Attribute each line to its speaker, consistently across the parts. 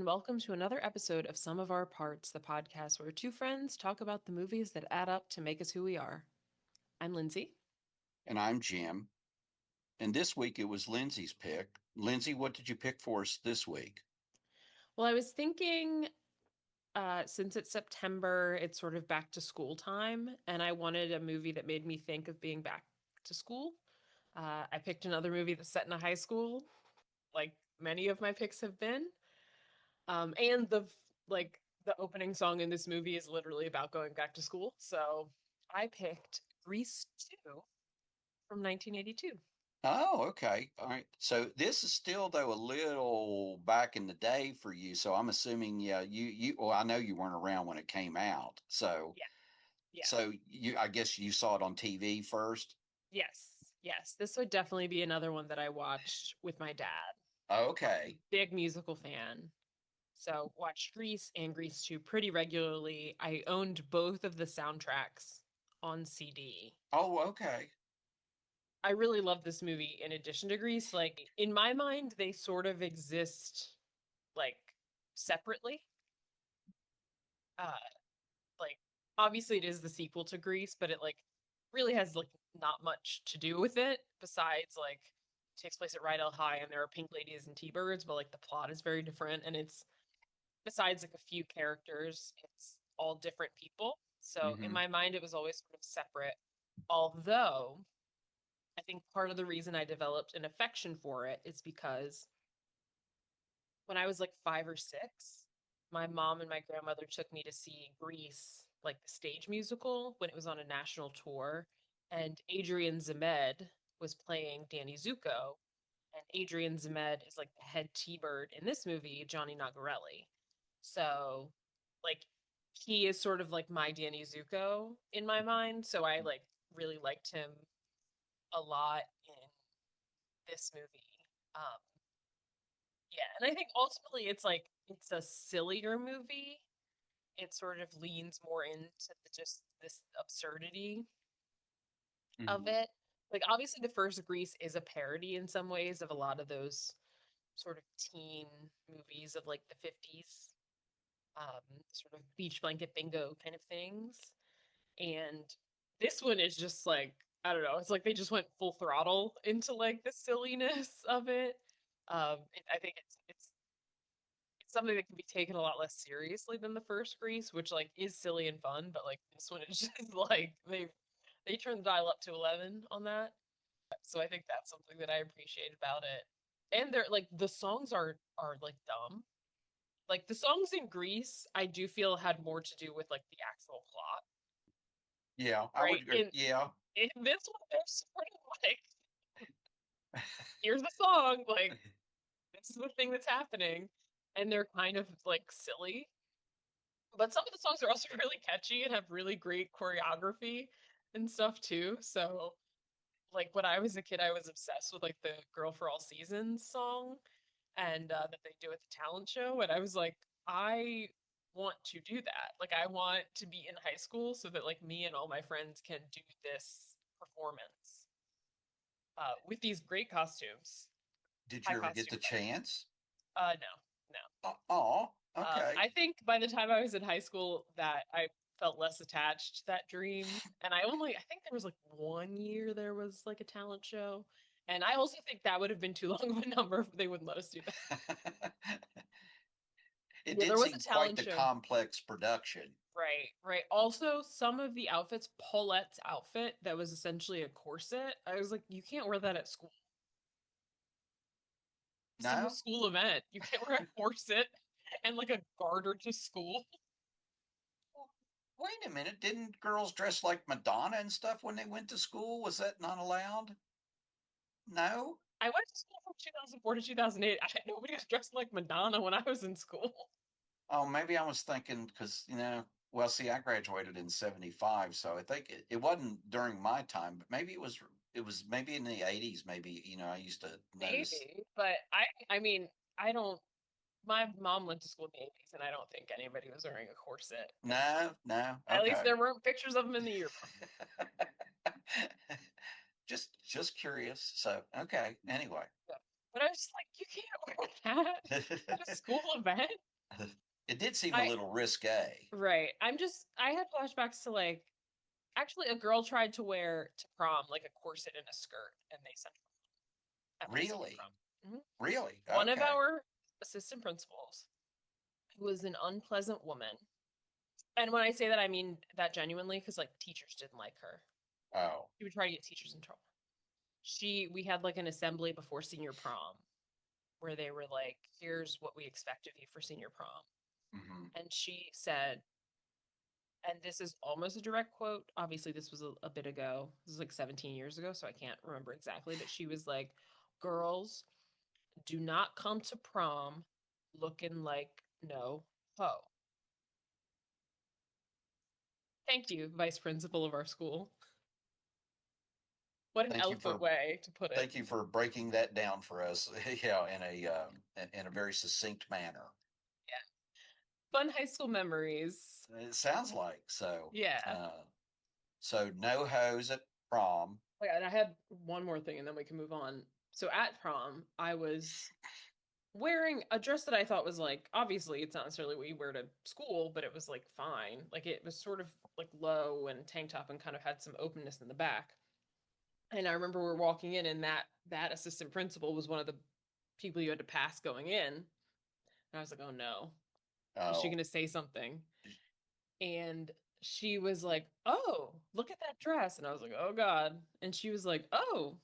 Speaker 1: welcome to another episode of Some of Our Parts, the podcast where two friends talk about the movies that add up to make us who we are. I'm Lindsay.
Speaker 2: And I'm Jim. And this week it was Lindsay's pick. Lindsay, what did you pick for us this week?
Speaker 1: Well, I was thinking since it's September, it's sort of back to school time, and I wanted a movie that made me think of being back to school. I picked another movie that's set in a high school, like many of my picks have been. And the opening song in this movie is literally about going back to school. So I picked Grease 2 from 1982.
Speaker 2: Oh, okay. All right. So this is still though a little back in the day for you. So I'm assuming, yeah, you well, I know you weren't around when it came out. So
Speaker 1: Yeah, yeah.
Speaker 2: so you I guess you saw it on TV first.
Speaker 1: Yes, yes. This would definitely be another one that I watched with my dad.
Speaker 2: Okay.
Speaker 1: Big musical fan. So watched Grease and Grease 2 pretty regularly. I owned both of the soundtracks on CD.
Speaker 2: Oh, okay.
Speaker 1: I really love this movie in addition to Grease. Like in my mind, they sort of exist like separately. Uh like obviously it is the sequel to Grease, but it like really has like not much to do with it besides like takes place at Rydell High and there are pink ladies and T-birds, but like the plot is very different and it's besides like a few characters, it's all different people. So in
Speaker 2: Mm-hmm.
Speaker 1: my mind it was always sort of separate. Although I think part of the reason I developed an affection for it is because when I was like 5 or 6, my mom and my grandmother took me to see Grease, like the stage musical, when it was on a national tour. And Adrian Zemed was playing Danny Zuko. And Adrian Zemed is like the head T-Bird in this movie, Johnny Nagarelli. So, like, he is sort of like my Danny Zuko in my mind. So I like really liked him a lot in this movie. Um, Yeah, and I think ultimately it's like it's a sillier movie. It sort of leans more into just this absurdity of
Speaker 2: Mm-hmm.
Speaker 1: it. Like obviously the first Grease is a parody in some ways of a lot of those sort of teen movies of like the 50s, sort of beach blanket bingo kind of things. And this one is just like I don't know, it's like they just went full throttle into like the silliness of it. I think it's something that can be taken a lot less seriously than the first Grease, which like is silly and fun, but like this one is just like they turned the dial up to 11 on that. So I think that's something that I appreciate about it. And they're like the songs are like dumb. Like the songs in Grease, I do feel had more to do with like the actual plot,
Speaker 2: Yeah, I would
Speaker 1: right?
Speaker 2: agree. Yeah.
Speaker 1: In this one, they're sort of like, here's the song, like this is the thing that's happening, and they're kind of like silly. But some of the songs are also really catchy and have really great choreography and stuff too. So, like when I was a kid, I was obsessed with like the "Girl for All Seasons" song and that they do at the talent show, and I was like, I want to do that. Like, I want to be in high school so that like me and all my friends can do this performance with these great costumes,
Speaker 2: Did
Speaker 1: high
Speaker 2: you ever get
Speaker 1: costume
Speaker 2: the
Speaker 1: play.
Speaker 2: chance?
Speaker 1: No, no.
Speaker 2: Oh, okay.
Speaker 1: I think by the time I was in high school that I felt less attached to that dream. And I think there was like 1 year there was like a talent show. And I also think that would have been too long of a number if they wouldn't let us do that.
Speaker 2: It
Speaker 1: Yeah, there
Speaker 2: did
Speaker 1: was a
Speaker 2: seem quite
Speaker 1: talent
Speaker 2: the
Speaker 1: show.
Speaker 2: complex production.
Speaker 1: Right, right. Also, some of the outfits, Paulette's outfit that was essentially a corset, I was like, you can't wear that at school. This is a
Speaker 2: No?
Speaker 1: school event. You can't wear a corset and like a garter to school.
Speaker 2: Well, wait a minute. Didn't girls dress like Madonna and stuff when they went to school? Was that not allowed? No?
Speaker 1: I went to school from 2004 to 2008. Nobody was dressed like Madonna when I was in school.
Speaker 2: Oh, maybe I was thinking because, well, see, I graduated in 75, so I think it wasn't during my time, but maybe it was maybe in the 80s, maybe, I used to notice.
Speaker 1: Maybe, but I mean, I don't. My mom went to school in the 80s, and I don't think anybody was wearing a corset.
Speaker 2: No, no,
Speaker 1: At least
Speaker 2: okay.
Speaker 1: there weren't pictures of them in the yearbook.
Speaker 2: Just curious. So, okay. Anyway.
Speaker 1: Yeah. But I was just like, you can't wear that at a school event.
Speaker 2: It did seem a
Speaker 1: I
Speaker 2: little risque.
Speaker 1: right. I had flashbacks to like actually a girl tried to wear to prom like a corset and a skirt, and they sent her missing at
Speaker 2: Really?
Speaker 1: prom. Mhm.
Speaker 2: Really?
Speaker 1: One of
Speaker 2: Okay.
Speaker 1: our assistant principals, who was an unpleasant woman, and when I say that, I mean that genuinely, because like teachers didn't like her.
Speaker 2: Oh.
Speaker 1: She would try to get teachers in trouble. We had like an assembly before senior prom where they were like, here's what we expect of you for senior prom.
Speaker 2: Hmm.
Speaker 1: And she said, and this is almost a direct quote. Obviously, this was a bit ago. This was like 17 years ago, so I can't remember exactly. But she was like, girls, do not come to prom looking like no ho. Thank you, vice principal of our school. What an
Speaker 2: Thank you
Speaker 1: eloquent
Speaker 2: for
Speaker 1: way to put it.
Speaker 2: thank you for breaking that down for us. Yeah, in a very succinct manner.
Speaker 1: Yeah. Fun high school memories.
Speaker 2: It sounds like so.
Speaker 1: Yeah.
Speaker 2: Uh, so no hose at prom.
Speaker 1: Oh, yeah, and I had one more thing and then we can move on. So at prom, I was wearing a dress that I thought was like, obviously, it's not necessarily what you wear to school, but it was like fine. Like it was sort of like low and tank top and kind of had some openness in the back. And I remember we were walking in and that assistant principal was one of the people you had to pass going in. And I was like, oh no, is she
Speaker 2: Oh,
Speaker 1: going to say something? And she was like, oh, look at that dress. And I was like, oh God. And she was like, oh,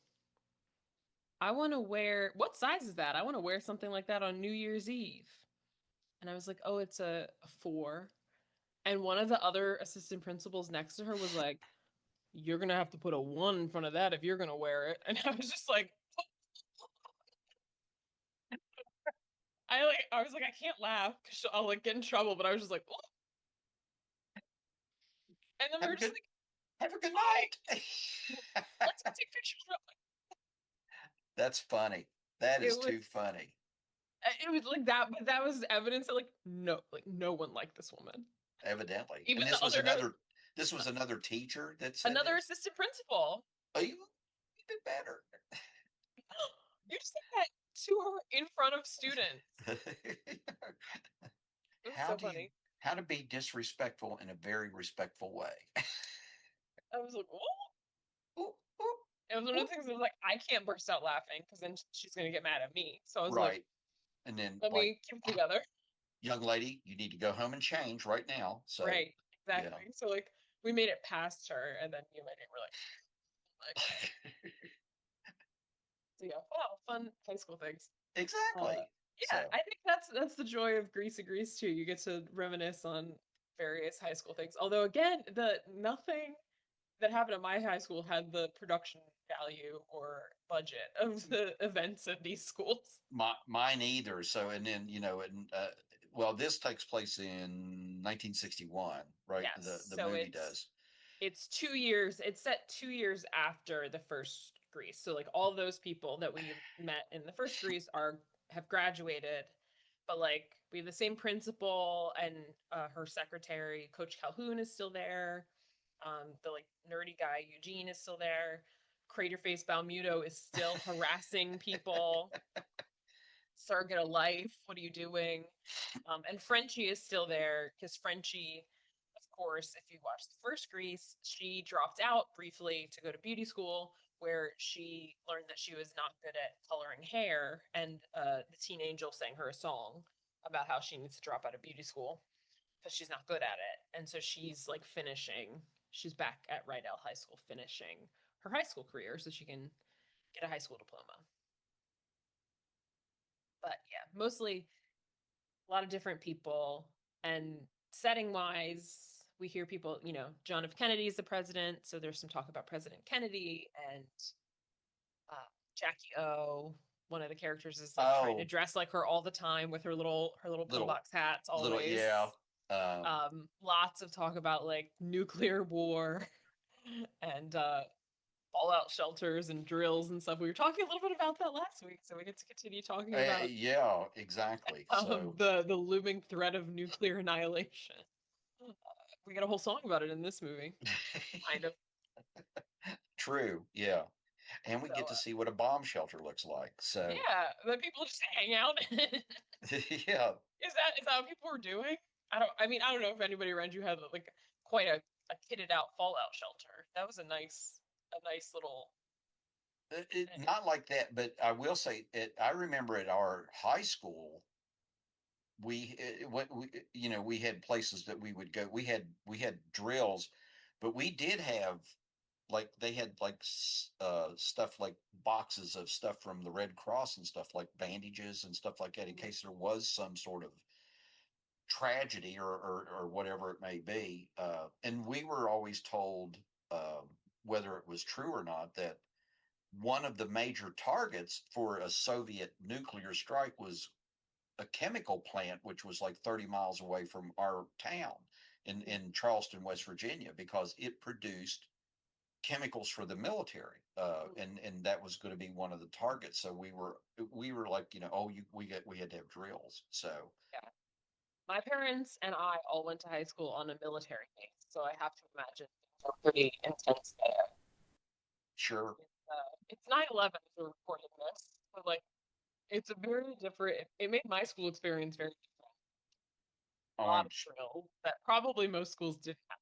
Speaker 1: I want to wear, what size is that? I want to wear something like that on New Year's Eve. And I was like, oh, it's a 4. And one of the other assistant principals next to her was like, you're going to have to put a 1 in front of that if you're going to wear it. And I was just like, I was like, I can't laugh because I'll like get in trouble. But I was just like, oh. And then we
Speaker 2: have
Speaker 1: were
Speaker 2: a
Speaker 1: just
Speaker 2: good
Speaker 1: like,
Speaker 2: have a good
Speaker 1: bye.
Speaker 2: night.
Speaker 1: Let's go take pictures real quick.
Speaker 2: That's funny. That
Speaker 1: It
Speaker 2: is
Speaker 1: was,
Speaker 2: too funny.
Speaker 1: it was like that, but that was evidence that like no one liked this woman.
Speaker 2: Evidently. And
Speaker 1: Even the other,
Speaker 2: this was another teacher that said
Speaker 1: another
Speaker 2: this.
Speaker 1: assistant principal.
Speaker 2: Oh, you did better.
Speaker 1: You just said that to her in front of students. It was
Speaker 2: how
Speaker 1: so
Speaker 2: do you
Speaker 1: funny.
Speaker 2: how to be disrespectful in a very respectful way?
Speaker 1: I was like, oh.
Speaker 2: Ooh, ooh,
Speaker 1: It was one of
Speaker 2: ooh.
Speaker 1: the things that was like, I can't burst out laughing because then she's gonna get mad at me. So I was like,
Speaker 2: Right. And then
Speaker 1: let
Speaker 2: like,
Speaker 1: me keep it together.
Speaker 2: young lady, you need to go home and change right now. So
Speaker 1: Right,
Speaker 2: yeah.
Speaker 1: exactly. So like we made it past her, and then you and I were like, so yeah, wow, fun high school things. Uh,
Speaker 2: Exactly.
Speaker 1: yeah,
Speaker 2: So
Speaker 1: I think that's the joy of Greasy Grease too. You get to reminisce on various high school things. Although again, the nothing that happened at my high school had the production value or budget of the events at these schools.
Speaker 2: mine either. So and then and well, this takes place in 1961, right?
Speaker 1: Yes,
Speaker 2: The
Speaker 1: so
Speaker 2: movie does.
Speaker 1: it's 2 years. It's set 2 years after the first Grease. So like all those people that we met in the first Grease are have graduated, but like we have the same principal and her secretary, Coach Calhoun is still there. The like nerdy guy Eugene is still there. Craterface Balmuto is still harassing people. Sir, get a life. What are you doing? And Frenchie is still there because Frenchie, of course, if you watch the first Grease, she dropped out briefly to go to beauty school where she learned that she was not good at coloring hair. And the teen angel sang her a song about how she needs to drop out of beauty school because she's not good at it. And so she's like she's back at Rydell High School finishing her high school career so she can get a high school diploma. But yeah, mostly a lot of different people and setting wise we hear people, John F. Kennedy is the president, so there's some talk about President Kennedy and uh, Jackie O. One of the characters is like trying to
Speaker 2: Oh,
Speaker 1: dress like her all the time with her little
Speaker 2: little
Speaker 1: pillbox hats
Speaker 2: yeah.
Speaker 1: always.
Speaker 2: Um,
Speaker 1: Lots of talk about like nuclear war and fallout shelters and drills and stuff. We were talking a little bit about that last week, so we get to continue talking about
Speaker 2: yeah, exactly. So
Speaker 1: the looming threat of nuclear annihilation. We got a whole song about it in this movie, kind of.
Speaker 2: true. Yeah. And we
Speaker 1: So
Speaker 2: get to see what a bomb shelter looks like. So,
Speaker 1: yeah, that people just hang out.
Speaker 2: yeah.
Speaker 1: Is that what people were doing? I don't know if anybody around you had like quite a kitted out fallout shelter. That was a nice little thing.
Speaker 2: Not like that, but I will say I remember at our high school, we had places that we would go. We had drills, but we did have like they had like stuff like boxes of stuff from the Red Cross and stuff like bandages and stuff like that in
Speaker 1: Mhm.
Speaker 2: case there was some sort of tragedy or whatever it may be. And we were always told, whether it was true or not, that one of the major targets for a Soviet nuclear strike was a chemical plant, which was like 30 miles away from our town in Charleston, West Virginia, because it produced chemicals for the military, and that was going to be one of the targets. So we were like, oh, we had to have drills. So
Speaker 1: Yeah. My parents and I all went to high school on a military base, so I have to imagine things are pretty intense there.
Speaker 2: sure.
Speaker 1: It's 9/11 as we're recording this, but like it's a very different. It made my school experience very different. A
Speaker 2: Oh,
Speaker 1: lot of drills that probably most schools didn't have.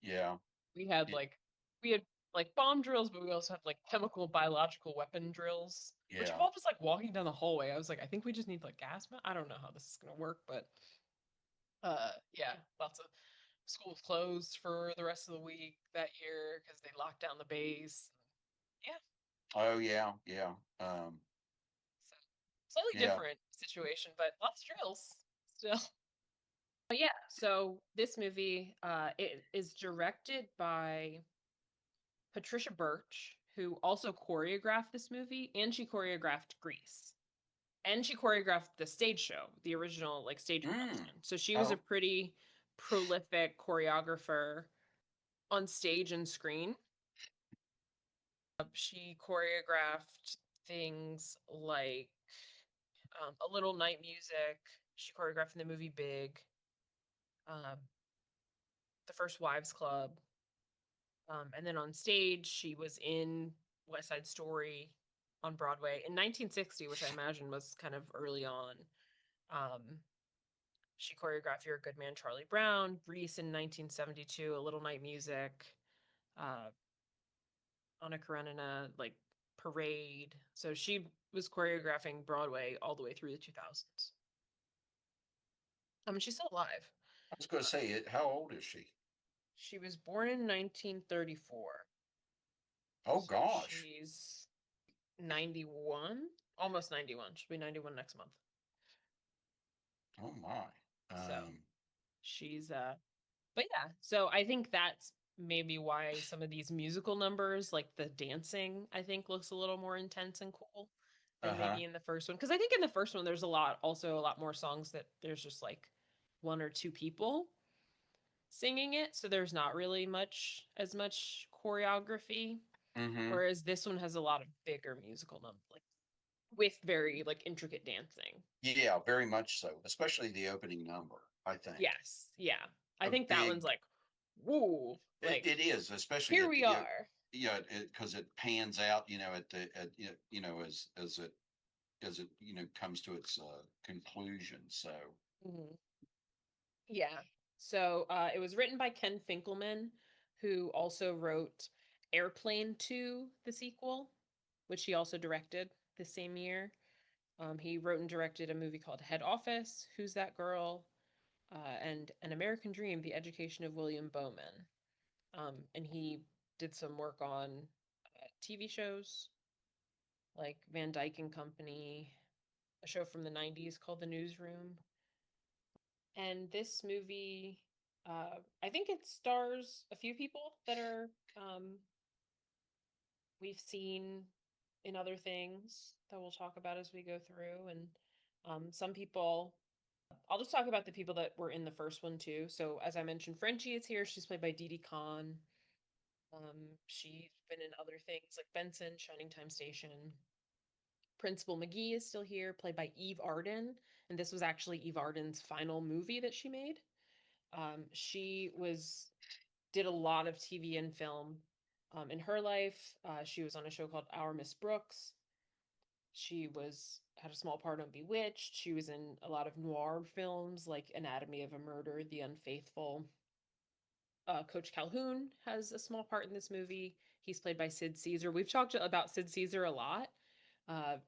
Speaker 2: yeah,
Speaker 1: We had
Speaker 2: it,
Speaker 1: like we had like bomb drills, but we also had like chemical biological weapon drills, which
Speaker 2: yeah.
Speaker 1: involved just like walking down the hallway. I was like, I think we just need like gas mask. I don't know how this is gonna work, but yeah, lots of schools closed for the rest of the week that year because they locked down the base. Yeah,
Speaker 2: Oh, yeah, yeah,
Speaker 1: so slightly
Speaker 2: yeah.
Speaker 1: different situation, but lots of drills still. But yeah, so this movie it is directed by Patricia Birch, who also choreographed this movie, and she choreographed Grease. And she choreographed the stage show, the original like stage
Speaker 2: Mm.
Speaker 1: production. So she was a
Speaker 2: Oh,
Speaker 1: pretty prolific choreographer on stage and screen. She choreographed things like A Little Night Music. She choreographed in the movie Big, um, The First Wives Club, and then on stage she was in West Side Story on Broadway in 1960, which I imagine was kind of early on. Um, she choreographed You're a Good Man, Charlie Brown, Grease in 1972, A Little Night Music, uh, Anna Karenina, like Parade. So she was choreographing Broadway all the way through the 2000s. She's still alive.
Speaker 2: I was going to
Speaker 1: Uh,
Speaker 2: say it. How old is she?
Speaker 1: she was born in 1934.
Speaker 2: Oh
Speaker 1: So
Speaker 2: gosh.
Speaker 1: she's 91, almost 91. She'll be 91 next month.
Speaker 2: Oh my.
Speaker 1: So
Speaker 2: Um,
Speaker 1: she's but yeah, so I think that's maybe why some of these musical numbers, like the dancing, I think looks a little more intense and cool than
Speaker 2: uh-huh.
Speaker 1: maybe in the first one. Because I think in the first one there's also a lot more songs that there's just like one or two people singing it, so there's not really much choreography.
Speaker 2: Mm-hmm.
Speaker 1: Whereas this one has a lot of bigger musical numbers, like with very like intricate dancing.
Speaker 2: Yeah, very much so. Especially the opening number, I think.
Speaker 1: Yes, yeah. I
Speaker 2: A
Speaker 1: think that one's
Speaker 2: big
Speaker 1: like, woo,
Speaker 2: it
Speaker 1: like
Speaker 2: is, especially
Speaker 1: here
Speaker 2: at
Speaker 1: we
Speaker 2: the
Speaker 1: are.
Speaker 2: yeah, because it pans out, at the as it comes to its conclusion. So,
Speaker 1: Mhm. Yeah. So it was written by Ken Finkelman, who also wrote Airplane 2, the sequel, which he also directed the same year. He wrote and directed a movie called Head Office, Who's That Girl, and An American Dream, The Education of William Bowman. And he did some work on TV shows like Van Dyke and Company, a show from the 90s called The Newsroom. And this movie, I think it stars a few people that are we've seen in other things that we'll talk about as we go through. And some people, I'll just talk about the people that were in the first one too. So as I mentioned, Frenchie is here. She's played by Didi Khan. She's been in other things like Benson, Shining Time Station. Principal McGee is still here, played by Eve Arden, and this was actually Eve Arden's final movie that she made. She did a lot of TV and film. In her life, she was on a show called Our Miss Brooks. She was had a small part on Bewitched. She was in a lot of noir films like Anatomy of a Murder, The Unfaithful. Coach Calhoun has a small part in this movie. He's played by Sid Caesar. We've talked about Sid Caesar a lot,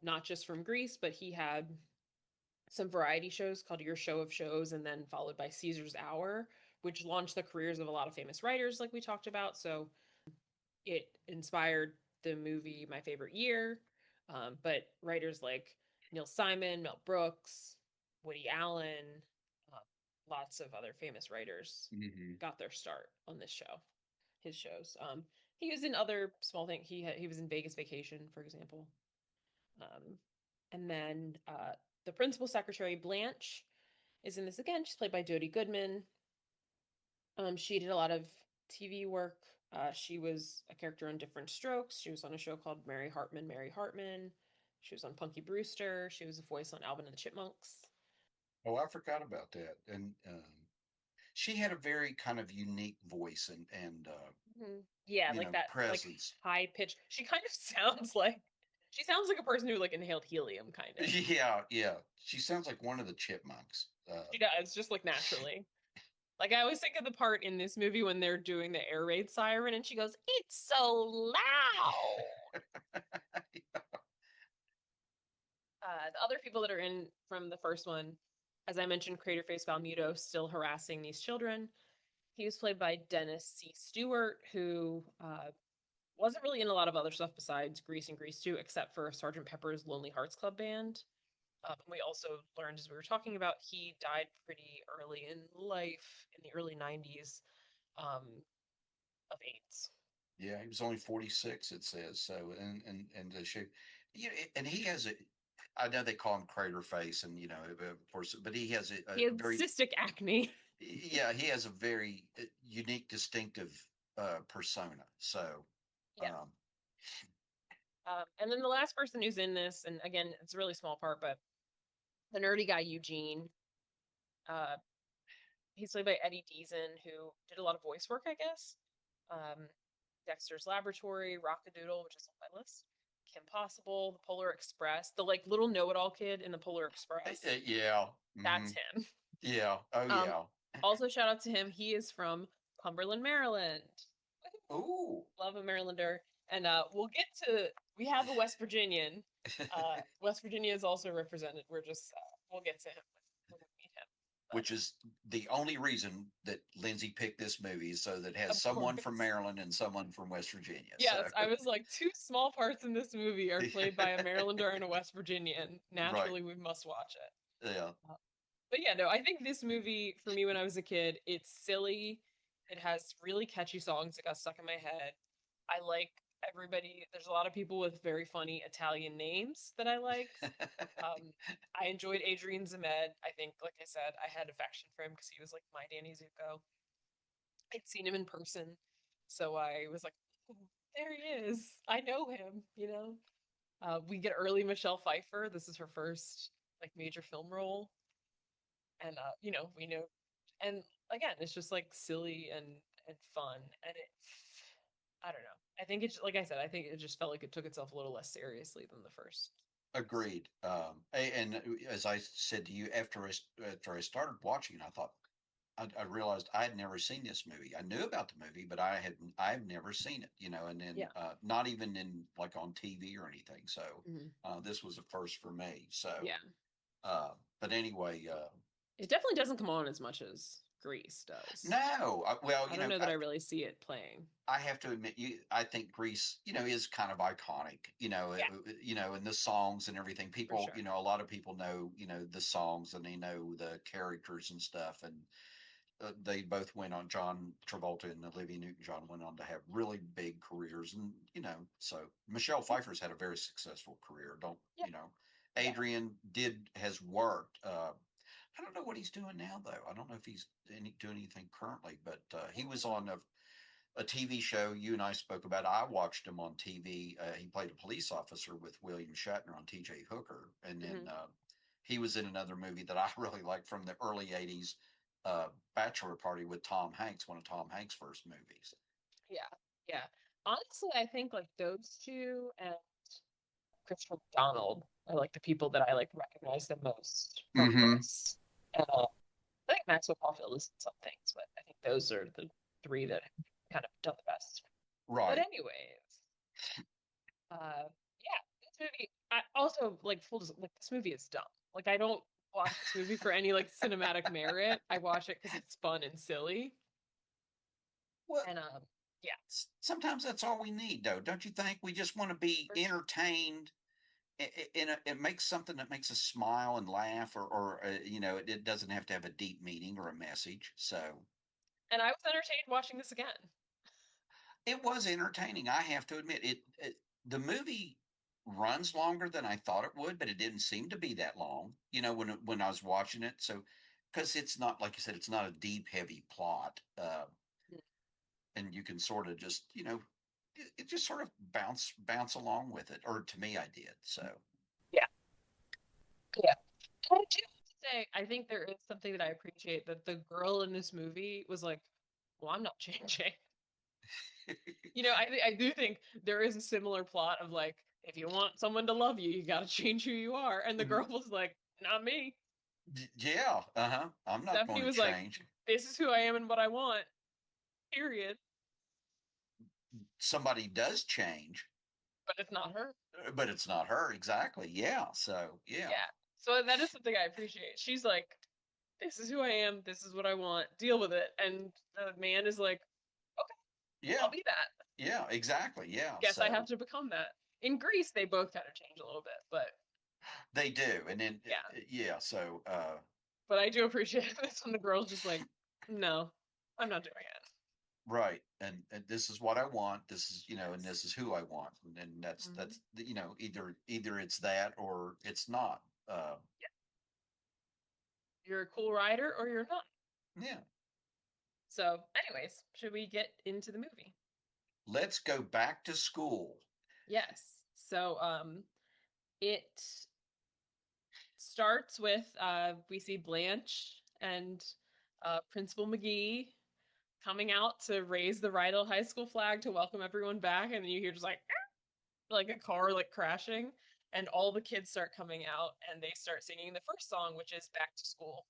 Speaker 1: not just from Grease, but he had some variety shows called Your Show of Shows, and then followed by Caesar's Hour, which launched the careers of a lot of famous writers, like we talked about. So it inspired the movie My Favorite Year. But writers like Neil Simon, Mel Brooks, Woody Allen, uh, lots of other famous writers
Speaker 2: Hmm.
Speaker 1: got their start on this show, his shows. He was in other small things. He was in Vegas Vacation, for example. Um, and then the principal secretary, Blanche, is in this again. She's played by Jodie Goodman. She did a lot of TV work. She was a character on Different Strokes. She was on a show called Mary Hartman, Mary Hartman. She was on Punky Brewster. She was a voice on Alvin and the Chipmunks.
Speaker 2: Oh, I forgot about that. And she had a very kind of unique voice and
Speaker 1: Yeah,
Speaker 2: you
Speaker 1: like
Speaker 2: know,
Speaker 1: that, like
Speaker 2: presence.
Speaker 1: high pitch. She kind of sounds like a person who like inhaled helium, kind of.
Speaker 2: Yeah, yeah. She sounds like one of the chipmunks.
Speaker 1: She does, just like naturally. Like I always think of the part in this movie when they're doing the air raid siren, and she goes, "It's so loud." The other people that are in from the first one, as I mentioned, Craterface Valmuto still harassing these children. He was played by Dennis C. Stewart, who wasn't really in a lot of other stuff besides Grease and Grease 2, except for Sergeant Pepper's Lonely Hearts Club Band. And we also learned, as we were talking about, he died pretty early in life, in the early 90s, um, of AIDS.
Speaker 2: Yeah, he was only 46, it says. So, and the shape, you know, and he has a, I know they call him crater face, and you know, of course, but he has
Speaker 1: He
Speaker 2: a
Speaker 1: had
Speaker 2: very,
Speaker 1: cystic acne.
Speaker 2: yeah, he has a very unique, distinctive persona. So,
Speaker 1: Yeah.
Speaker 2: um,
Speaker 1: And then the last person who's in this, and again, it's a really small part, but the nerdy guy Eugene, uh, he's played by Eddie Deason, who did a lot of voice work, I guess. Um, Dexter's Laboratory, Rockadoodle, which is on my list. Kim Possible, The Polar Express, the like little know-it-all kid in The Polar Express.
Speaker 2: yeah,
Speaker 1: That's
Speaker 2: hmm,
Speaker 1: him.
Speaker 2: yeah, oh
Speaker 1: Um,
Speaker 2: yeah,
Speaker 1: Also shout out to him. He is from Cumberland, Maryland.
Speaker 2: ooh,
Speaker 1: Love a Marylander. And we have a West Virginian. West Virginia is also represented. We'll get to him when we meet him. But
Speaker 2: which is the only reason that Lindsay picked this movie, so that it has
Speaker 1: of
Speaker 2: someone from
Speaker 1: course.
Speaker 2: Maryland and someone from West Virginia. So,
Speaker 1: Yes, I was like, two small parts in this movie are played by a Marylander and a West Virginian.
Speaker 2: right,
Speaker 1: Naturally, we must watch it.
Speaker 2: yeah.
Speaker 1: But yeah, no, I think this movie, for me when I was a kid, it's silly. It has really catchy songs that got stuck in my head. I like everybody. There's a lot of people with very funny Italian names that I liked. Um, I enjoyed Adrian Zemed. I think, like I said, I had affection for him because he was like my Danny Zuko. I'd seen him in person, so I was like, "Oh, there he is. I know him, you know." We get early Michelle Pfeiffer. This is her first like major film role, and we know, and again, it's just like silly and fun, and I don't know. I think it's like I said, I think it just felt like it took itself a little less seriously than the first.
Speaker 2: Agreed. And as I said to you after I started watching it, I thought I realized I had never seen this movie. I knew about the movie, but I've never seen it. You know, and then
Speaker 1: Yeah.
Speaker 2: not even in like on TV or anything. So
Speaker 1: Mhm.
Speaker 2: this was a first for me. So,
Speaker 1: Yeah.
Speaker 2: but anyway,
Speaker 1: It definitely doesn't come on as much as Grease does.
Speaker 2: no. Well,
Speaker 1: I
Speaker 2: you
Speaker 1: don't
Speaker 2: know,
Speaker 1: know that I really see it playing.
Speaker 2: I have to admit, I think Grease, you know, is kind of iconic.
Speaker 1: Yeah,
Speaker 2: You know, and the songs and everything.
Speaker 1: for
Speaker 2: People, you
Speaker 1: sure.
Speaker 2: know, a lot of people know, you know, the songs and they know the characters and stuff. And they both went on. John Travolta and Olivia Newton-John went on to have really big careers, and you know, so Michelle Pfeiffer's had a very successful career. Don't
Speaker 1: Yeah,
Speaker 2: you know?
Speaker 1: yeah.
Speaker 2: Adrian did has worked. I don't know what he's doing now, though. I don't know if he's doing anything currently, but he was on a TV show you and I spoke about. I watched him on TV. He played a police officer with William Shatner on T.J. Hooker, and then
Speaker 1: Hmm.
Speaker 2: he was in another movie that I really liked from the early '80s, Bachelor Party with Tom Hanks, one of Tom Hanks' first movies.
Speaker 1: Yeah, yeah. Honestly, I think like those two and Christopher McDonald are like the people that I like recognize the most from
Speaker 2: Hmm.
Speaker 1: this. I think Maxwell Caulfield is in some things, but I think those are the three that have kind of done the best. But
Speaker 2: Right.
Speaker 1: anyways, yeah, this movie. I also like like this movie is dumb. Like I don't watch this movie for any like cinematic merit. I watch it because it's fun and silly.
Speaker 2: Well,
Speaker 1: And yeah,
Speaker 2: sometimes that's all we need, though, don't you think? We just want to be
Speaker 1: for sure.
Speaker 2: entertained. It makes something that makes us smile and laugh, or it doesn't have to have a deep meaning or a message. So
Speaker 1: And I was entertained watching this again.
Speaker 2: it was entertaining. I have to admit the movie runs longer than I thought it would, but it didn't seem to be that long. When I was watching it, so because it's not like you said, it's not a deep, heavy plot, and you can sort of just it just sort of bounce along with it. Or to me, I did. So
Speaker 1: Yeah, yeah. I do have to say, I think there is something that I appreciate that the girl in this movie was like, "Well, I'm not changing." I do think there is a similar plot of like, if you want someone to love you, you got to change who you are. And the girl was like, "Not me."
Speaker 2: Yeah, uh-huh. I'm not
Speaker 1: Stephanie
Speaker 2: going to
Speaker 1: was like,
Speaker 2: change.
Speaker 1: "This is who I am and what I want." Period.
Speaker 2: Somebody does change,
Speaker 1: But it's not her.
Speaker 2: but it's not her exactly. Yeah. So yeah.
Speaker 1: Yeah. So that is something I appreciate. She's like, "This is who I am. This is what I want. Deal with it." And the man is like, "Okay, I'll
Speaker 2: Yeah.
Speaker 1: be that.
Speaker 2: Yeah, exactly. Yeah.
Speaker 1: Guess I have
Speaker 2: So
Speaker 1: to become that." In Greece, they both kind of change a little bit, but
Speaker 2: they do. And then
Speaker 1: yeah.
Speaker 2: yeah, so
Speaker 1: But I do appreciate this when the girl's just like, "No, I'm not doing it."
Speaker 2: right. And this is what I want. This is, and
Speaker 1: Yes.
Speaker 2: this is who I want. And
Speaker 1: Hmm.
Speaker 2: either it's that or it's not.
Speaker 1: Yeah. You're a cool writer or you're not.
Speaker 2: Yeah.
Speaker 1: So, anyways, should we get into the movie?
Speaker 2: Let's go back to school.
Speaker 1: Yes. So, it starts with we see Blanche and Principal McGee coming out to raise the Rydell High School flag to welcome everyone back, and then you hear just like a car like crashing, and all the kids start coming out and they start singing the first song, which is "Back to School,"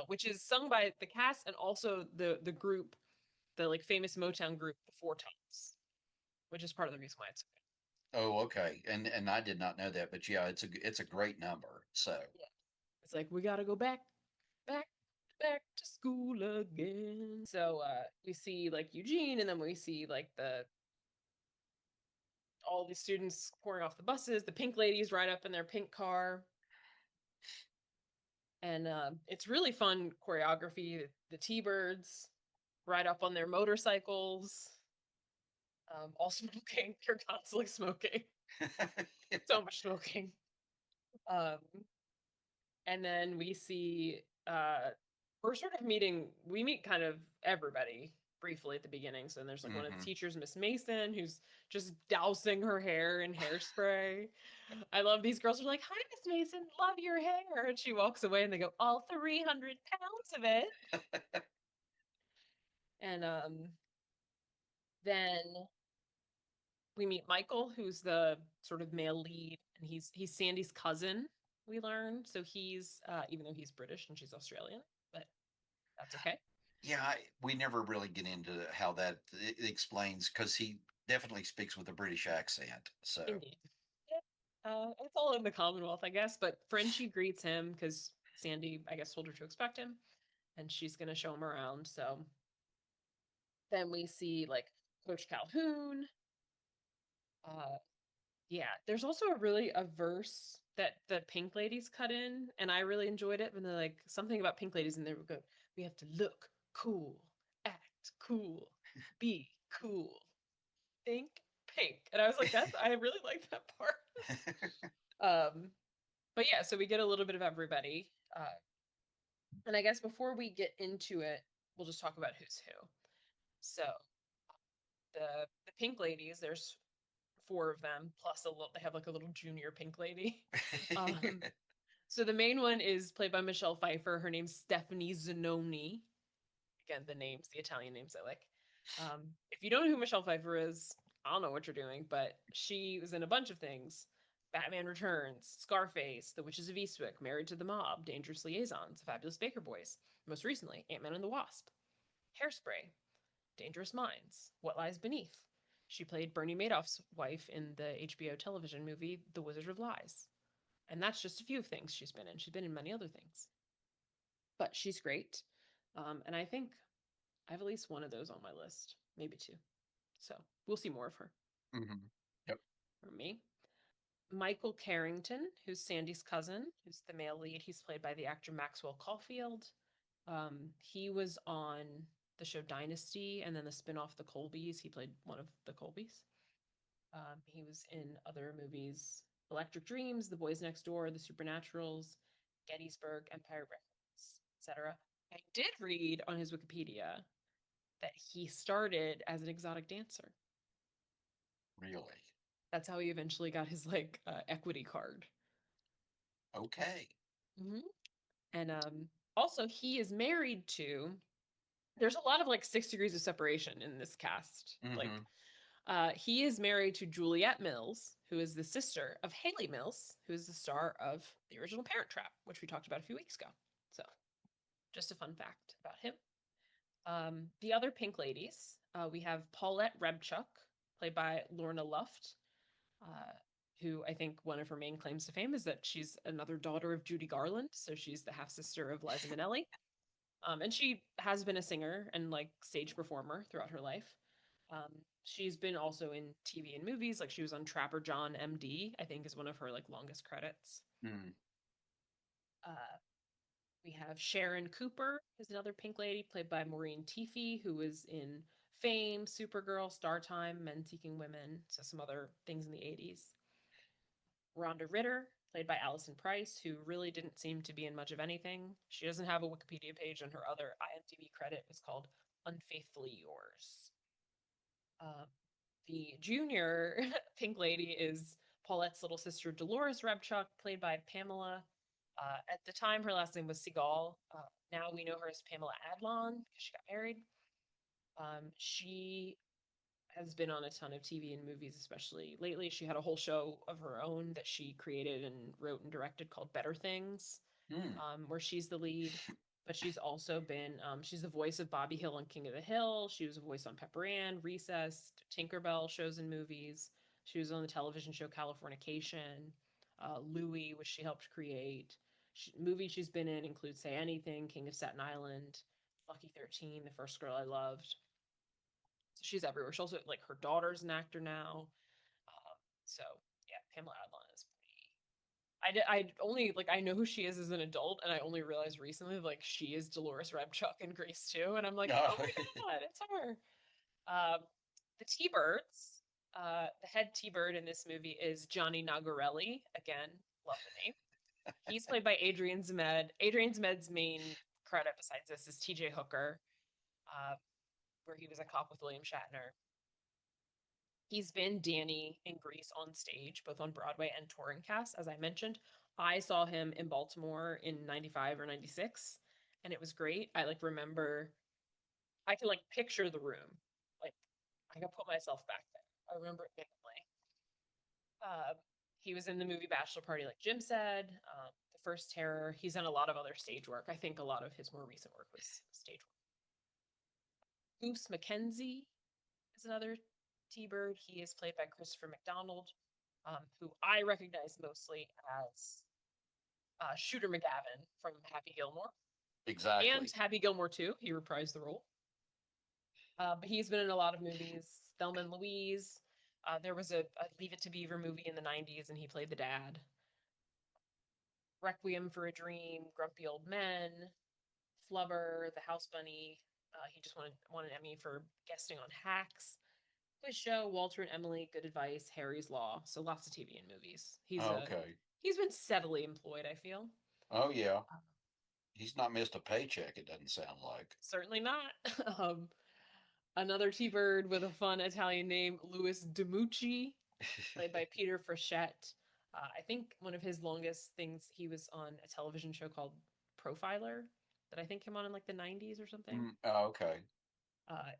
Speaker 1: which is sung by the cast and also the group, the like famous Motown group, the Four Tops, which is part of the reason why it's so
Speaker 2: Oh, okay. And I did not know that, but yeah, it's a great number. So,
Speaker 1: good. Yeah, it's like we gotta go back, back to school again. So we see like Eugene, and then we see like the all these students pouring off the buses. The pink ladies ride up in their pink car, and it's really fun choreography. The T-Birds ride up on their motorcycles, all smoking. They're constantly smoking. So much smoking. Um, and then we see we're sort of meeting. We meet kind of everybody briefly at the beginning. So there's like one of the
Speaker 2: hmm.
Speaker 1: teachers, Miss Mason, who's just dousing her hair in hairspray. I love these girls are like, "Hi, Miss Mason, love your hair," and she walks away, and they go, "All 300 pounds of it." And then we meet Michael, who's the sort of male lead, and he's Sandy's cousin. We learn, so he's even though he's British and she's Australian, but that's okay.
Speaker 2: Yeah, we never really get into how that it explains because he definitely speaks with a British accent. So,
Speaker 1: Indeed. Yeah. It's all in the Commonwealth, I guess. But Frenchie greets him because Sandy, I guess, told her to expect him, and she's gonna show him around. So then we see like Coach Calhoun. Uh, Yeah, there's also a verse that the Pink Ladies cut in, and I really enjoyed it. When they're like something about Pink Ladies, and they were go, "We have to look cool, act cool, be cool, think pink," and I was like, "That's I really like that part." Um, but yeah, so we get a little bit of everybody, and I guess before we get into it, we'll just talk about who's who. So the Pink Ladies, there's four of them plus a little. They have like a little junior Pink Lady. Um, So the main one is played by Michelle Pfeiffer. Her name's Stephanie Zanoni. Again, the Italian names I like. If you don't know who Michelle Pfeiffer is, I don't know what you're doing, but she was in a bunch of things. Batman Returns, Scarface, The Witches of Eastwick, Married to the Mob, Dangerous Liaisons, The Fabulous Baker Boys. Most recently, Ant-Man and the Wasp, Hairspray, Dangerous Minds, What Lies Beneath. She played Bernie Madoff's wife in the HBO television movie The Wizard of Lies. And that's just a few things she's been in. She's been in many other things. But she's great. And I think I have at least one of those on my list, maybe two. So we'll see more of her.
Speaker 2: Hmm. Yep.
Speaker 1: For me, Michael Carrington, who's Sandy's cousin, who's the male lead. He's played by the actor Maxwell Caulfield. He was on the show Dynasty and then the spin-off The Colbys. He played one of the Colbys. He was in other movies: Electric Dreams, The Boys Next Door, The Supernaturals, Gettysburg, Empire Records, etc. I did read on his Wikipedia that he started as an exotic dancer.
Speaker 2: Really?
Speaker 1: That's how he eventually got his like equity card.
Speaker 2: Okay.
Speaker 1: Hmm. And also he is married to. There's a lot of like 6 degrees of separation in this cast. Like
Speaker 2: Hmm.
Speaker 1: he is married to Juliette Mills, who is the sister of Haley Mills, who is the star of the original Parent Trap, which we talked about a few weeks ago. So, just a fun fact about him. The other Pink Ladies, we have Paulette Rebchuk, played by Lorna Luft, uh, who I think one of her main claims to fame is that she's another daughter of Judy Garland. So, she's the half sister of Liza Minnelli. And she has been a singer and like stage performer throughout her life. She's been also in TV and movies, like she was on Trapper John MD, I think is one of her like longest credits.
Speaker 2: Mm.
Speaker 1: Uh, we have Sharon Cooper, who's another Pink Lady, played by Maureen Teefy, who was in Fame, Supergirl, Startime, Men Seeking Women, so some other things in the 80s. Rhonda Ritter, played by Allison Price, who really didn't seem to be in much of anything. She doesn't have a Wikipedia page, and her other IMDb credit is called Unfaithfully Yours. Uh, the junior Pink Lady is Paulette's little sister Dolores Rebchuk, played by Pamela. At the time, her last name was Seagal. Now we know her as Pamela Adlon because she got married. She has been on a ton of TV and movies, especially lately. She had a whole show of her own that she created and wrote and directed called Better Things,
Speaker 2: Mm.
Speaker 1: where she's the lead. But she's also been, she's the voice of Bobby Hill on King of the Hill. She was a voice on Pepper Ann, Recess, Tinkerbell shows and movies. She was on the television show Californication, Louie, which she helped create. Movies she's been in include Say Anything, King of Staten Island, Lucky 13, The First Girl I Loved. So she's everywhere. She also, like, her daughter's an actor now. So, yeah, Pamela Adlon is I only like I know who she is as an adult, and I only realized recently like she is Dolores Rebchuk in Grease too, and I'm like, oh
Speaker 2: Oh.
Speaker 1: my god, it's her. Um, the T-Birds, the head T-Bird in this movie is Johnny Nagarelli. Again, love the name. He's played by Adrian Zmed. Adrian Zmed's main credit besides this is T.J. Hooker, uh, where he was a cop with William Shatner. He's been Danny in Grease on stage, both on Broadway and touring cast, as I mentioned. I saw him in Baltimore in 95 or 96, and it was great. I like remember, I can like picture the room. Like, I can put myself back there. I remember it vividly. Uh, he was in the movie Bachelor Party, like Jim said, The First Terror. He's done a lot of other stage work. I think a lot of his more recent work was stage work. Goose McKenzie is another T-Bird. He is played by Christopher McDonald, who I recognize mostly as Shooter McGavin from Happy Gilmore and
Speaker 2: Exactly.
Speaker 1: Happy Gilmore 2. He reprised the role. But he's been in a lot of movies. Thelma and Louise. There was a Leave It to Beaver movie in the 90s, and he played the dad. Requiem for a Dream, Grumpy Old Men, Flubber, The House Bunny. He just won an Emmy for guesting on Hacks. Quiz Show, Walter and Emily, Good Advice, Harry's Law. So lots of TV and movies.
Speaker 2: Okay.
Speaker 1: He's been steadily employed, I feel.
Speaker 2: Oh yeah.
Speaker 1: Uh,
Speaker 2: He's not missed a paycheck, it doesn't sound like.
Speaker 1: Certainly not. Another T-Bird with a fun Italian name, Louis Demucci, played by Peter Frechette. I think one of his longest things, he was on a television show called Profiler that I think came on in like the 90s or something.
Speaker 2: Oh, okay.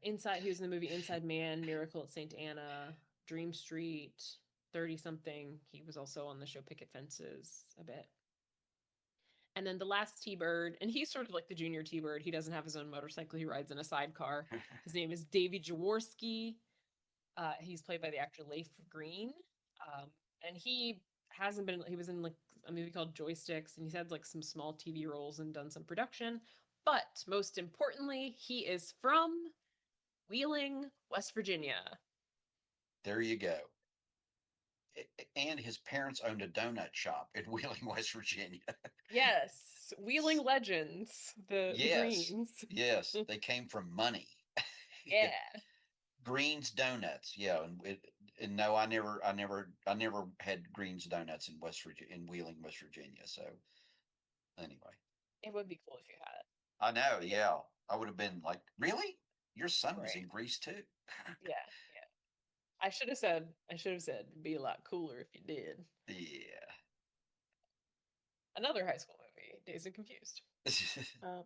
Speaker 1: Inside, he was in the movie Inside Man, Miracle at St. Anna. Dream Street, 30 something. He was also on the show Picket Fences a bit. And then the last T-Bird, and he's sort of like the junior T-Bird. He doesn't have his own motorcycle. He rides in a sidecar. His name is Davy Jaworski. He's played by the actor Leif Green. And he hasn't been, he was in like a movie called Joysticks, and he's had like some small TV roles and done some production. But most importantly, he is from Wheeling, West Virginia.
Speaker 2: There you go. And his parents owned a donut shop in Wheeling, West Virginia.
Speaker 1: Yes, Wheeling legends, the
Speaker 2: Yes,
Speaker 1: Greens.
Speaker 2: yes, they came from money.
Speaker 1: Yeah,
Speaker 2: Greens donuts, yeah, and no, I never had Greens donuts in West Virginia, in Wheeling, West Virginia. So anyway,
Speaker 1: it would be cool if you had.
Speaker 2: I know,
Speaker 1: Yeah,
Speaker 2: yeah, I would have been like, really? Your son was
Speaker 1: right.
Speaker 2: in Greece too?
Speaker 1: Yeah, yeah. I should have said it'd be a lot cooler if you did.
Speaker 2: Yeah.
Speaker 1: Another high school movie, Dazed and Confused. Um,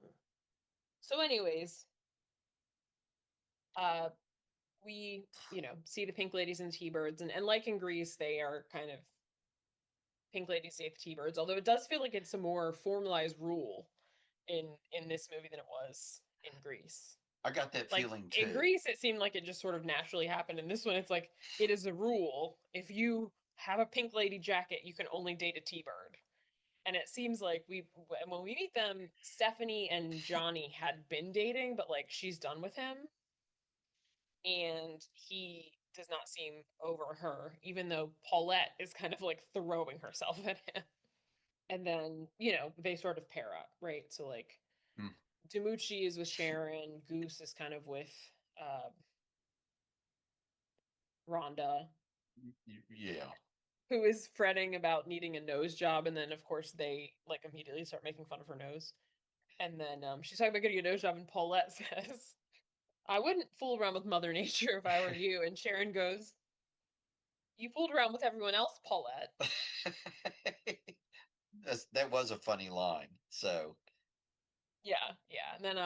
Speaker 1: so anyways, uh, we, see the Pink Ladies and T-Birds, and like in Greece, they are kind of Pink Ladies save the T-Birds, although it does feel like it's a more formalized rule in this movie than it was in Greece.
Speaker 2: I got that
Speaker 1: Like
Speaker 2: feeling
Speaker 1: in
Speaker 2: too.
Speaker 1: Greece, it seemed like it just sort of naturally happened. In this one, it's like it is a rule. If you have a pink lady jacket, you can only date a T-bird. And it seems like when we meet them, Stephanie and Johnny had been dating, but like she's done with him, and he does not seem over her, even though Paulette is kind of like throwing herself at him. And then, they sort of pair up, right? So like
Speaker 2: Hmm.
Speaker 1: Demucci is with Sharon, Goose is kind of with uh, Rhonda,
Speaker 2: Yeah.
Speaker 1: who is fretting about needing a nose job, and then of course they like immediately start making fun of her nose. And then she's talking about getting a nose job, and Paulette says, "I wouldn't fool around with Mother Nature if I were you." And Sharon goes, "You fooled around with everyone else, Paulette."
Speaker 2: That was a funny line. So,
Speaker 1: Yeah, yeah. And then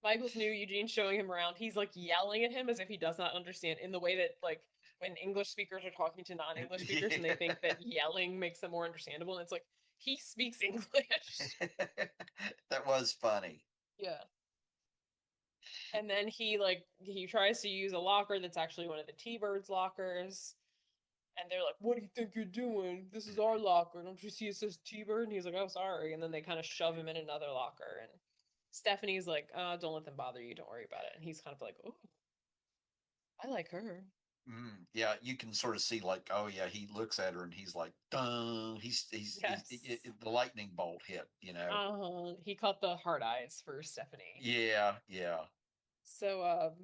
Speaker 1: Michael's new Eugene showing him around. He's like yelling at him as if he does not understand in the way that like when English speakers are talking to non-English speakers and they think
Speaker 2: yeah.
Speaker 1: that yelling makes them more understandable. And it's like he speaks English.
Speaker 2: That was funny.
Speaker 1: Yeah. And then he tries to use a locker that's actually one of the T-Birds lockers. And they're like, "What do you think you're doing? This is our locker. Don't you see it says T-Bird?" And he's like, "Oh, sorry." And then they kind of shove him in another locker. And Stephanie's like, "Don't let them bother you. Don't worry about it." And he's kind of like, "Oh, I like her."
Speaker 2: Yeah, you can sort of see like, oh yeah, he looks at her and he's like, Dun.
Speaker 1: Yes.
Speaker 2: The lightning bolt hit, you know.
Speaker 1: He caught the hard eyes for Stephanie.
Speaker 2: Yeah, yeah.
Speaker 1: So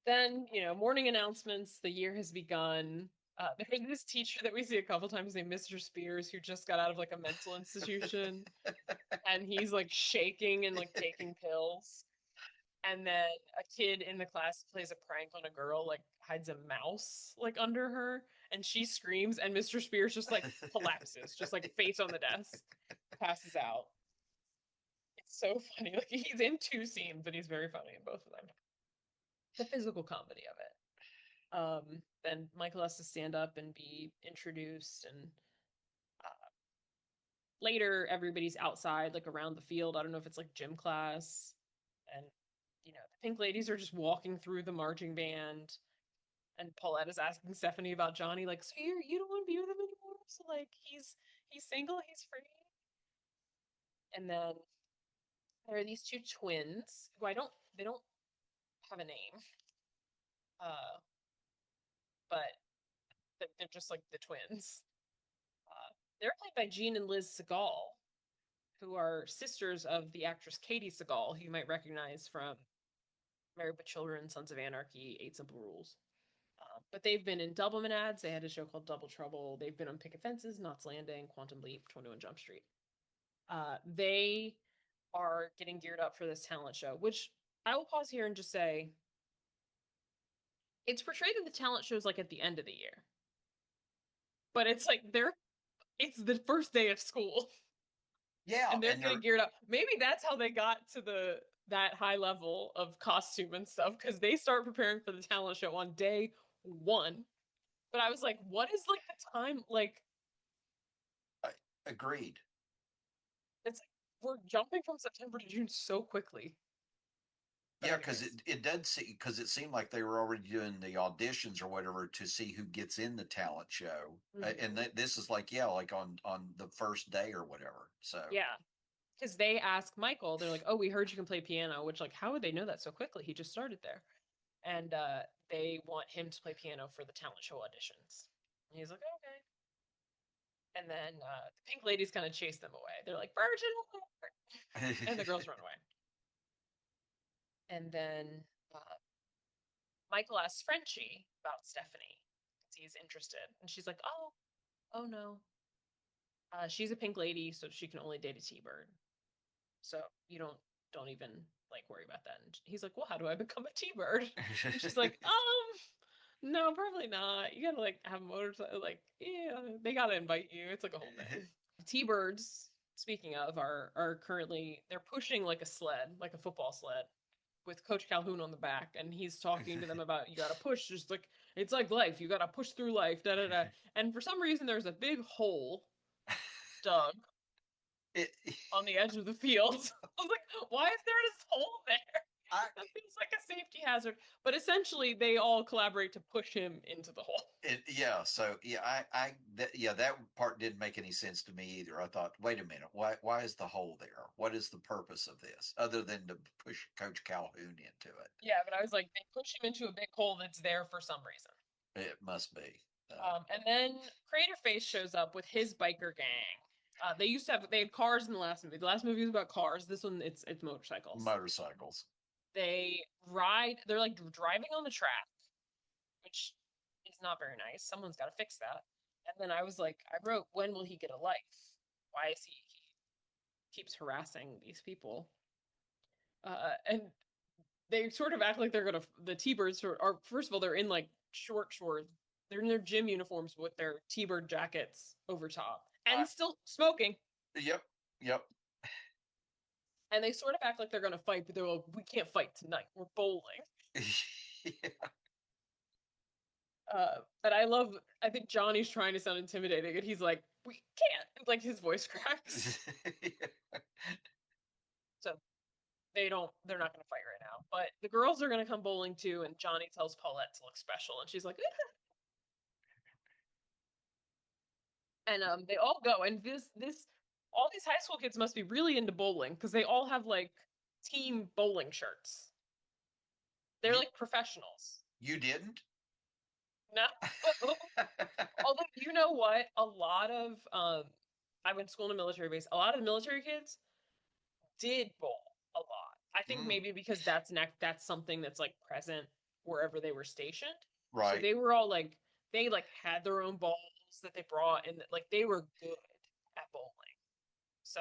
Speaker 1: then, morning announcements, the year has begun. There's this teacher that we see a couple times named Mr. Spears who just got out of like a mental institution, and he's like shaking and like taking pills. And then a kid in the class plays a prank on a girl, like hides a mouse like under her, and she screams, and Mr. Spears just like collapses, just like face on the desk, passes out. It's so funny. Like he's in two scenes, but he's very funny in both of them. The physical comedy of it. Then Michael has to stand up and be introduced, and uh, later everybody's outside, like around the field. I don't know if it's like gym class, and the Pink Ladies are just walking through the marching band, and Paulette is asking Stephanie about Johnny, like, "So you don't want to be with him anymore? So like he's single, he's free." And then there are these two twins who I don't they don't have a name, uh, but they're just like the twins. They're played by Jean and Liz Segal, who are sisters of the actress Katie Segal, who you might recognize from Married with Children, Sons of Anarchy, Eight Simple Rules. But they've been in Doublemint ads. They had a show called Double Trouble. They've been on Picket Fences, Knots Landing, Quantum Leap, 21 Jump Street. They are getting geared up for this talent show, which I will pause here and just say it's portrayed in the talent shows like at the end of the year, but it's like it's the first day of school
Speaker 2: Yeah,
Speaker 1: and they're
Speaker 2: and
Speaker 1: getting
Speaker 2: they're
Speaker 1: geared up. Maybe that's how they got to that high level of costume and stuff because they start preparing for the talent show on day one. But I was like, what is like the time? Like,
Speaker 2: I, agreed.
Speaker 1: it's like we're jumping from September to June so quickly. But
Speaker 2: Yeah, because
Speaker 1: anyways.
Speaker 2: it did see because it seemed like they were already doing the auditions or whatever to see who gets in the talent show, and
Speaker 1: Mhm.
Speaker 2: this is like yeah, like on the first day or whatever. So
Speaker 1: Yeah. Because they ask Michael, they're like, "Oh, we heard you can play piano," which like, how would they know that so quickly? He just started there, and they want him to play piano for the talent show auditions. And he's like, "Okay." And then the pink ladies kind of chase them away. They're like, "Virgin," alert," and the girls run away. And then Michael asks Frenchie about Stephanie because he's interested, and she's like, "Oh, oh no, she's a pink lady, so she can only date a T-bird. So you don't even like worry about that." And he's like, "Well, how do I become a T-bird?" And she's like, no, probably not. You gotta like have a motorcycle. Like, yeah, they gotta invite you. It's like a whole thing. T-birds, speaking of, are currently they're pushing like a sled, like a football sled, with Coach Calhoun on the back, and he's talking to them about you gotta push, just like it's like life. You gotta push through life. Da da da. And for some reason, there's a big hole dug
Speaker 2: it,
Speaker 1: on the edge of the field. I was like, why is there this hole there?
Speaker 2: I
Speaker 1: That feels like a safety hazard. But essentially, they all collaborate to push him into the hole.
Speaker 2: yeah, so yeah, yeah, that part didn't make any sense to me either. I thought, wait a minute, why is the hole there? What is the purpose of this other than to push Coach Calhoun into it?
Speaker 1: Yeah, but I was like, they push him into a big hole that's there for some reason.
Speaker 2: It must be.
Speaker 1: And then Crater Face shows up with his biker gang. They used to have they had cars in the last movie. The last movie was about cars. This one it's motorcycles.
Speaker 2: Motorcycles.
Speaker 1: They ride. They're like driving on the track, which is not very nice. Someone's got to fix that. And then I was like, I wrote, when will he get a life? Why is he keeps harassing these people? And they sort of act like they're gonna. The T-birds are first of all they're in like short shorts. They're in their gym uniforms with their T-bird jackets over top,
Speaker 2: I,
Speaker 1: and still smoking.
Speaker 2: yep, yep.
Speaker 1: And they sort of act like they're gonna fight, but they're like, we can't fight tonight. We're bowling.
Speaker 2: Yeah.
Speaker 1: And I love. I think Johnny's trying to sound intimidating, and he's like, "We can't." Like his voice cracks. So they don't. They're not going to fight right now. But the girls are going to come bowling too, and Johnny tells Paulette to look special, and she's like, and they all go, and this all these high school kids must be really into bowling because they all have like team bowling shirts. They're
Speaker 2: you
Speaker 1: like professionals.
Speaker 2: you didn't?
Speaker 1: No. Although you know what, a lot of I went to school in a military base. A lot of the military kids did bowl a lot. I think
Speaker 2: Mm,
Speaker 1: maybe because that's something that's like present wherever they were stationed. So
Speaker 2: right.
Speaker 1: they were all like they like had their own balls that they brought and like they were good at bowling. So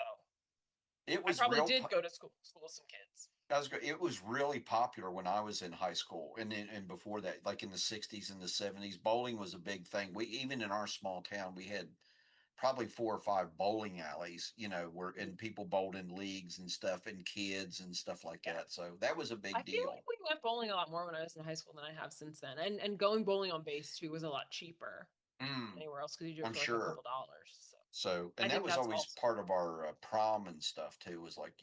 Speaker 2: It
Speaker 1: I
Speaker 2: was
Speaker 1: probably did go to school with some kids.
Speaker 2: it was really popular when I was in high school and before that, like in the 60s and the 70s, bowling was a big thing. We even in our small town, we had probably 4 or 5 bowling alleys, where
Speaker 1: Mhm.
Speaker 2: and people bowled in leagues and stuff and kids and stuff like
Speaker 1: Yeah.
Speaker 2: that. So that was a
Speaker 1: I
Speaker 2: big
Speaker 1: feel like
Speaker 2: deal.
Speaker 1: we went bowling a lot more when I was in high school than I have since then. And going bowling on base too was a lot cheaper than
Speaker 2: Mm,
Speaker 1: anywhere else because you do it
Speaker 2: I'm
Speaker 1: for like a
Speaker 2: sure.
Speaker 1: couple dollars. So
Speaker 2: So,
Speaker 1: I
Speaker 2: and that
Speaker 1: think
Speaker 2: was
Speaker 1: that's
Speaker 2: always
Speaker 1: also
Speaker 2: part of our prom and stuff too. Was like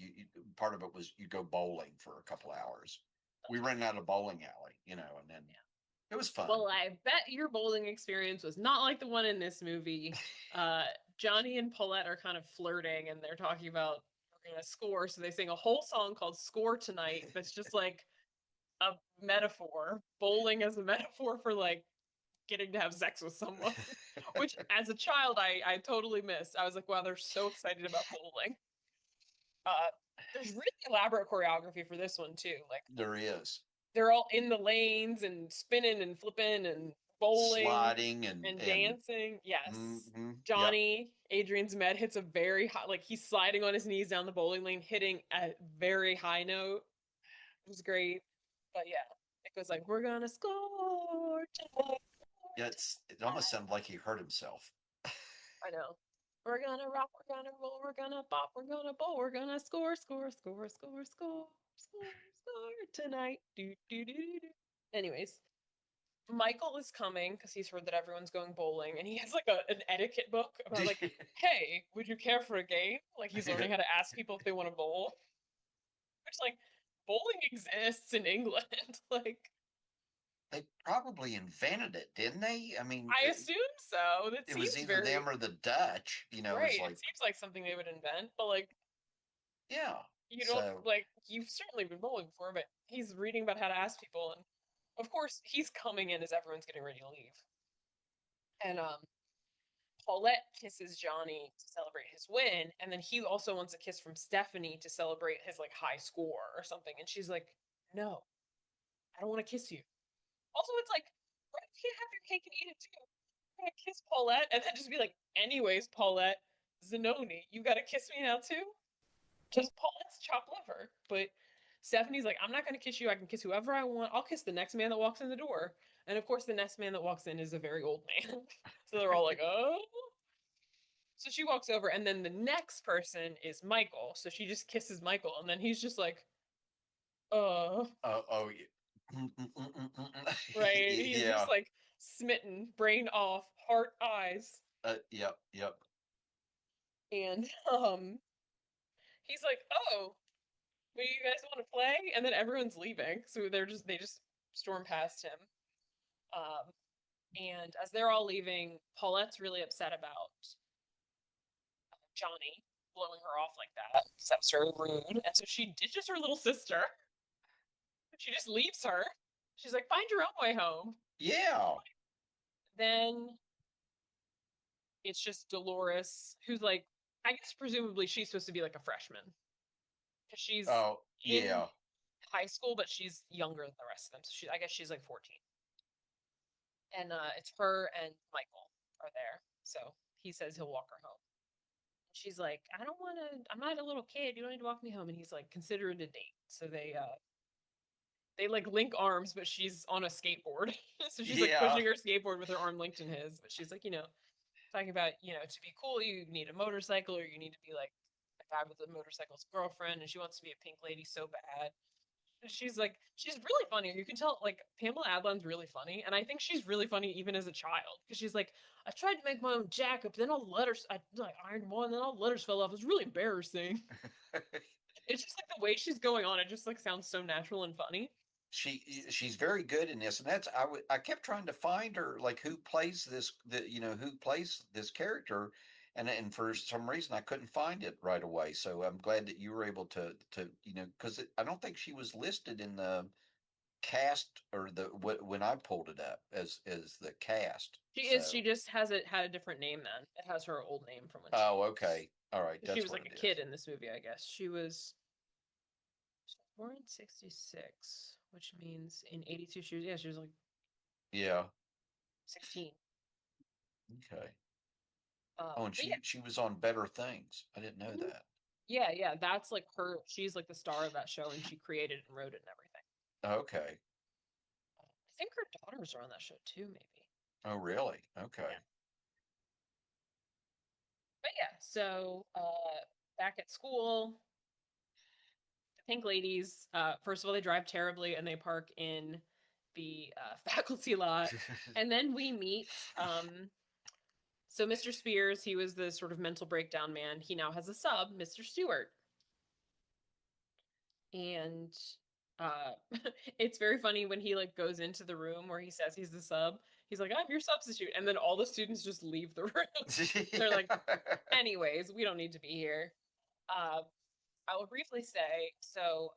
Speaker 2: part of it was you go bowling for a couple hours. We
Speaker 1: that's
Speaker 2: rented
Speaker 1: great.
Speaker 2: out a bowling alley, and then
Speaker 1: Yeah.
Speaker 2: it was fun.
Speaker 1: Well, I bet your bowling experience was not like the one in this movie. Uh, Johnny and Paulette are kind of flirting and they're talking about we're gonna score. So they sing a whole song called Score Tonight that's just like a metaphor, bowling as a metaphor for like getting to have sex with someone, which as a child I totally missed. I was like, wow, they're so excited about bowling. Uh, there's really elaborate choreography for this one too. Like
Speaker 2: There is
Speaker 1: they're all in the lanes and spinning and flipping and bowling
Speaker 2: sliding and
Speaker 1: and dancing. Yes.
Speaker 2: yep.
Speaker 1: Johnny, Adrian's med hits a very high, like he's sliding on his knees down the bowling lane, hitting a very high note. It was great. But yeah, it goes like, we're gonna score tonight.
Speaker 2: Yeah, it almost sounded like he hurt himself.
Speaker 1: I know. We're gonna rock, we're gonna roll, we're gonna bop, we're gonna bowl, we're gonna score, score, score, score, score, score, score tonight. Do do do do do. Anyways, Michael is coming because he's heard that everyone's going bowling, and he has like an etiquette book about like, hey, would you care for a game? Like he's learning how to ask people if they want to bowl. Which like bowling exists in England. Like
Speaker 2: They probably invented it, didn't they? I mean,
Speaker 1: I assume so. That
Speaker 2: it was
Speaker 1: seems
Speaker 2: either them
Speaker 1: very
Speaker 2: or the Dutch. It's
Speaker 1: right. It
Speaker 2: like,
Speaker 1: seems like something they would invent, but like
Speaker 2: yeah.
Speaker 1: you don't
Speaker 2: So,
Speaker 1: like you've certainly been bowling before, but he's reading about how to ask people, and of course he's coming in as everyone's getting ready to leave. And Paulette kisses Johnny to celebrate his win, and then he also wants a kiss from Stephanie to celebrate his like high score or something. And she's like, "No, I don't want to kiss you." Also, it's like, right, you can't have your cake and eat it too. You're gonna kiss Paulette and then just be like, "Anyways, Paulette, Zanoni, you gotta kiss me now too." Just Paulette's chopped liver, but Stephanie's like, "I'm not gonna kiss you. I can kiss whoever I want. I'll kiss the next man that walks in the door." And of course, the next man that walks in is a very old man. So they're all like, "Oh." So she walks over, and then the next person is Michael. So she just kisses Michael, and then he's just like, uh,
Speaker 2: oh, yeah.
Speaker 1: right. He's just
Speaker 2: Yeah.
Speaker 1: like smitten, brain off, heart eyes.
Speaker 2: Yep. Yep.
Speaker 1: And he's like, "Oh, well, you guys want to play?" And then everyone's leaving. So they just storm past him. Um, and as they're all leaving, Paulette's really upset about Johnny blowing her off like that. So that was very rude. And so she ditches her little sister. She just leaves her. She's like, "Find your own way home."
Speaker 2: Yeah.
Speaker 1: Then it's just Dolores, who's like, I guess presumably she's supposed to be like a freshman because she's
Speaker 2: Oh,
Speaker 1: in
Speaker 2: yeah.
Speaker 1: high school, but she's younger than the rest of them. So I guess she's like 14. And it's her and Michael are there. So he says he'll walk her home. She's like, "I don't want to. I'm not a little kid. You don't need to walk me home." And he's like, "Consider it a date." So they like link arms, but she's on a skateboard. So she's like
Speaker 2: Yeah.
Speaker 1: pushing her skateboard with her arm linked in his. But she's like, talking about, to be cool, you need a motorcycle, or you need to be like a guy with a motorcycle's girlfriend, and she wants to be a pink lady so bad. She's like, she's really funny. You can tell, like, Pamela Adlon's really funny, and I think she's really funny even as a child because she's like, "I tried to make my own jacket, but then all the letters, I like ironed one, and then all the letters fell off. It was really embarrassing." It's just like the way she's going on. It just like sounds so natural and funny.
Speaker 2: She's very good in this, and I kept trying to find her, like who plays who plays this character, and for some reason I couldn't find it right away. So I'm glad that you were able to because I don't think she was listed in the cast or when I pulled it up as the cast.
Speaker 1: She is. She
Speaker 2: So,
Speaker 1: just has it had a different name then. It has her old name from when
Speaker 2: oh, okay, all right,
Speaker 1: she
Speaker 2: that's
Speaker 1: was
Speaker 2: what
Speaker 1: like a
Speaker 2: it
Speaker 1: kid
Speaker 2: is.
Speaker 1: in this movie. I guess she was born in '66, which means in '82 she was like
Speaker 2: Yeah,
Speaker 1: 16.
Speaker 2: okay. Oh, and
Speaker 1: But yeah,
Speaker 2: she was on Better Things. I didn't know
Speaker 1: mhm.
Speaker 2: that.
Speaker 1: Yeah. That's like her. She's like the star of that show, and she created and wrote it and everything.
Speaker 2: Okay.
Speaker 1: I think her daughters are on that show too, maybe.
Speaker 2: Oh, really?
Speaker 1: Yeah.
Speaker 2: Okay.
Speaker 1: But yeah, so back at school, the Pink Ladies. First of all, they drive terribly, and they park in the faculty lot, and then we meet. So Mr. Spears, he was the sort of mental breakdown man. He now has a sub, Mr. Stewart, and uh it's very funny when he like goes into the room where he says he's the sub. He's like, "I'm your substitute," and then all the students just leave the room. They're like, "Anyways, we don't need to be here." uh I will briefly say, so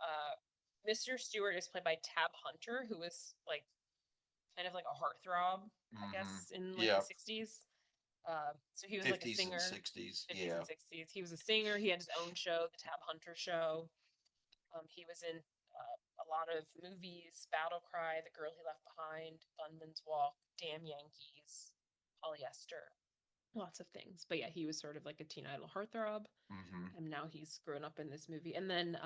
Speaker 1: Mr. Stewart is played by Tab Hunter, who was like kind of like a heartthrob, I
Speaker 2: Hmm.
Speaker 1: guess, in like the
Speaker 2: Yeah.
Speaker 1: 60s. So he was like a
Speaker 2: 50s and
Speaker 1: singer,
Speaker 2: 60s.
Speaker 1: 50s and
Speaker 2: Yeah.
Speaker 1: 60s. He was a singer. He had his own show, the Tab Hunter Show. He was in a lot of movies: Battle Cry, The Girl He Left Behind, Gunman's Walk, Damn Yankees, Polyester, lots of things. But yeah, he was sort of like a teen idol heartthrob,
Speaker 2: Hmm.
Speaker 1: and now he's grown up in this movie. And then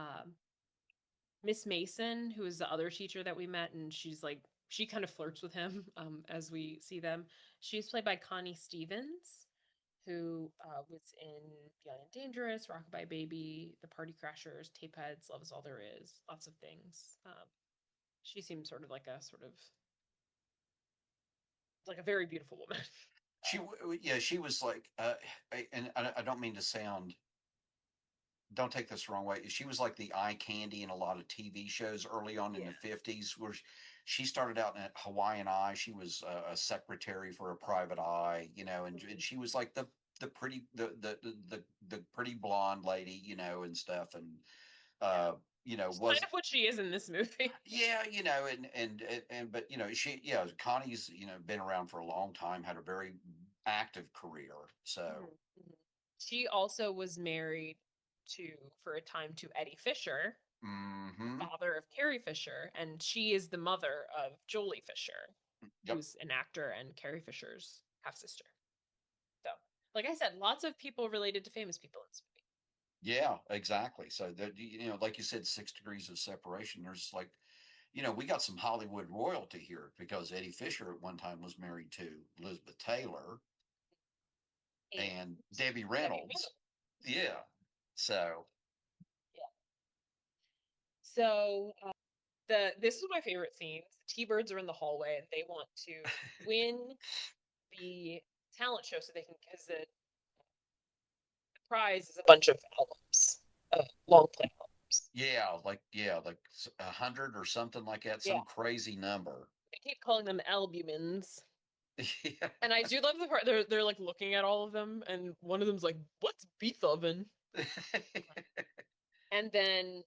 Speaker 1: Miss Mason, who is the other teacher that we met, and she's like she kind of flirts with him as we see them. She's played by Connie Stevens, who was in Young and Dangerous, Rockabye Baby, The Party Crashers, Tapeheads, Love Is All There Is, lots of things. She seems sort of like a sort of like a very beautiful woman.
Speaker 2: Yeah, she was like, and I don't mean to sound, don't take this the wrong way. She was like the eye candy in a lot of TV shows early on in
Speaker 1: Yeah.
Speaker 2: the 50s, where she started out in Hawaiian Eye. She was a secretary for a private eye, and
Speaker 1: Mhm.
Speaker 2: she was like the pretty the pretty blonde lady, and stuff, and
Speaker 1: Yeah.
Speaker 2: uh,
Speaker 1: It's kind
Speaker 2: was
Speaker 1: of what she is in this movie.
Speaker 2: yeah, and but she yeah, Connie's been around for a long time, had a very active career, so.
Speaker 1: Mhm, mhm. She also was married for a time to Eddie Fisher,
Speaker 2: Hmm.
Speaker 1: father of Carrie Fisher, and she is the mother of Jolie Fisher,
Speaker 2: Yep.
Speaker 1: who's an actor and Carrie Fisher's half sister. So, like I said, lots of people related to famous people in this movie.
Speaker 2: Yeah, exactly. So that like you said, 6 degrees of separation. There's like, we got some Hollywood royalty here because Eddie Fisher at one time was married to Elizabeth Taylor
Speaker 1: And
Speaker 2: and Debbie
Speaker 1: Debbie
Speaker 2: Reynolds.
Speaker 1: Reynolds.
Speaker 2: Yeah. So
Speaker 1: Yeah. So the this is my favorite scene. The T-Birds are in the hallway and they want to win the talent show so they can because the prize is a bunch of albums, long play albums.
Speaker 2: like 100 or something like that,
Speaker 1: Yeah,
Speaker 2: some crazy number.
Speaker 1: they keep calling them albumins.
Speaker 2: Yeah.
Speaker 1: And I do love the part they're like looking at all of them, and one of them's like, "What's Beethoven?" And then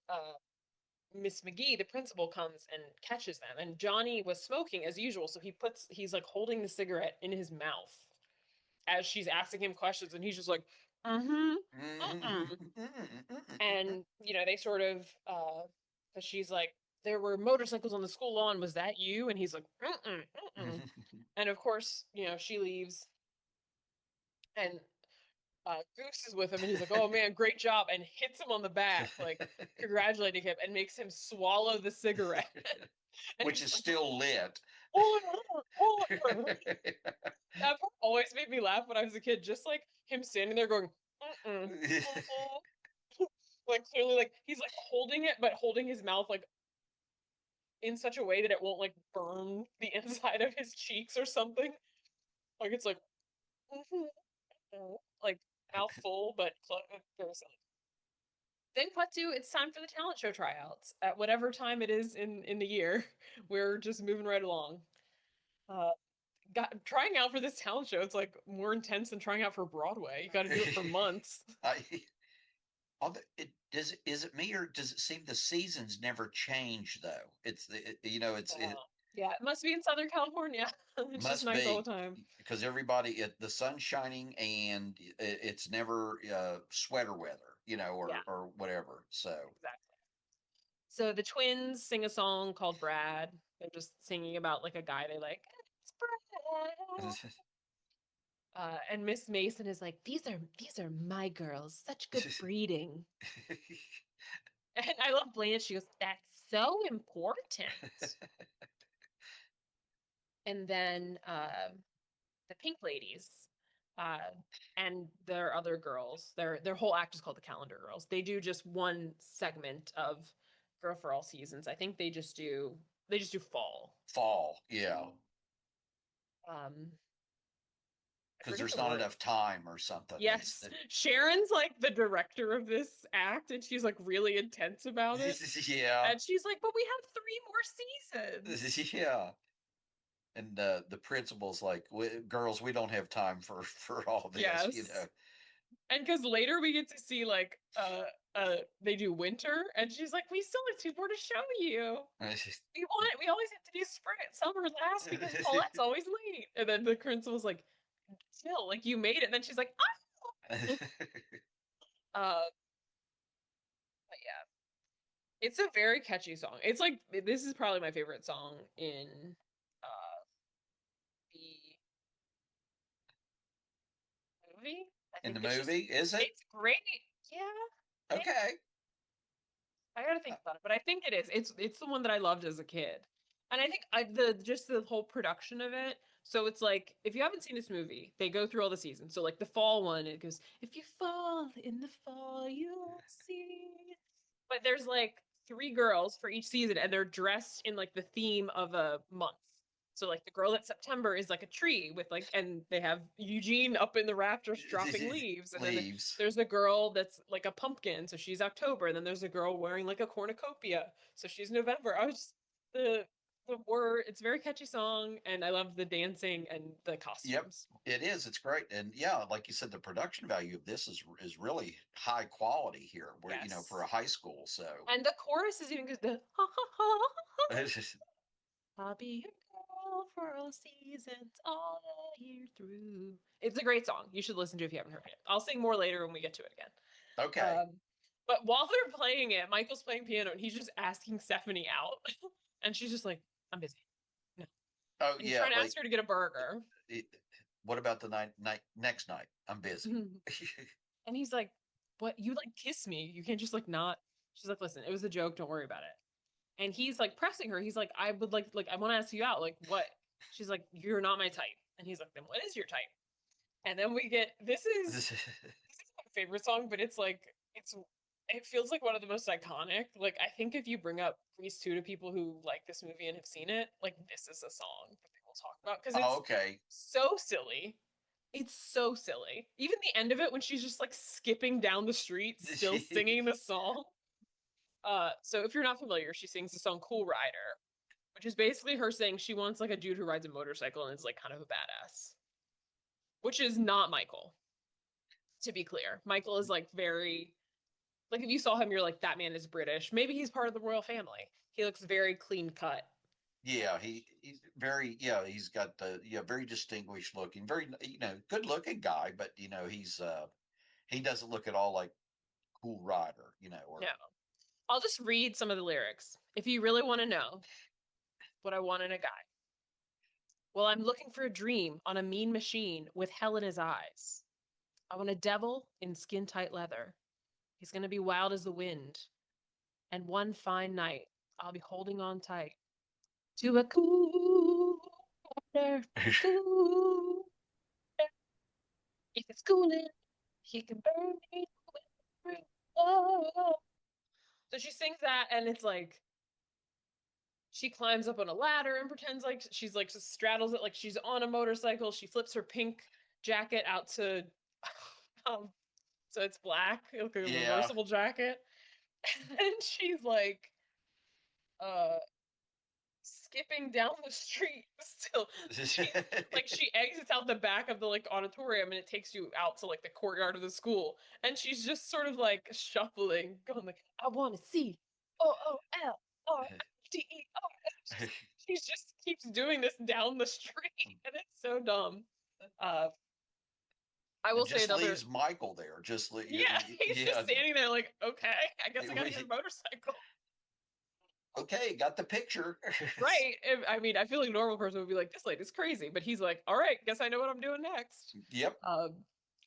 Speaker 1: Miss McGee, the principal, comes and catches them. And Johnny was smoking as usual, so he's like holding the cigarette in his mouth as she's asking him questions, and he's just like, "Mm-hmm, mm-mm." And they sort of, because she's like, "There were motorcycles on the school lawn. Was that you?" And he's like, "Mm-mm, mm-mm." And of course, she leaves, and Goose is with him, and he's like, "Oh man, great job!" and hits him on the back, like congratulating him, and makes him swallow the cigarette. And
Speaker 2: Which
Speaker 1: he's
Speaker 2: is
Speaker 1: like,
Speaker 2: still lit.
Speaker 1: "Oh, oh." That part always made me laugh when I was a kid. Just like him standing there going, "Mm-mm, mm-mm." Like clearly, like he's like holding it, but holding his mouth like in such a way that it won't like burn the inside of his cheeks or something. Like it's like, "Mhm, mm," like mouth full, but very silly. Then cut to it's time for the talent show tryouts at whatever time it is in the year. We're just moving right along. Uh, trying out for this talent show, it's like more intense than trying out for Broadway. You got to do it for months.
Speaker 2: I, is it me or does it seem the seasons never change though? It
Speaker 1: Yeah, it must be in Southern California. It's just
Speaker 2: must
Speaker 1: nice all
Speaker 2: be
Speaker 1: the time.
Speaker 2: because the sun's shining and it's never sweater weather,
Speaker 1: Yeah,
Speaker 2: or whatever. So
Speaker 1: exactly. So the twins sing a song called Brad. They're just singing about like a guy they like. It's Brad. And Miss Mason is like, these are my girls, such good breeding. And I love Blanche. She goes, that's so important. And then the Pink Ladies, uh, and their other girls, their whole act is called the Calendar Girls. They do just one segment of Girl for All Seasons. I think they just do fall.
Speaker 2: fall, yeah,
Speaker 1: Um, I
Speaker 2: because
Speaker 1: forget
Speaker 2: there's
Speaker 1: the
Speaker 2: not
Speaker 1: wording.
Speaker 2: enough time or something.
Speaker 1: Yes, Sharon's like the director of this act, and she's like really intense about it.
Speaker 2: Yeah,
Speaker 1: And she's like, "But we have three more seasons."
Speaker 2: yeah. And the principal's like, girls, we don't have time for all this.
Speaker 1: Yes. And because later we get to see like they do winter, and she's like, we still have two more to show you. We always have to do spring and summer last because Paulette's always late. And then the principal's like, still, like you made it. And then she's like, oh. But yeah, it's a very catchy song. It's like this is probably my favorite song in the movie. I
Speaker 2: In
Speaker 1: think
Speaker 2: the
Speaker 1: it's just
Speaker 2: movie, is it?
Speaker 1: it's great. Yeah, I think
Speaker 2: Okay.
Speaker 1: I gotta
Speaker 2: Uh,
Speaker 1: think about it, but I think it is. It's the one that I loved as a kid, and I think the just the whole production of it. So it's like if you haven't seen this movie, they go through all the seasons. So like the fall one, it goes, "If you fall in the fall, you'll see." But there's like three girls for each season, and they're dressed in like the theme of a month. So like the girl that September is like a tree with like, and they have Eugene up in the rafters dropping leaves, and then
Speaker 2: Leaves.
Speaker 1: there's a girl that's like a pumpkin, so she's October, and then there's a girl wearing like a cornucopia, so she's November. I was just the word. It's a very catchy song, and I love the dancing and the
Speaker 2: Yep,
Speaker 1: costumes.
Speaker 2: it is. It's great, and yeah, like you said, the production value of this is really high quality here. Where for a
Speaker 1: Yes,
Speaker 2: high school, so
Speaker 1: and the chorus is even good. The ha ha ha. I'll be your girl for all seasons, all the year through. It's a great song. You should listen to it if you haven't heard it. I'll sing more later when we get to it again.
Speaker 2: okay.
Speaker 1: Um, but while they're playing it, Michael's playing piano and he's just asking Stephanie out. And she's just like, I'm busy. No.
Speaker 2: Oh
Speaker 1: And he's
Speaker 2: yeah,
Speaker 1: trying to ask
Speaker 2: like
Speaker 1: her to get a burger.
Speaker 2: it, what about the next night? I'm busy.
Speaker 1: And he's like, what? You like kiss me. You can't just like not. She's like, listen, it was a joke. Don't worry about it. And he's like pressing her. He's like, I would like, I want to ask you out. Like, what? She's like, you're not my type. And he's like, then what is your type? And then we get this is my favorite song, but it's like it feels like one of the most iconic. Like I think if you bring up Grease 2 to people who like this movie and have seen it, like this is a song that people talk about because
Speaker 2: Oh,
Speaker 1: it's
Speaker 2: okay.
Speaker 1: so silly. It's so silly. Even the end of it when she's just like skipping down the street, still singing the song. So if you're not familiar, she sings the song Cool Rider, which is basically her saying she wants like a dude who rides a motorcycle and is like kind of a badass. Which is not Michael, to be clear. Michael is like very like if you saw him, you're like, that man is British. Maybe he's part of the royal family. He looks very clean cut.
Speaker 2: Yeah, he's very he's got the very distinguished looking, very good looking guy, but he doesn't look at all like Cool Rider,
Speaker 1: No.
Speaker 2: or
Speaker 1: I'll just read some of the lyrics if you really want to know what I want in a guy. Well, I'm looking for a dream on a mean machine with hell in his eyes. I want a devil in skin tight leather. He's going to be wild as the wind. And one fine night, I'll be holding on tight to a cool water, cool. If it's cooling, he can burn me through. Oh. So she sings that, and it's like she climbs up on a ladder and pretends like she's like just straddles it like she's on a motorcycle. She flips her pink jacket out to, um, so it's black, like a
Speaker 2: yeah.
Speaker 1: reversible jacket, and she's like, uh, skipping down the street still. She exits out the back of the like auditorium and it takes you out to like the courtyard of the school and she's just sort of like shuffling going like I want to see OOLRDER. She just keeps doing this down the street and it's so dumb. uh I
Speaker 2: And
Speaker 1: will say
Speaker 2: just
Speaker 1: another.
Speaker 2: leaves Michael there.
Speaker 1: Yeah, he's just
Speaker 2: Yeah.
Speaker 1: standing there like okay, I guess I gotta get a motorcycle.
Speaker 2: Okay, got the picture.
Speaker 1: Right. I mean, I feel like a normal person would be like, this lady's crazy, but he's like, all right, guess I know what I'm doing next.
Speaker 2: Yep.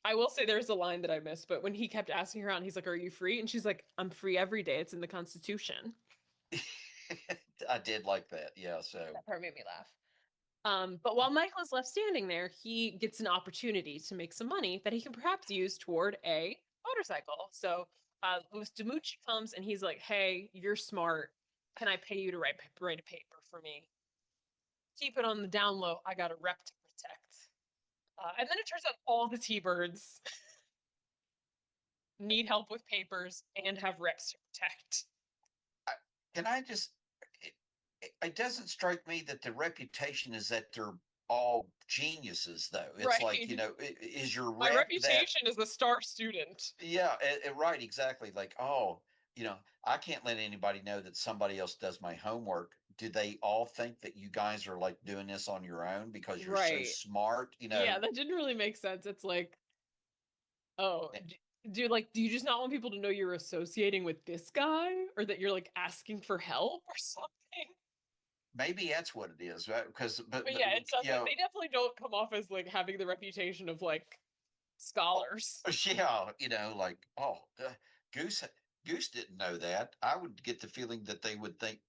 Speaker 1: I will say there's a line that I missed, but when he kept asking her out, and he's like, are you free? And she's like, I'm free every day. It's in the Constitution.
Speaker 2: I did like that. Yeah. So
Speaker 1: That part made me laugh. But while Michael is left standing there, he gets an opportunity to make some money that he can perhaps use toward a motorcycle. So Louis DiMucci comes and he's like, hey, you're smart. Can I pay you to write a paper for me? Keep it on the down low. I got a rep to protect. And then it turns out all the T-Birds need help with papers and have reps to protect.
Speaker 2: can I just? It doesn't strike me that the reputation is that they're all geniuses, though. It's like
Speaker 1: Right.
Speaker 2: is your
Speaker 1: My
Speaker 2: rep that?
Speaker 1: reputation is a star student.
Speaker 2: Yeah, right, exactly. Like, oh, I can't let anybody know that somebody else does my homework. Do they all think that you guys are like doing this on your own because you're so
Speaker 1: Right.
Speaker 2: smart?
Speaker 1: Yeah, that didn't really make sense. It's like, oh, do you just not want people to know you're associating with this guy or that you're like asking for help or something?
Speaker 2: Maybe that's what it is, right? Because,
Speaker 1: But yeah, it doesn't. They definitely don't come off as like having the reputation of like
Speaker 2: oh,
Speaker 1: scholars.
Speaker 2: yeah, like, oh, Goose, Goose didn't know that. I would get the feeling that they would think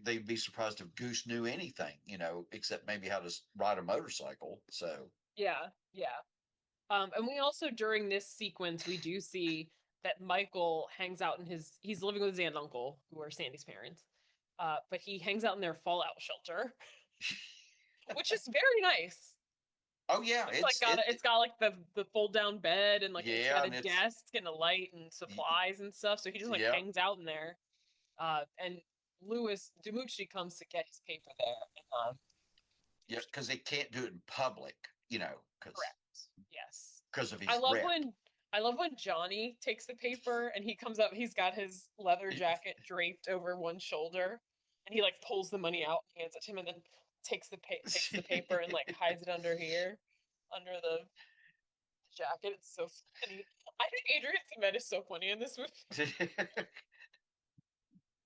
Speaker 2: they'd be surprised if Goose knew anything, except maybe how to ride a motorcycle. So,
Speaker 1: Yeah, yeah. And we also during this sequence we do see that Michael hangs out in he's living with his aunt and uncle, who are Sandy's parents. But he hangs out in their fallout shelter. which is very nice.
Speaker 2: Oh yeah,
Speaker 1: It's like got it's got like the fold down bed and like it's
Speaker 2: yeah,
Speaker 1: got a
Speaker 2: and it's
Speaker 1: desk and a light and supplies and stuff. So he just like
Speaker 2: yeah,
Speaker 1: hangs out in there. And Louis Demucci comes to get his paper there.
Speaker 2: yeah, because they can't do it in public, because
Speaker 1: Correct. Yes.
Speaker 2: of
Speaker 1: I
Speaker 2: his
Speaker 1: love
Speaker 2: rep.
Speaker 1: when I love when Johnny takes the paper and he comes up, he's got his leather jacket draped over one shoulder and he like pulls the money out, hands it to him, and then takes the paper and like hides it under here, under the jacket. It's so funny. I think Adrian Sumet is so funny in this movie.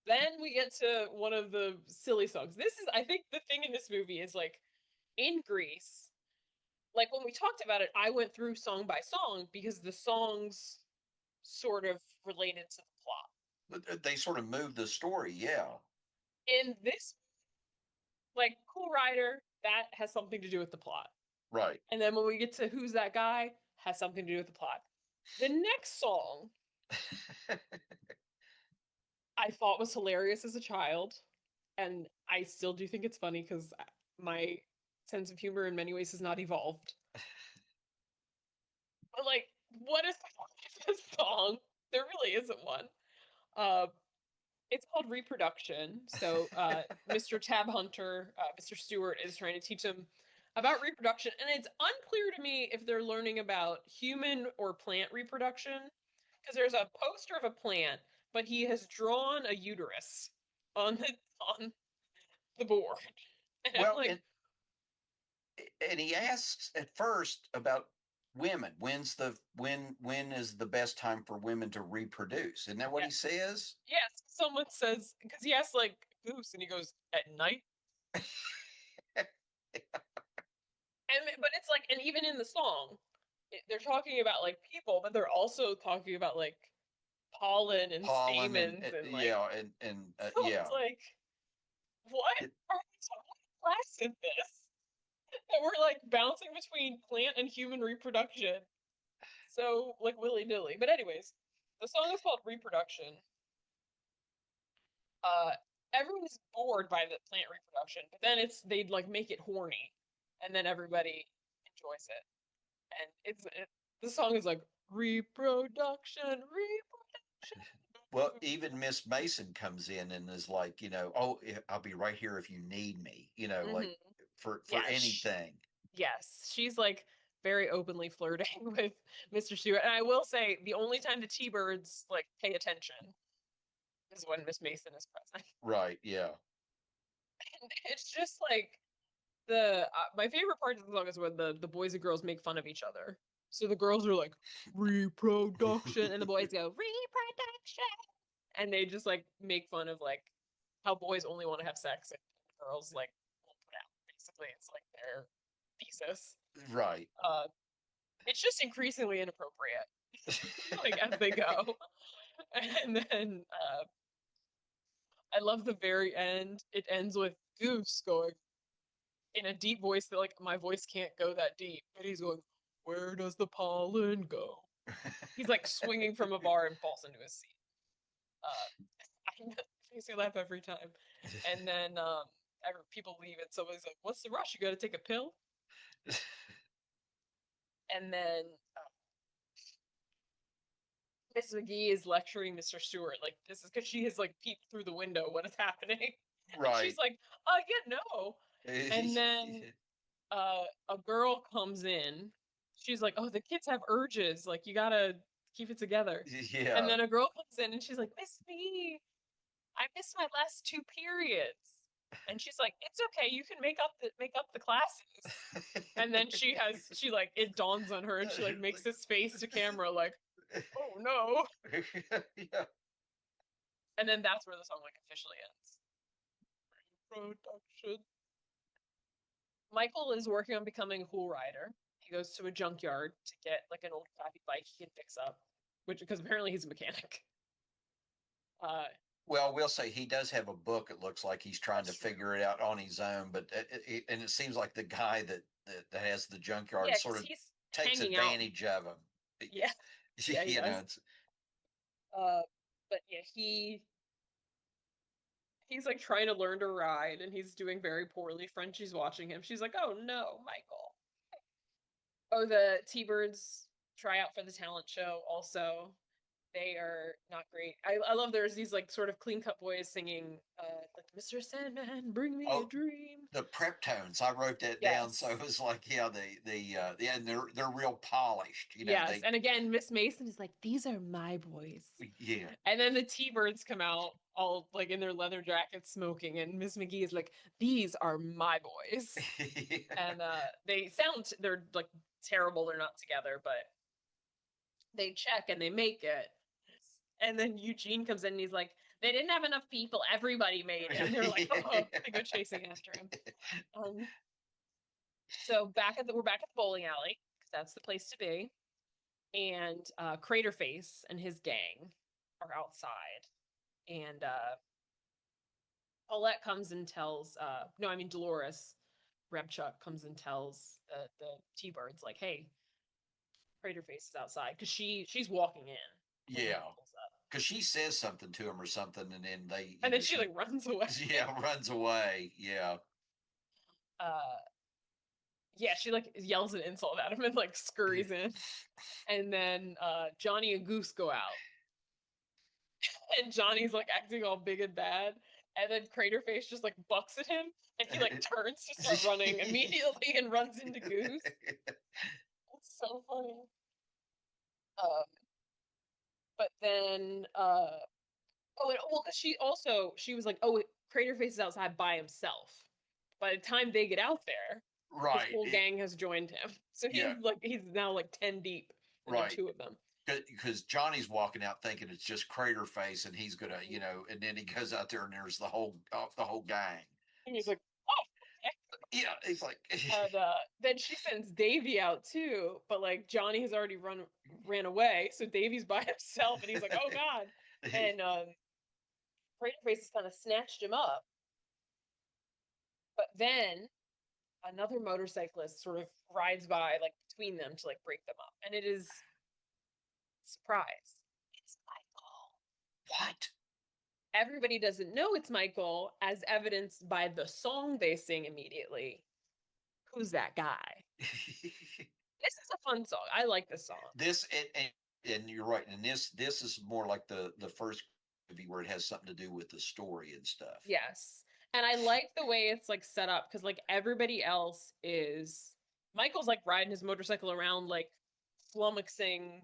Speaker 1: Then we get to one of the silly songs. This is, I think, the thing in this movie is like in Greece, like when we talked about it, I went through song by song because the songs sort of related to the plot.
Speaker 2: They sort of moved the story, yeah.
Speaker 1: In this, like Cool Rider, that has something to do with the plot.
Speaker 2: Right.
Speaker 1: And then when we get to Who's That Guy, has something to do with the plot. The next song I thought was hilarious as a child, and I still do think it's funny because my sense of humor in many ways has not evolved. But like, what is this song? There really isn't one. Uh, it's called reproduction. So Mr. Tab Hunter, Mr. Stewart, is trying to teach them about reproduction, and it's unclear to me if they're learning about human or plant reproduction because there's a poster of a plant, but he has drawn a uterus on the board, and I'm
Speaker 2: Well,
Speaker 1: like,
Speaker 2: and he asks at first about women. When is the best time for women to reproduce? Isn't that what
Speaker 1: yeah,
Speaker 2: he says?
Speaker 1: yes. Someone says because he asks like goose, and he goes at night, and but it's like, and even in the song, they're talking about like people, but they're also talking about like pollen and
Speaker 2: Pollen
Speaker 1: stamens and like,
Speaker 2: yeah, and
Speaker 1: so it's
Speaker 2: yeah.
Speaker 1: like, what
Speaker 2: It,
Speaker 1: are what class in this? And we're like bouncing between plant and human reproduction. So like willy nilly. But anyways, the song is called Reproduction. Uh Everyone is bored by the plant reproduction, but then it's they'd like make it horny and then everybody enjoys it. And the song is like reproduction, reproduction.
Speaker 2: well, even Miss Mason comes in and is like, oh, I'll be right here if you need me, like
Speaker 1: Hmm.
Speaker 2: for
Speaker 1: Yeah,
Speaker 2: anything.
Speaker 1: yes, she's like very openly flirting with Mr. Stewart. And I will say, the only time the T-Birds like pay attention is when Miss Mason is present.
Speaker 2: Right. Yeah.
Speaker 1: And it's just like the my favorite part of the song is when the boys and girls make fun of each other. So the girls are like reproduction, and the boys go reproduction, and they just like make fun of like how boys only want to have sex and girls like won't put out. Basically, it's like their thesis.
Speaker 2: Right.
Speaker 1: Uh, it's just increasingly inappropriate, like as they go. And then I love the very end. It ends with Goose going in a deep voice that like my voice can't go that deep, but he's going, "Where does the pollen go?" He's like swinging from a bar and falls into his seat. It makes me laugh every time. And then people leave and somebody's like, "What's the rush? You got to take a pill?" And then Miss McGee is lecturing Mr. Stewart like this is because she has like peeped through the window what is happening, and she's
Speaker 2: Right.
Speaker 1: like, yeah, no." And then a girl comes in. She's like, "Oh, the kids have urges. Like you gotta keep it together." And
Speaker 2: Yeah.
Speaker 1: then a girl comes in and she's like, "Miss McGee, I missed my last two periods." And she's like, "It's okay. You can make up the classes." And then she like it dawns on her and she like makes this face to camera like, "Oh no."
Speaker 2: Yeah.
Speaker 1: And then that's where the song like officially ends. Production. Michael is working on becoming a cool rider. He goes to a junkyard to get like an old crappy bike he can fix up, which because apparently he's a mechanic. Uh,
Speaker 2: Well, we'll say he does have a book. It looks like he's trying
Speaker 1: that's
Speaker 2: to
Speaker 1: true.
Speaker 2: figure it out on his own, but and it seems like the guy that has the junkyard
Speaker 1: Yeah,
Speaker 2: sort
Speaker 1: because
Speaker 2: of
Speaker 1: he's
Speaker 2: takes
Speaker 1: hanging out.
Speaker 2: advantage of him.
Speaker 1: Yeah, yeah, he
Speaker 2: You know,
Speaker 1: does.
Speaker 2: it's
Speaker 1: Uh, but yeah, He's like trying to learn to ride and he's doing very poorly. Frenchie's watching him. She's like, "Oh no, Michael." Oh, the T-Birds try out for the talent show also. They are not great. I love there's these like sort of clean cut boys singing like Mr. Sandman, bring me a
Speaker 2: Oh,
Speaker 1: dream.
Speaker 2: the prep tones. I wrote that down, so it
Speaker 1: Yes.
Speaker 2: was like, yeah, yeah, and they're real polished. You know,
Speaker 1: Yes. And again, Miss Mason is like, these are my boys.
Speaker 2: yeah,
Speaker 1: And then the T-Birds come out all like in their leather jackets smoking, and Miss McGee is like, these are my boys. And they're like terrible, they're not together, but they check and they make it. And then Eugene comes in and he's like, they didn't have enough people, everybody made it. And they're like, oh, they go chasing after him. Um, so we're back at the bowling alley, because that's the place to be. And Craterface and his gang are outside. And Paulette comes and tells no, I mean Dolores Rebchuck comes and tells the T-Birds like, hey, Craterface is outside, because she's walking in when he
Speaker 2: yeah.
Speaker 1: pulls up.
Speaker 2: Because she says something to him or something, and then
Speaker 1: And then she like runs away.
Speaker 2: yeah, runs away. Yeah,
Speaker 1: uh yeah, she like yells an insult at him and like scurries in. And then Johnny and Goose go out. And Johnny's like acting all big and bad. And then Craterface just like bucks at him and he like turns to start running immediately and runs into Goose. It's so funny. Um, but then well, because she was like, oh, Craterface is outside by himself. By the time they get out there, his
Speaker 2: right.
Speaker 1: whole gang has joined him. So
Speaker 2: Yeah,
Speaker 1: he's now like 10 deep, and there are
Speaker 2: right.
Speaker 1: two of them.
Speaker 2: Because Johnny's walking out thinking it's just Crater Face, and he's gonna, and then he goes out there and there's the whole gang.
Speaker 1: And he's like, oh, okay.
Speaker 2: Yeah, he's like,
Speaker 1: And then she sends Davy out too, but like Johnny has already ran away, so Davy's by himself, and he's like, oh god. And Craterface has kind of snatched him up, but then another motorcyclist sort of rides by like between them to like break them up, and it is surprise. It's Michael.
Speaker 2: what?
Speaker 1: Everybody doesn't know it's Michael, as evidenced by the song they sing immediately. Who's that guy? This is a fun song. I like this song.
Speaker 2: this and you're right, and this is more like the first movie where it has something to do with the story and stuff.
Speaker 1: Yes. And I like the way it's like set up, because like everybody else is Michael's like riding his motorcycle around like flummoxing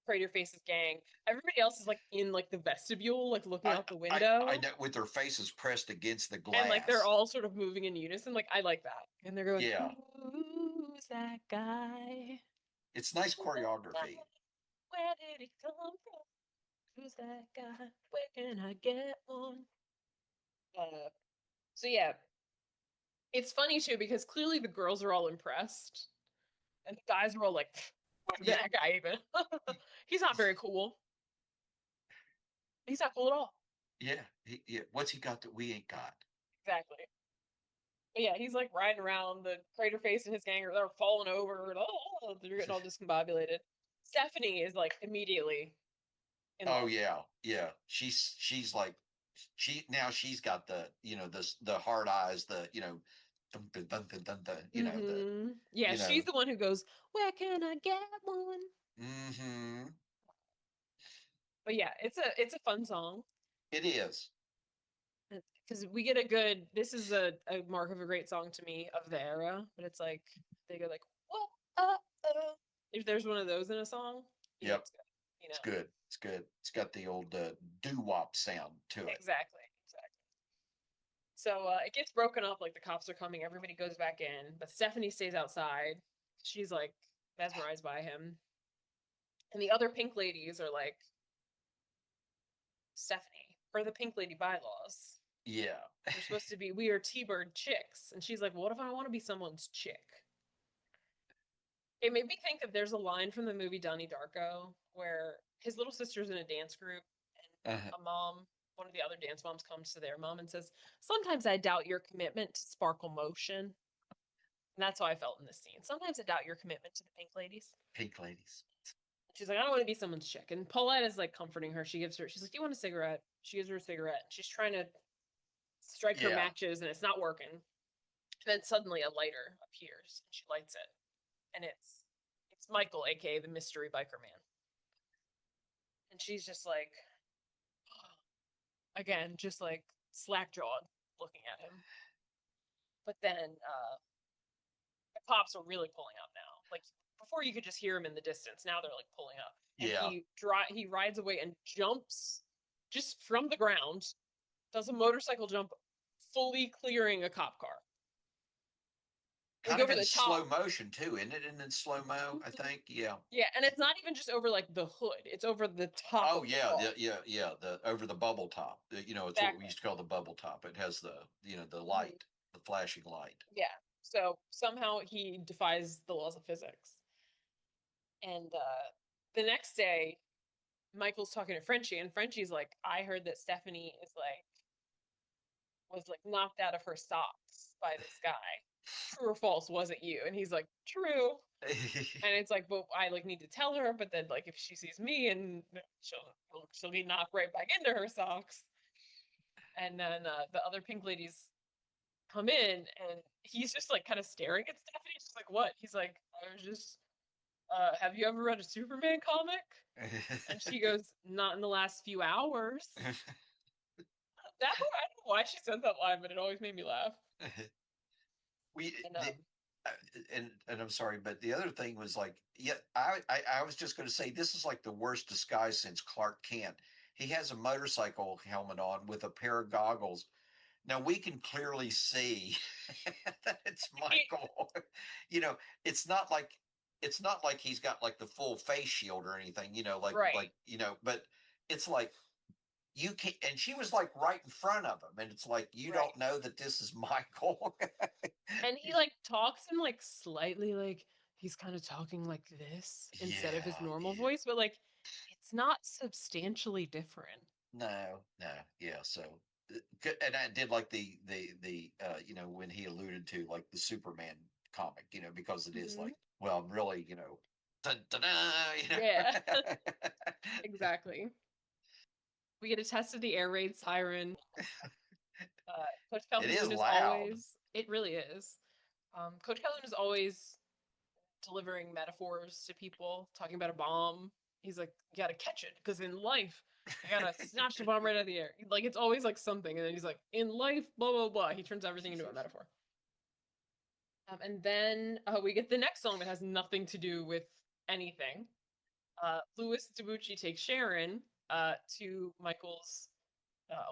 Speaker 1: Craterface's gang. Everybody else is like in like the vestibule, like looking
Speaker 2: I
Speaker 1: out the
Speaker 2: I
Speaker 1: window.
Speaker 2: know, with their faces pressed against the
Speaker 1: And like they're
Speaker 2: glass.
Speaker 1: all sort of moving in unison. Like I like that. And they're going,
Speaker 2: Yeah,
Speaker 1: who's that guy?
Speaker 2: it's nice
Speaker 1: Who's that guy?
Speaker 2: choreography.
Speaker 1: Where did he come from? Who's that guy? Where can I get one? Uh, so yeah, it's funny too, because clearly the girls are all impressed, and the guys are all like, "Who's
Speaker 2: Yeah,
Speaker 1: that guy even? He's not very cool. He's not cool at all."
Speaker 2: yeah, yeah. What's he got that we ain't got?
Speaker 1: Exactly. But yeah, he's like riding around. The Crater Face and his gang they're falling over. And, oh, they're getting all discombobulated. Stephanie is like immediately in
Speaker 2: Oh
Speaker 1: love with
Speaker 2: yeah, yeah. She's like she's got the the hard eyes, the dun, dun, dun, dun, dun, dun,
Speaker 1: him. Mm-hmm. Yeah,
Speaker 2: you
Speaker 1: she's
Speaker 2: know
Speaker 1: the one who goes, "Where can I get one?"
Speaker 2: mm-hmm.
Speaker 1: But yeah, it's a fun song.
Speaker 2: It is.
Speaker 1: Because we get a good this is a mark of a great song to me of the era, but it's like they go like what if there's one of those in a song, you know
Speaker 2: Yep.
Speaker 1: it's good, you
Speaker 2: It's
Speaker 1: know.
Speaker 2: good. It's good. It's got the old doo-wop sound to it.
Speaker 1: Exactly. So it gets broken up, like the cops are coming, everybody goes back in, but Stephanie stays outside. She's like mesmerized by him, and the other pink ladies are like, Stephanie, for the pink lady bylaws,
Speaker 2: Yeah.
Speaker 1: we're supposed to be we are T-Bird chicks, and she's like, well, what if I want to be someone's chick? It made me think that there's a line from the movie Donnie Darko where his little sister's in a dance group, and
Speaker 2: Uh,
Speaker 1: one of the other dance moms comes to their mom and says, sometimes I doubt your commitment to sparkle motion. And that's how I felt in this scene. Sometimes I doubt your commitment to the pink ladies.
Speaker 2: pink ladies.
Speaker 1: She's like, I don't want to be someone's chick. And Paulette is like comforting her. She's like, do you want a cigarette? She gives her a cigarette. She's trying to strike her
Speaker 2: Yeah.
Speaker 1: matches and it's not working. And then suddenly a lighter appears and she lights it. And it's Michael, aka the mystery biker man. And she's just like again, just like slack jawed looking at him. But then the cops are really pulling up now. Like before you could just hear him in the distance. Now they're like pulling up. And
Speaker 2: Yeah.
Speaker 1: he rides away and jumps just from the ground, does a motorcycle jump, fully clearing a cop car. Like
Speaker 2: Kind of
Speaker 1: over
Speaker 2: in
Speaker 1: the top.
Speaker 2: slow motion too, isn't it? And in slow mo, I think. Yeah.
Speaker 1: Yeah, and it's not even just over like the hood; it's over the top
Speaker 2: Oh
Speaker 1: of the
Speaker 2: yeah,
Speaker 1: car.
Speaker 2: yeah, yeah, yeah. The over the bubble top. It's what we
Speaker 1: Exactly.
Speaker 2: used to call the bubble top. It has the
Speaker 1: Mhm.
Speaker 2: light, the flashing light.
Speaker 1: Yeah. So somehow he defies the laws of physics. And the next day, Michael's talking to Frenchie, and Frenchie's like, "I heard that Stephanie is like was like knocked out of her socks by this guy. True or false? Was it you?" And he's like, "True." And it's like, but I like need to tell her, but then like if she sees me and she'll be knocked right back into her socks. And then the other pink ladies come in and he's just like kind of staring at Stephanie. She's like, "What?" He's like, "I was just have you ever read a Superman comic?" And she goes, "Not in the last few hours." That part, I don't know why she said that line, but it always made me laugh.
Speaker 2: we
Speaker 1: And
Speaker 2: uh, and I'm sorry, but the other thing was like, yeah, I was just going to say this is like the worst disguise since Clark Kent. He has a motorcycle helmet on with a pair of goggles. Now we can clearly see that it's Michael. you know, it's not like he's got like the full face shield or anything.
Speaker 1: right,
Speaker 2: But it's like you can, and she was like right in front of him, and it's like you
Speaker 1: right.
Speaker 2: don't know that this is Michael.
Speaker 1: And he like talks in like slightly like he's kind of talking like this instead of his
Speaker 2: Yeah,
Speaker 1: normal
Speaker 2: yeah.
Speaker 1: voice, but like it's not substantially different.
Speaker 2: No, no, yeah. So, and I did like the when he alluded to like the Superman comic, because it is
Speaker 1: Hmm.
Speaker 2: like, well, really, dun, dun, dun,
Speaker 1: Yeah, exactly. We get a test of the air raid siren. Coach
Speaker 2: It is
Speaker 1: Calhoun is
Speaker 2: loud.
Speaker 1: always, it really is. Coach Calhoun is always delivering metaphors to people, talking about a bomb. He's like, you gotta catch it, because in life, you gotta snatch the bomb right out of the air. Like, it's always like something. And then he's like, in life, blah, blah, blah. He turns everything into a metaphor. And then we get the next song that has nothing to do with anything. Louis Tabucci takes Sharon to Michael's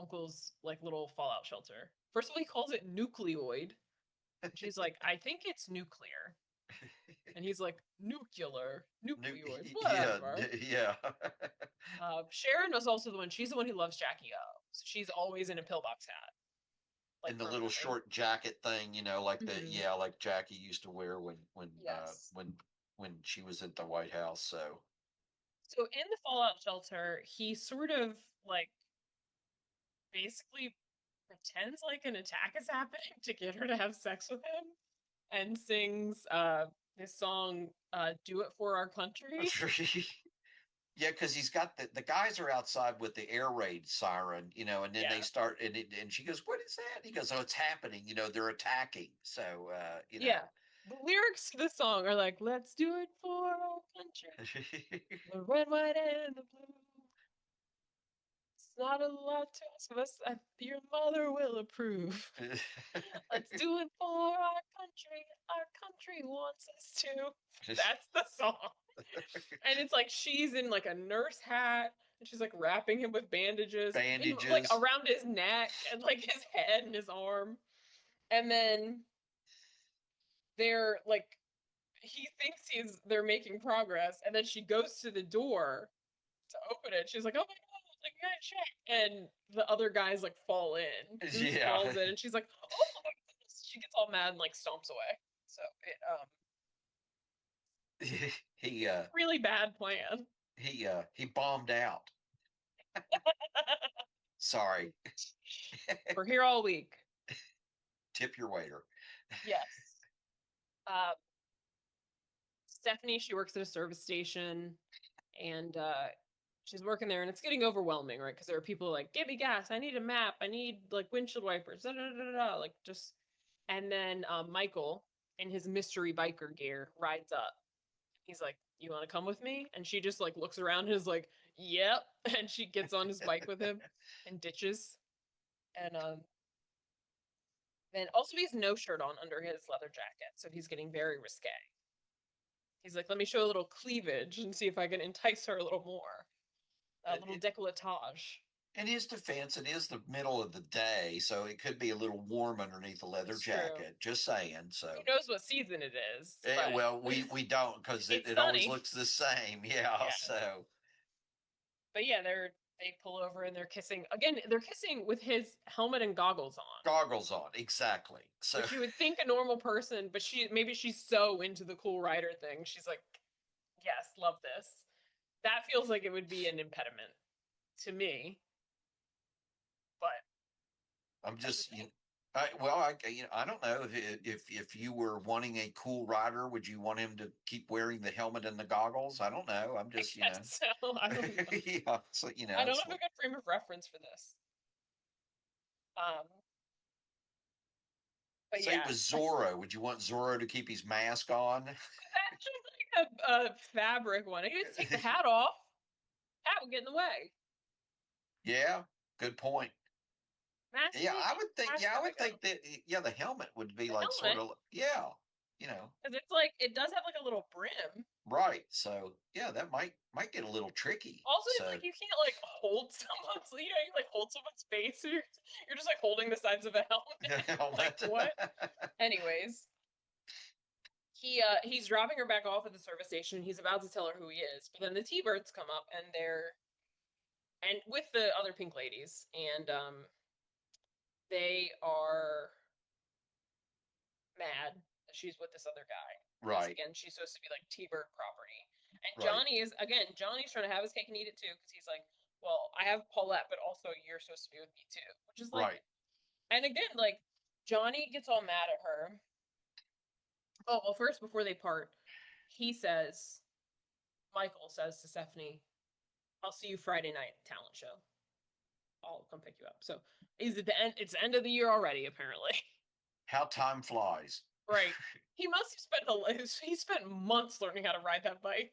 Speaker 1: uncle's like little fallout shelter. First of all, he calls it nucleoid. And she's like, I think it's nuclear. And he's like, nuclear, nucleoid,
Speaker 2: Yeah,
Speaker 1: whatever.
Speaker 2: yeah.
Speaker 1: Sharon was also the one, she's the one who loves Jackie O. So she's always in a pillbox hat, like
Speaker 2: And the little
Speaker 1: permanently.
Speaker 2: short jacket thing, like
Speaker 1: Hmm.
Speaker 2: like Jackie used to wear
Speaker 1: Yes.
Speaker 2: when she was at the White House. So
Speaker 1: So in the fallout shelter, he sort of like basically pretends like an attack is happening to get her to have sex with him and sings this song Do It For Our Country.
Speaker 2: yeah, because he's got the guys are outside with the air raid siren, and then they
Speaker 1: Yeah.
Speaker 2: start and she goes, "What is that?" He goes, "Oh, it's happening. They're attacking." So
Speaker 1: Yeah. The lyrics to the song are like, let's do it for our country. The red, white, and the blue. It's not a lot to ask of us. Your mother will approve. Let's do it for our country. Our country wants us to. That's the song. And it's like she's in like a nurse hat and she's like wrapping him with bandages in like
Speaker 2: bandages.
Speaker 1: around his neck and like his head and his arm. And then they're like he thinks they're making progress and then she goes to the door to open it. She's like, "Oh my god, like good check." And the other guys like fall in. Goose
Speaker 2: Yeah.
Speaker 1: falls in and she's like, "Oh my goodness." She gets all mad and like stomps away. So it
Speaker 2: he
Speaker 1: really bad plan.
Speaker 2: he bombed out. Sorry.
Speaker 1: We're here all week.
Speaker 2: Tip your waiter.
Speaker 1: Yes. Uh, Stephanie, she works at a service station and she's working there, and it's getting overwhelming, right? Because there are people like, "Give me gas! I need a map! I need like windshield wipers!" Da, da, da, da, da, like just. And then Michael, in his mystery biker gear, rides up. He's like, "You want to come with me?" And she just like looks around and is like, "Yep." And she gets on his bike with him and ditches. And then also he has no shirt on under his leather jacket, so he's getting very risque. He's like, "Let me show a little cleavage and see if I can entice her a little more." A little
Speaker 2: It,
Speaker 1: décolletage.
Speaker 2: in his defense, it is the middle of the day, so it could be a little warm underneath the leather
Speaker 1: It's true.
Speaker 2: jacket. Just saying.
Speaker 1: Who
Speaker 2: So,
Speaker 1: knows what season it is? But
Speaker 2: well, we don't because
Speaker 1: it's
Speaker 2: it always
Speaker 1: sunny.
Speaker 2: looks the same. Yeah.
Speaker 1: Yeah.
Speaker 2: So
Speaker 1: But yeah, they pull over and they're kissing. Again, they're kissing with his helmet and goggles on,
Speaker 2: goggles on exactly. So
Speaker 1: which you would think a normal person, but she's so into the cool rider thing. She's like, "Yes, love this." That feels like it would be an impediment to me, but
Speaker 2: I'm
Speaker 1: that's just
Speaker 2: just
Speaker 1: me.
Speaker 2: I don't know if you were wanting a cool rider, would you want him to keep wearing the helmet and the goggles? I don't know. I'm
Speaker 1: I
Speaker 2: just
Speaker 1: guess so. I don't know.
Speaker 2: yeah. So
Speaker 1: I don't
Speaker 2: it's
Speaker 1: have a good frame of reference for this. Um, but
Speaker 2: say it
Speaker 1: yeah,
Speaker 2: was Zorro. Would you want Zorro to keep his mask on?
Speaker 1: that's just like a fabric one. I need to take the hat off. Hat would get in the way.
Speaker 2: Yeah, good point.
Speaker 1: Mask
Speaker 2: Yeah,
Speaker 1: me,
Speaker 2: I would think.
Speaker 1: mask
Speaker 2: Yeah, I
Speaker 1: gotta
Speaker 2: would
Speaker 1: go.
Speaker 2: think that. Yeah, the helmet would be
Speaker 1: The
Speaker 2: like sort
Speaker 1: helmet,
Speaker 2: of. Yeah, you know,
Speaker 1: because it's like it does have like a little brim.
Speaker 2: right. So yeah, that might get a little tricky.
Speaker 1: Also, it's
Speaker 2: So
Speaker 1: like you can't like hold someone's, you like hold someone's face. You're just like holding the sides of a helmet. Like
Speaker 2: helmet.
Speaker 1: what? Anyways, he's dropping her back off at the service station. He's about to tell her who he is, but then the T-Birds come up and they're and with the other pink ladies, and they are mad that she's with this other guy because
Speaker 2: Right,
Speaker 1: again she's supposed to be like T-Bird property. And
Speaker 2: right,
Speaker 1: Johnny's trying to have his cake and eat it too because he's like, well, I have Paulette, but also you're supposed to be with me too, which is like,
Speaker 2: right.
Speaker 1: and again like Johnny gets all mad at her. Oh well, first before they part, he says Michael says to Stephanie, "I'll see you Friday night at the talent show. I'll come pick you up." So is it the end? It's the end of the year already, apparently.
Speaker 2: How time flies.
Speaker 1: Right. He must have he spent months learning how to ride that bike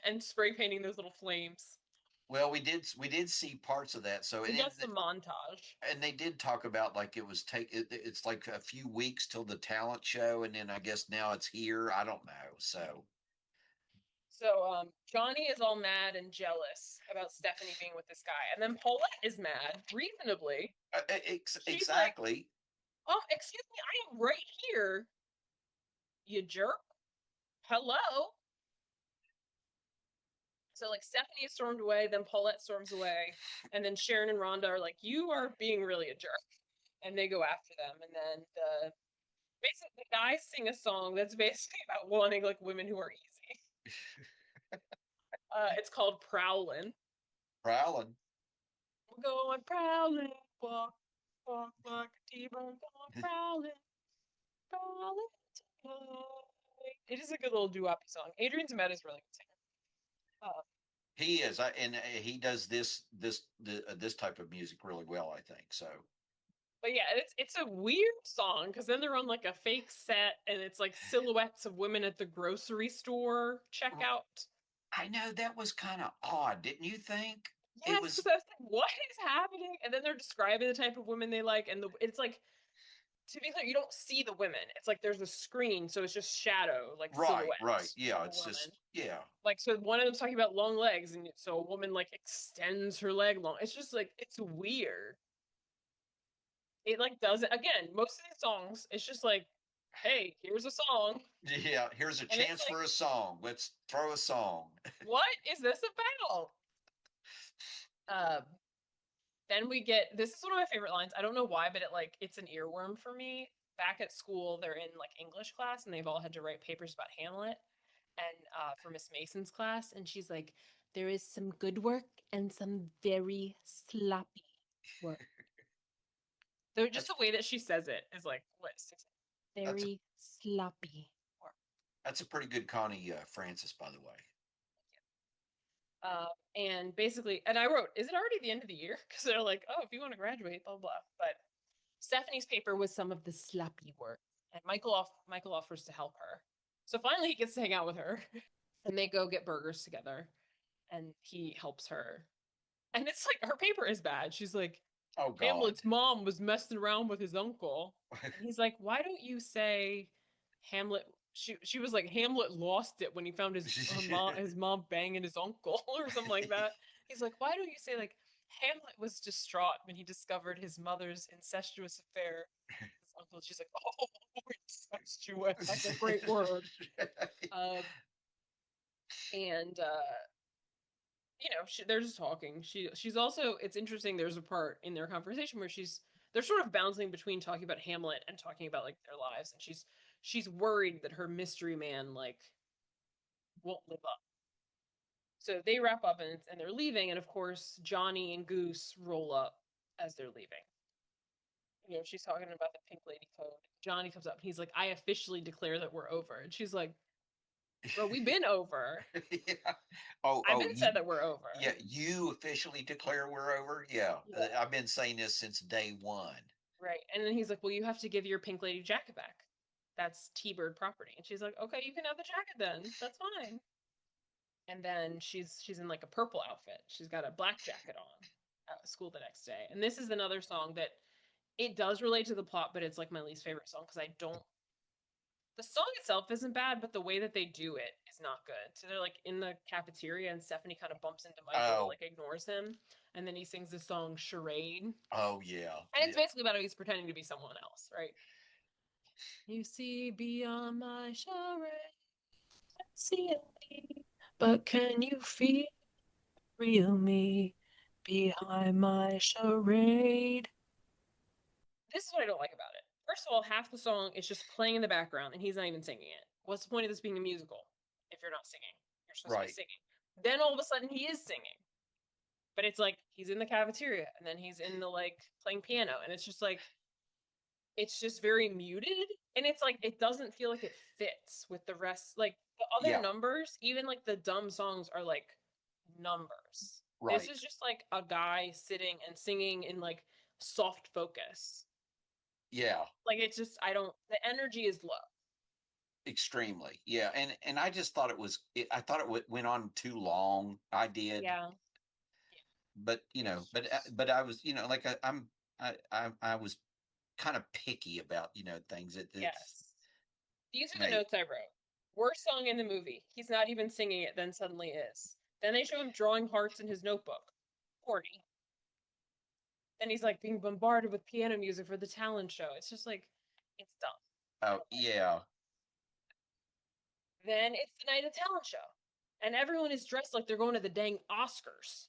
Speaker 1: and spray painting those little flames.
Speaker 2: Well, we did see parts of that. So
Speaker 1: We got some montage.
Speaker 2: and they did talk about like it's like a few weeks till the talent show, and then I guess now it's here. I don't know. So
Speaker 1: So Johnny is all mad and jealous about Stephanie being with this guy. And then Paulette is mad, reasonably. She's like,
Speaker 2: exactly.
Speaker 1: excuse me, I am right here, you jerk. Hello. So like Stephanie is stormed away, then Paulette storms away, and then Sharon and Rhonda are like, "You are being really a jerk," and they go after them. And then the guys sing a song that's basically about wanting like women who are easy. It's called "Prowlin'."
Speaker 2: Prowling.
Speaker 1: I'm going prowling, walk, walk like a T-bone, going prowling, prowling tonight. It is a good little doo-wop song. Adrian Zemed is really good singer. Uh,
Speaker 2: He is, and he does this type of music really well, I think. So
Speaker 1: but yeah, it's a weird song because then they're on like a fake set and it's like silhouettes of women at the grocery store checkout.
Speaker 2: I know that was kind of odd, didn't you think? It
Speaker 1: Yes, because
Speaker 2: was
Speaker 1: I was like, what is happening? And then they're describing the type of women they like, and it's like to be clear, you don't see the women. It's like there's a screen, so it's just shadow, like
Speaker 2: right,
Speaker 1: silhouette
Speaker 2: right.
Speaker 1: of
Speaker 2: Yeah,
Speaker 1: a
Speaker 2: it's
Speaker 1: woman.
Speaker 2: just yeah.
Speaker 1: Like so, one of them's talking about long legs, and so a woman like extends her leg long. It's just like it's weird. It like doesn't. Again, most of these songs, it's just like, hey, here's a song,
Speaker 2: Yeah, here's a
Speaker 1: and it's
Speaker 2: chance
Speaker 1: like,
Speaker 2: for a song. Let's throw a song.
Speaker 1: what is this about? Um, then we get this is one of my favorite lines. I don't know why, but it's an earworm for me. Back at school, they're in like English class, and they've all had to write papers about Hamlet. And for Miss Mason's class, and she's like, "There is some good work and some very sloppy work." So just
Speaker 2: That's
Speaker 1: the way that she says it is like, what?
Speaker 2: that's a
Speaker 1: Very sloppy work.
Speaker 2: that's a pretty good Connie Francis, by the way.
Speaker 1: And basically, and I wrote, is it already the end of the year? Because they're like, oh, if you want to graduate, blah blah. But Stephanie's paper was some of the sloppy work, and Michael offers to help her. So finally, he gets to hang out with her, and they go get burgers together, and he helps her. And it's like her paper is bad. She's like,
Speaker 2: Oh God.
Speaker 1: Hamlet's mom was messing around with his uncle, and he's like, why don't you say Hamlet? She was like, Hamlet lost it when he found his mom banging his uncle or something like that. He's like, why don't you say like Hamlet was distraught when he discovered his mother's incestuous affair with his uncle? She's like, oh, incestuous. That's a great word. Um, and they're just talking. She's also, it's interesting. There's a part in their conversation where they're sort of bouncing between talking about Hamlet and talking about like their lives, and she's worried that her mystery man like won't live up. So they wrap up and they're leaving, and of course Johnny and Goose roll up as they're leaving. She's talking about the Pink Lady Code. Johnny comes up and he's like, I officially declare that we're over. And she's like, bro, we've been over.
Speaker 2: Yeah. Oh,
Speaker 1: I've been said that we're
Speaker 2: yeah.
Speaker 1: over.
Speaker 2: You officially declare we're over. Yeah,
Speaker 1: Yeah.
Speaker 2: I've been saying this since day one.
Speaker 1: Right. And then he's like, well, you have to give your Pink Lady jacket back. That's T-Bird property. And she's like, okay, you can have the jacket then. That's fine. And then she's in like a purple outfit. She's got a black jacket on at school the next day. And this is another song that it does relate to the plot, but it's like my least favorite song because I don't. The song itself isn't bad, but the way that they do it is not good. So they're like in the cafeteria, and Stephanie kind of bumps into Michael, but
Speaker 2: Oh,
Speaker 1: like ignores him. And then he sings this song "Charade," and
Speaker 2: oh yeah,
Speaker 1: it's
Speaker 2: yeah.
Speaker 1: basically about how he's pretending to be someone else, right? You see beyond my charade, see me, but can you feel real me behind my charade? This is what I don't like about it. First of all, half the song is just playing in the background and he's not even singing it. What's the point of this being a musical if you're not singing? You're supposed to be
Speaker 2: Right.
Speaker 1: singing. Then all of a sudden he is singing. But it's like he's in the cafeteria and then he's in the like playing piano and it's just very muted and it's like it doesn't feel like it fits with the rest, like the other
Speaker 2: Yeah.
Speaker 1: numbers, even like the dumb songs are like numbers. This is
Speaker 2: Right.
Speaker 1: just like a guy sitting and singing in like soft focus.
Speaker 2: Yeah.
Speaker 1: Like it's just I don't, the energy is low.
Speaker 2: Extremely. Yeah. And I just thought it was. I thought it went on too long. I did.
Speaker 1: Yeah.
Speaker 2: But but I was like I was kind of picky about things that it's
Speaker 1: Yes. These are the
Speaker 2: made.
Speaker 1: notes I wrote. Worst song in the movie. He's not even singing it, then suddenly is. Then they show him drawing hearts in his notebook. 40. Then he's like being bombarded with piano music for the talent show. It's just like, it's dumb. I
Speaker 2: Oh
Speaker 1: don't like it.
Speaker 2: yeah.
Speaker 1: Then it's the night of the talent show. And everyone is dressed like they're going to the dang Oscars.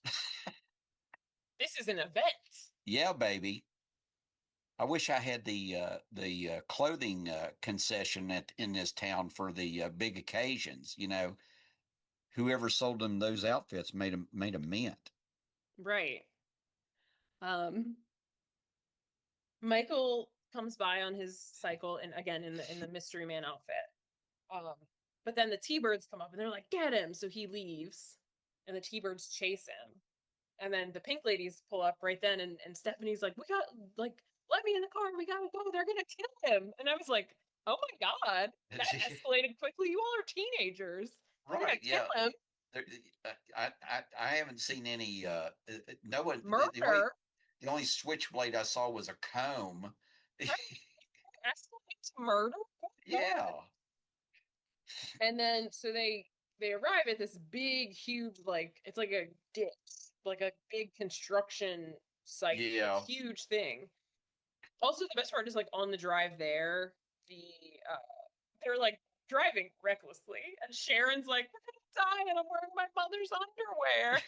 Speaker 1: This is an event.
Speaker 2: Yeah, baby. I wish I had the clothing concession in this town for the big occasions. Whoever sold them those outfits made a mint.
Speaker 1: Right. Um, Michael comes by on his cycle and again in the mystery man outfit. Um, but then the T-Birds come up and they're like, get him. So he leaves and the T-Birds chase him. And then the pink ladies pull up right then and Stephanie's like, we got like, let me in the car, we gotta go, they're gonna kill him. And I was like, oh my God, that escalated quickly. You all are teenagers. They're gonna
Speaker 2: Right? Yeah.
Speaker 1: kill him.
Speaker 2: There, I haven't seen any. No one.
Speaker 1: Murder.
Speaker 2: The only switchblade I saw was a comb.
Speaker 1: Right? Escalate to murder. Oh my God.
Speaker 2: Yeah.
Speaker 1: And then so they arrive at this big, huge, like it's like a ditch, like a big construction site, like
Speaker 2: Yeah.
Speaker 1: huge thing. Also, the best part is like on the drive there, the uh they're like driving recklessly, and Sharon's like, "We're gonna die," and I'm wearing my mother's underwear.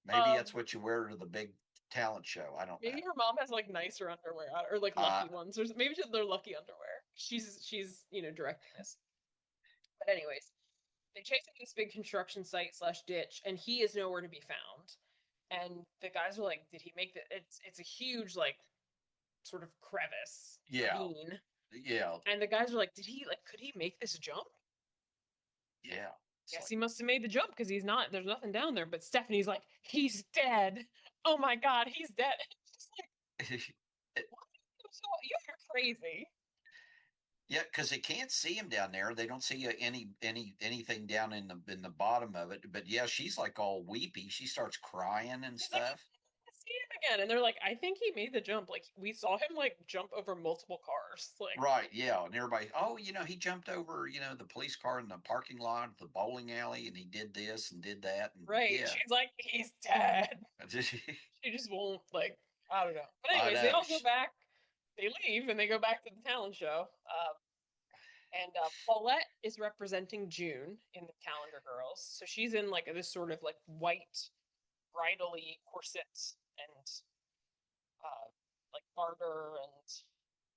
Speaker 2: Maybe that's
Speaker 1: Um,
Speaker 2: what you wear to the big talent show. I don't know.
Speaker 1: maybe her mom has like nicer underwear or like
Speaker 2: Uh,
Speaker 1: lucky ones, or maybe just they're lucky underwear. She's directing this, but anyways, they chase him to this big construction site slash ditch, and he is nowhere to be found. And the guys are like, "Did he make the?" It's a huge like sort of crevice
Speaker 2: yeah.
Speaker 1: ravine,
Speaker 2: Yeah.
Speaker 1: and the guys are like, "Did he like? Could he make this jump?"
Speaker 2: Yeah. It's
Speaker 1: Guess
Speaker 2: like,
Speaker 1: he must have made the jump because he's not, there's nothing down there. But Stephanie's like, he's dead. Oh my God, he's dead. It's just like, what? So you're crazy.
Speaker 2: yeah, because they can't see him down there. They don't see anything down in the bottom of it. But yeah, she's like all weepy. She starts crying and
Speaker 1: He's like,
Speaker 2: stuff.
Speaker 1: see him again. And they're like, I think he made the jump. Like, we saw him like jump over multiple cars. Like,
Speaker 2: Right, yeah, and everybody, oh, he jumped over, the police car in the parking lot of the bowling alley, and he did this and did that, and
Speaker 1: right.
Speaker 2: yeah,
Speaker 1: She's like, he's dead.
Speaker 2: I
Speaker 1: She just won't, like, I don't know. But anyways, they
Speaker 2: know.
Speaker 1: all go back. They leave and they go back to the talent show. And Paulette is representing June in the Calendar Girls. So she's in like this sort of like white bridally corset and uh, like garter, and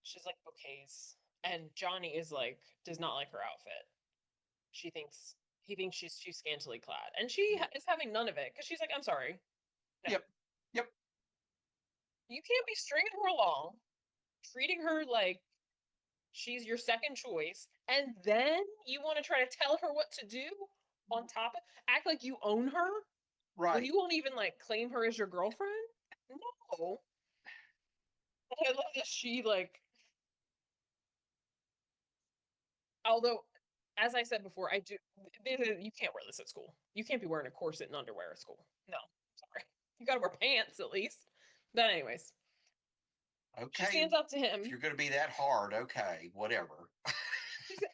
Speaker 1: she's like bouquets. And Johnny is like does not like her outfit. She thinks he thinks she's too scantily clad, and she
Speaker 2: Yeah,
Speaker 1: is having none of it because she's like, I'm sorry, no,
Speaker 2: yep, yep,
Speaker 1: you can't be stringing her along, treating her like she's your second choice, and then you want to try to tell her what to do on top of act like you own her when
Speaker 2: right,
Speaker 1: you won't even like claim her as your girlfriend. No. And I love that she like, although as I said before, I do you can't wear this at school. You can't be wearing a corset and underwear at school. No, sorry. You gotta wear pants at least. But anyways, she
Speaker 2: okay.
Speaker 1: stands up to
Speaker 2: If
Speaker 1: him.
Speaker 2: you're going to be that hard, okay, whatever.
Speaker 1: She said,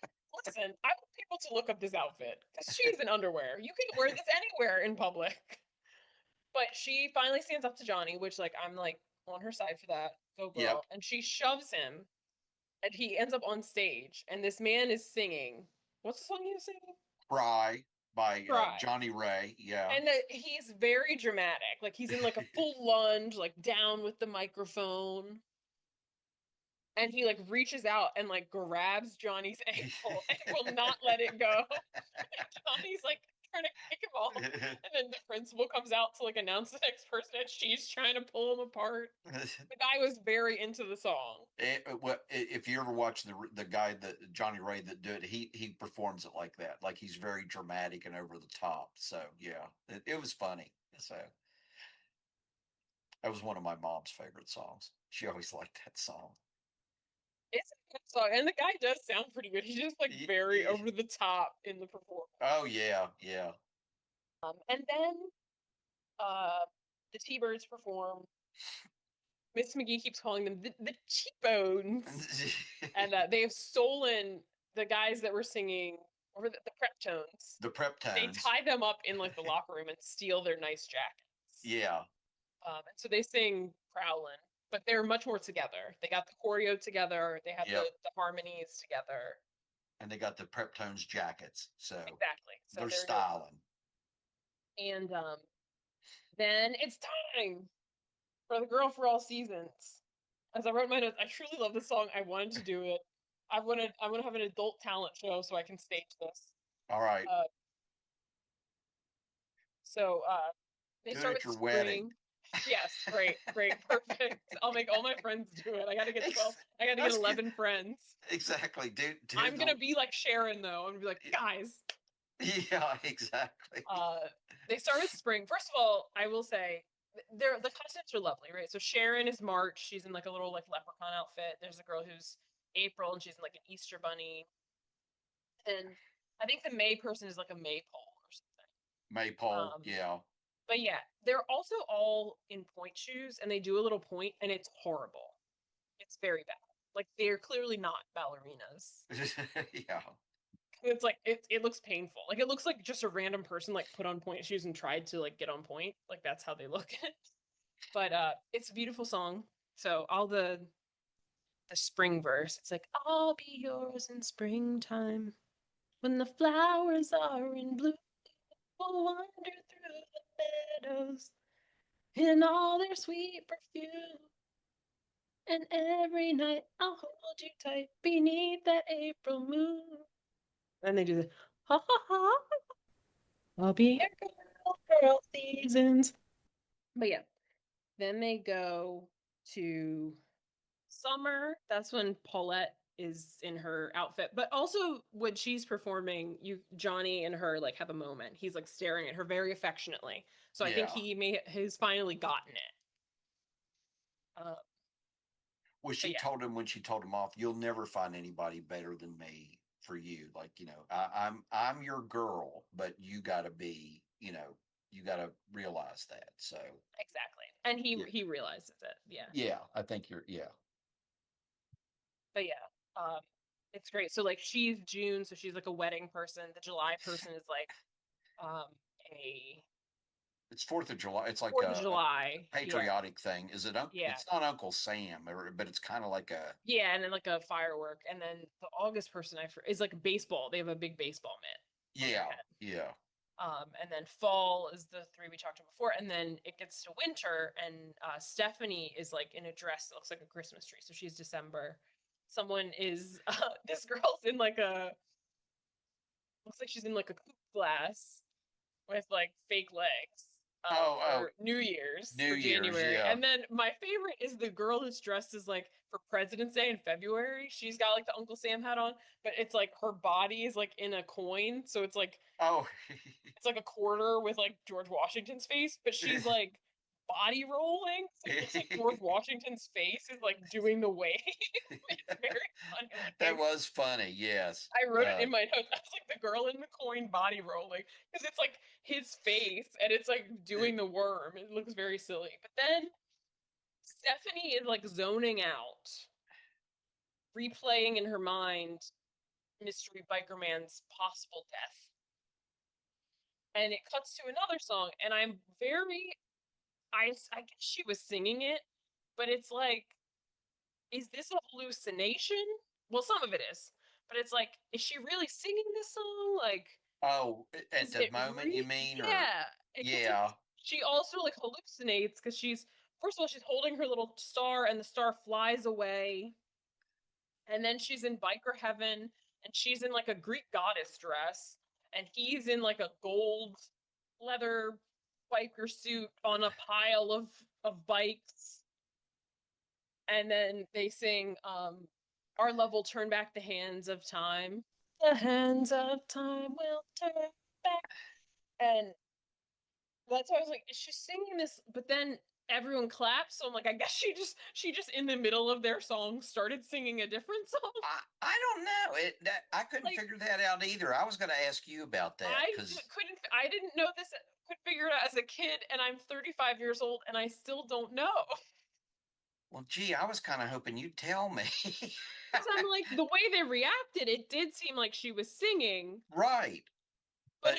Speaker 1: listen, I want people to look up this outfit because she's in underwear. You can wear this anywhere in public. But she finally stands up to Johnny, which like I'm like on her side for that. Go
Speaker 2: Yep,
Speaker 1: girl. And she shoves him and he ends up on stage and this man is singing. What's the song he was singing?
Speaker 2: Cry by
Speaker 1: Cry.
Speaker 2: Johnny Ray. Yeah,
Speaker 1: And he's very dramatic. Like he's in like a full lunge, like down with the microphone. And he like reaches out and like grabs Johnny's ankle and will not let it go. And Johnny's like trying to kick him off. And then the principal comes out to like announce the next person and she's trying to pull him apart. The guy was very into the song.
Speaker 2: If you ever watch the guy that Johnny Ray that did, he performs it like that, like he's very dramatic and over the top. So yeah, it was funny. So that was one of my mom's favorite songs. She always liked that song.
Speaker 1: It's a good song. And the guy does sound pretty good. He's just like very over the top in the performance.
Speaker 2: Oh yeah, yeah.
Speaker 1: And then uh the T-Birds perform. Miss McGee keeps calling them the cheekbones. And they have stolen the guys that were singing over the prep tones.
Speaker 2: The prep
Speaker 1: They
Speaker 2: tones.
Speaker 1: tie them up in like the locker room and steal their nice jackets.
Speaker 2: Yeah,
Speaker 1: And so they sing Prowlin', but they're much more together. They got the choreo together. They have
Speaker 2: yep.
Speaker 1: the harmonies together.
Speaker 2: And they got the prep tones jackets, so
Speaker 1: Exactly. So
Speaker 2: they're
Speaker 1: they're no fun.
Speaker 2: styling.
Speaker 1: And then it's time for the girl for all seasons. As I wrote in my notes, I truly love this song. I wanted to do it. I want to have an adult talent show so I can stage this.
Speaker 2: All right,
Speaker 1: Uh, so they
Speaker 2: do it
Speaker 1: start
Speaker 2: at
Speaker 1: with
Speaker 2: your wedding.
Speaker 1: spring. Yes, great, great, perfect. I'll make all my friends do it. I gotta get 12. I gotta get
Speaker 2: That's good.
Speaker 1: 11 friends.
Speaker 2: Exactly. Do
Speaker 1: I'm
Speaker 2: the
Speaker 1: gonna be like Sharon though. I'm gonna be like, guys.
Speaker 2: yeah, exactly.
Speaker 1: Uh, they start with spring. First of all, I will say they're the costumes are lovely, right? So Sharon is March. She's in like a little like leprechaun outfit. There's a girl who's April and she's in like an Easter bunny. And I think the May person is like a maypole or
Speaker 2: Maypole,
Speaker 1: something.
Speaker 2: yeah.
Speaker 1: But yeah, they're also all in point shoes and they do a little point and it's horrible. It's very bad. Like they're clearly not ballerinas.
Speaker 2: Yeah.
Speaker 1: It's like it looks painful. Like it looks like just a random person like put on point shoes and tried to like get on point. Like that's how they look. But it's a beautiful song. So all the spring verse, it's like I'll be yours in springtime when the flowers are in bloom. We'll wander through the meadows in all their sweet perfume. And every night I'll hold you tight beneath that April moon. And they do the ha ha ha. I'll be your girl for all seasons. But yeah, then they go to summer. That's when Paulette is in her outfit. But also when she's performing, Johnny and her like have a moment. He's like staring at her very affectionately. So I think
Speaker 2: Yeah.
Speaker 1: he may has finally gotten it. Uh,
Speaker 2: Well,
Speaker 1: but
Speaker 2: she
Speaker 1: yeah,
Speaker 2: told him when she told him off, "You'll never find anybody better than me for you. Like, I'm your girl, but you got to be, you got to realize that." So,
Speaker 1: exactly. And
Speaker 2: yeah,
Speaker 1: he realizes it. Yeah.
Speaker 2: yeah, I think you're, yeah,
Speaker 1: But yeah, um, it's great. So like she's June, so she's like a wedding person. The July person is like um a
Speaker 2: it's Fourth of July. It's like
Speaker 1: Fourth of
Speaker 2: a
Speaker 1: July. Yeah.
Speaker 2: patriotic thing. Is it?
Speaker 1: Yeah.
Speaker 2: It's not Uncle Sam, but it's kind of like a,
Speaker 1: Yeah, and then like a firework, and then the August person is like baseball. They have a big baseball mitt on their
Speaker 2: yeah,
Speaker 1: head.
Speaker 2: yeah.
Speaker 1: And then fall is the three we talked about before, and then it gets to winter, and Stephanie is like in a dress that looks like a Christmas tree. So she's December. Someone is this girl's in like a looks like she's in like a coupe glass with like fake legs
Speaker 2: Oh, oh,
Speaker 1: for New Year's
Speaker 2: New
Speaker 1: for
Speaker 2: Year's,
Speaker 1: January.
Speaker 2: yeah.
Speaker 1: And then my favorite is the girl who's dressed as like for President's Day in February. She's got like the Uncle Sam hat on, but it's like her body is like in a coin. So
Speaker 2: Oh,
Speaker 1: it's like a quarter with like George Washington's face, but she's like body rolling. So it looks like George Washington's face is like doing the wave. It's very funny
Speaker 2: that
Speaker 1: looking.
Speaker 2: was funny. Yes.
Speaker 1: I wrote it in my notes. I was like the girl in the coin body rolling because it's like his face and it's like doing the worm. It looks very silly. But then Stephanie is like zoning out, replaying in her mind Mystery Biker Man's possible death. And it cuts to another song, and I guess she was singing it, but it's like, is this a hallucination? Well, some of it is, but it's like, is she really singing this song? Like,
Speaker 2: Oh, at
Speaker 1: is
Speaker 2: the
Speaker 1: it
Speaker 2: moment, you mean, or
Speaker 1: yeah, because
Speaker 2: yeah,
Speaker 1: she also like hallucinates because she's first of all she's holding her little star and the star flies away, and then she's in biker heaven and she's in like a Greek goddess dress, and he's in like a gold leather biker suit on a pile of bikes, and then they sing "Our love will turn back the hands of time." The hands of time will turn back. And that's why I was like, is she singing this? But then everyone claps, so I'm like, I guess she just in the middle of their song started singing a different song.
Speaker 2: I don't know. I couldn't
Speaker 1: Like
Speaker 2: figure that out either. I was going to ask you about that because,
Speaker 1: I didn't know this, could figure it out as a kid, and I'm 35 years old and I still don't know.
Speaker 2: well, gee, I was kind of hoping you'd tell me.
Speaker 1: Because I'm like, the way they reacted, it did seem like she was singing,
Speaker 2: Right,
Speaker 1: but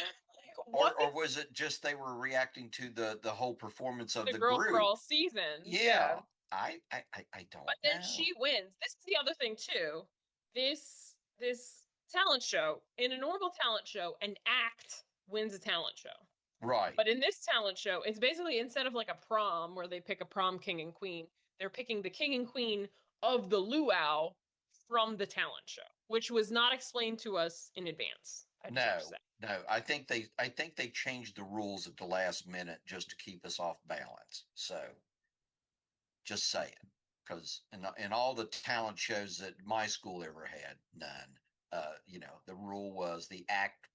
Speaker 2: but
Speaker 1: like, what
Speaker 2: or
Speaker 1: is
Speaker 2: was it just they were reacting to the whole performance of
Speaker 1: the
Speaker 2: the
Speaker 1: girl for all
Speaker 2: group?
Speaker 1: seasons? Yeah.
Speaker 2: Yeah, I
Speaker 1: But
Speaker 2: don't
Speaker 1: then
Speaker 2: know.
Speaker 1: she wins. This is the other thing too. This talent show, in a normal talent show, an act wins a talent show.
Speaker 2: Right.
Speaker 1: But in this talent show, it's basically instead of like a prom where they pick a prom king and queen, they're picking the king and queen of the luau from the talent show, which was not explained to us in advance. I just have to say.
Speaker 2: No, no. I think they changed the rules at the last minute just to keep us off balance. So just saying, because in all the talent shows that my school ever had, none. The rule was the act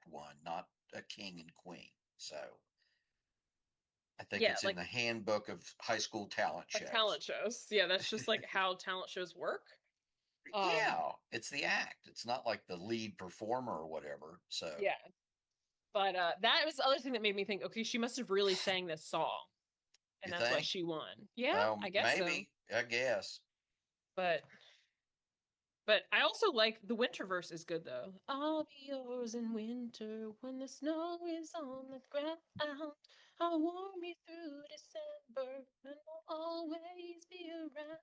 Speaker 2: one, not a king and queen. So I think
Speaker 1: Yeah,
Speaker 2: it's in
Speaker 1: like
Speaker 2: the handbook of high school talent shows.
Speaker 1: talent shows. Yeah, that's just like how talent shows work. Um,
Speaker 2: Yeah, it's the act. It's not like the lead performer or whatever. So
Speaker 1: yeah. But that was the other thing that made me think, okay, she must have really sang this song, and
Speaker 2: you
Speaker 1: that's why
Speaker 2: think?
Speaker 1: she won. Yeah, I guess so.
Speaker 2: Maybe. I guess.
Speaker 1: But I also like the winter verse is good though. I'll be yours in winter when the snow is on the ground. I'll warm you through December and I'll always be around.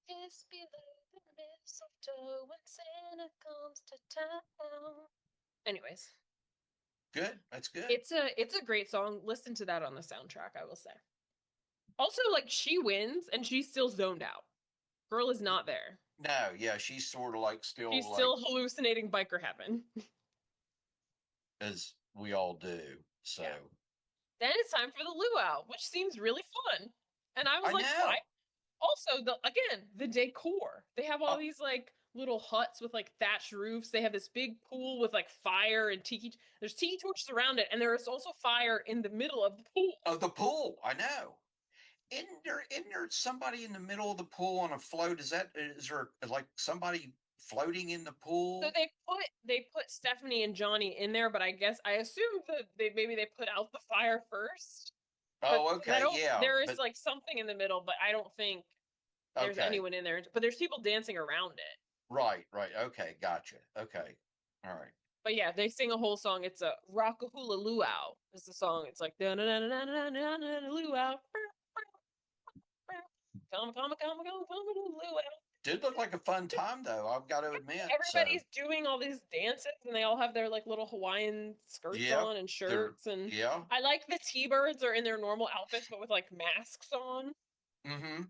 Speaker 1: Kiss below the mistletoe when Santa comes to town. Anyways,
Speaker 2: Good. That's good.
Speaker 1: it's a great song. Listen to that on the soundtrack, I will say. Also, like she wins and she's still zoned out. Girl is not there.
Speaker 2: No, yeah, she's sort of like
Speaker 1: She's
Speaker 2: still like
Speaker 1: still hallucinating biker heaven.
Speaker 2: as we all do.
Speaker 1: Yeah.
Speaker 2: So
Speaker 1: Then it's time for the luau, which seems really fun. And I was
Speaker 2: I
Speaker 1: like, why
Speaker 2: know.
Speaker 1: Also, the decor. They have all
Speaker 2: Uh,
Speaker 1: these like little huts with like thatched roofs. They have this big pool with like fire and tiki. There's tiki torches around it, and there is also fire in the middle of the pool.
Speaker 2: oh, the pool. I know. Isn't there somebody in the middle of the pool on a float? Is there like somebody floating in the
Speaker 1: So
Speaker 2: pool?
Speaker 1: they put Stephanie and Johnny in there, but I assume that they put out the fire first. But
Speaker 2: Oh,
Speaker 1: I
Speaker 2: okay,
Speaker 1: don't.
Speaker 2: yeah,
Speaker 1: There is
Speaker 2: but
Speaker 1: like something in the middle, but I don't think there's
Speaker 2: okay,
Speaker 1: anyone in there. But there's people dancing around it.
Speaker 2: right, right, okay, gotcha. Okay, all right.
Speaker 1: But yeah, they sing a whole song. It's a Rockahula Luau is the song. It's like da na na na na na na luau. Come luau.
Speaker 2: Did look like a fun time though. I've got to admit. So,
Speaker 1: Everybody's doing all these dances and they all have their like little Hawaiian skirts
Speaker 2: yep,
Speaker 1: on and
Speaker 2: they're
Speaker 1: shirts and
Speaker 2: yeah.
Speaker 1: I like the T-birds are in their normal outfits but with like masks on.
Speaker 2: Mm-hmm.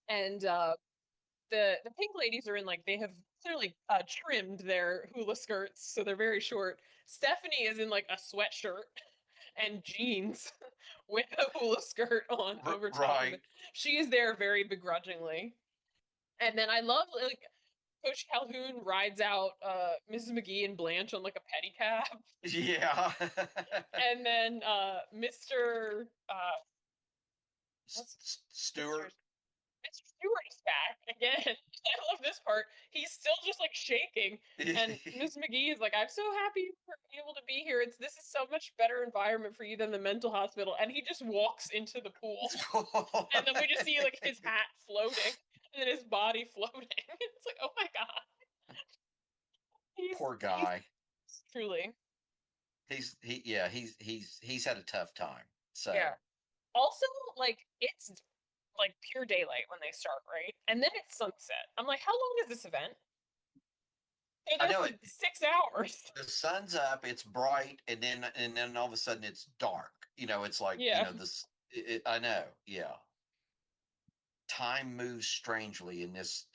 Speaker 1: And the pink ladies are in like they have clearly trimmed their hula skirts so they're very short. Stephanie is in like a sweatshirt and jeans with a hula skirt on over top of it.
Speaker 2: Right.
Speaker 1: She is there very begrudgingly. And then I love like Coach Calhoun rides out Mrs. McGee and Blanche on like a pedicab.
Speaker 2: Yeah.
Speaker 1: And then Mr. What's Mr.
Speaker 2: Stewart.
Speaker 1: Mr. Stewart is back again. I love this part. He's still just like shaking, and Miss McGee is like, "I'm so happy for being able to be here. This is so much better environment for you than the mental hospital." And he just walks into the pool, and then we just see like his hat floating, and then his body floating. It's like, oh my god,
Speaker 2: Poor
Speaker 1: he's
Speaker 2: guy.
Speaker 1: truly
Speaker 2: He's had a tough time.
Speaker 1: yeah.
Speaker 2: So
Speaker 1: Also, like it's like pure daylight when they start, right? And then it's sunset. I'm like, how long is this event? They're
Speaker 2: I
Speaker 1: there
Speaker 2: know
Speaker 1: for
Speaker 2: it.
Speaker 1: 6 hours.
Speaker 2: The sun's up, it's bright, and then all of a sudden it's dark. It's like
Speaker 1: Yeah,
Speaker 2: this. I know. Yeah, time moves strangely in this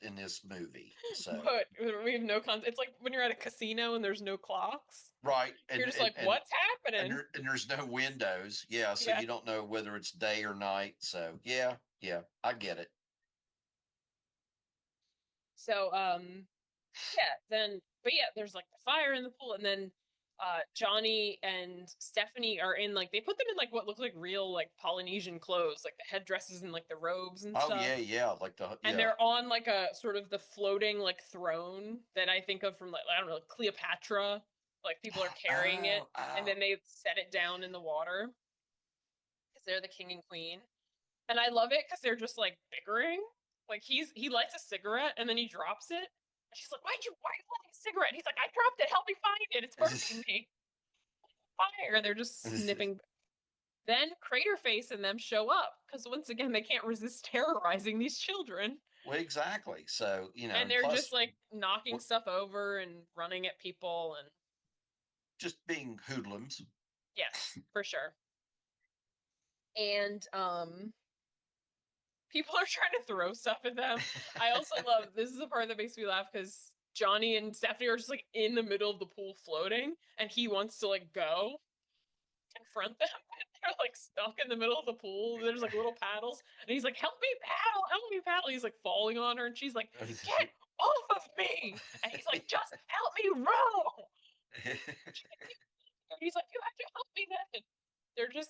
Speaker 2: movie. So
Speaker 1: but we have no concept. It's like when you're at a casino and there's no clocks.
Speaker 2: right,
Speaker 1: You're just like, what's happening?
Speaker 2: and there's no windows. Yeah, so
Speaker 1: Yeah.
Speaker 2: you don't know whether it's day or night. So yeah, yeah, I get it.
Speaker 1: So yeah, then but yeah, there's like the fire in the pool, and then Johnny and Stephanie are in like they put them in like what looks like real like Polynesian clothes, like the headdresses and like the robes and
Speaker 2: Oh
Speaker 1: stuff.
Speaker 2: yeah, yeah, like the
Speaker 1: And
Speaker 2: yeah.
Speaker 1: they're on like a sort of the floating like throne that I think of from like I don't know, like Cleopatra. Like people are carrying it
Speaker 2: Oh,
Speaker 1: and
Speaker 2: oh.
Speaker 1: then they set it down in the water because they're the king and queen. And I love it because they're just like bickering. Like he lights a cigarette and then he drops it. And she's like, why are you lighting a cigarette? And he's like, I dropped it, help me find it. It's burning me. Fire. And they're just snipping. Then Craterface and them show up because once again they can't resist terrorizing these children.
Speaker 2: Well, exactly. So,
Speaker 1: And
Speaker 2: and
Speaker 1: they're just
Speaker 2: plus,
Speaker 1: like knocking stuff over and running at people and
Speaker 2: just being hoodlums.
Speaker 1: yes, for sure. And people are trying to throw stuff at them. I also love this is the part that makes me laugh because Johnny and Stephanie are just like in the middle of the pool floating and he wants to like go confront them. They're like stuck in the middle of the pool. There's like little paddles and he's like, help me paddle, help me paddle. He's like falling on her and she's like, get off of me. And he's like, just help me row. He's like, you have to help me then.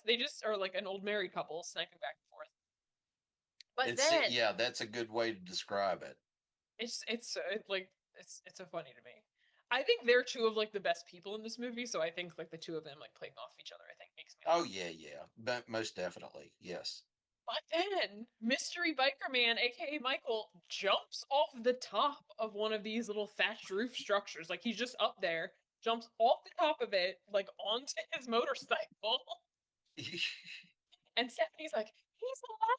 Speaker 1: They just are like an old married couple sniping back and forth. But then
Speaker 2: Yeah, that's a good way to describe it.
Speaker 1: it's so funny to me. I think they're two of like the best people in this movie, so I think like the two of them like playing off each other, I think makes me
Speaker 2: Oh
Speaker 1: laugh.
Speaker 2: yeah, yeah, but most definitely, yes.
Speaker 1: But then Mystery Biker Man, aka Michael, jumps off the top of one of these little thatched roof structures. Like he's just up there, jumps off the top of it, like onto his motorcycle. And Stephanie's like, he's alive.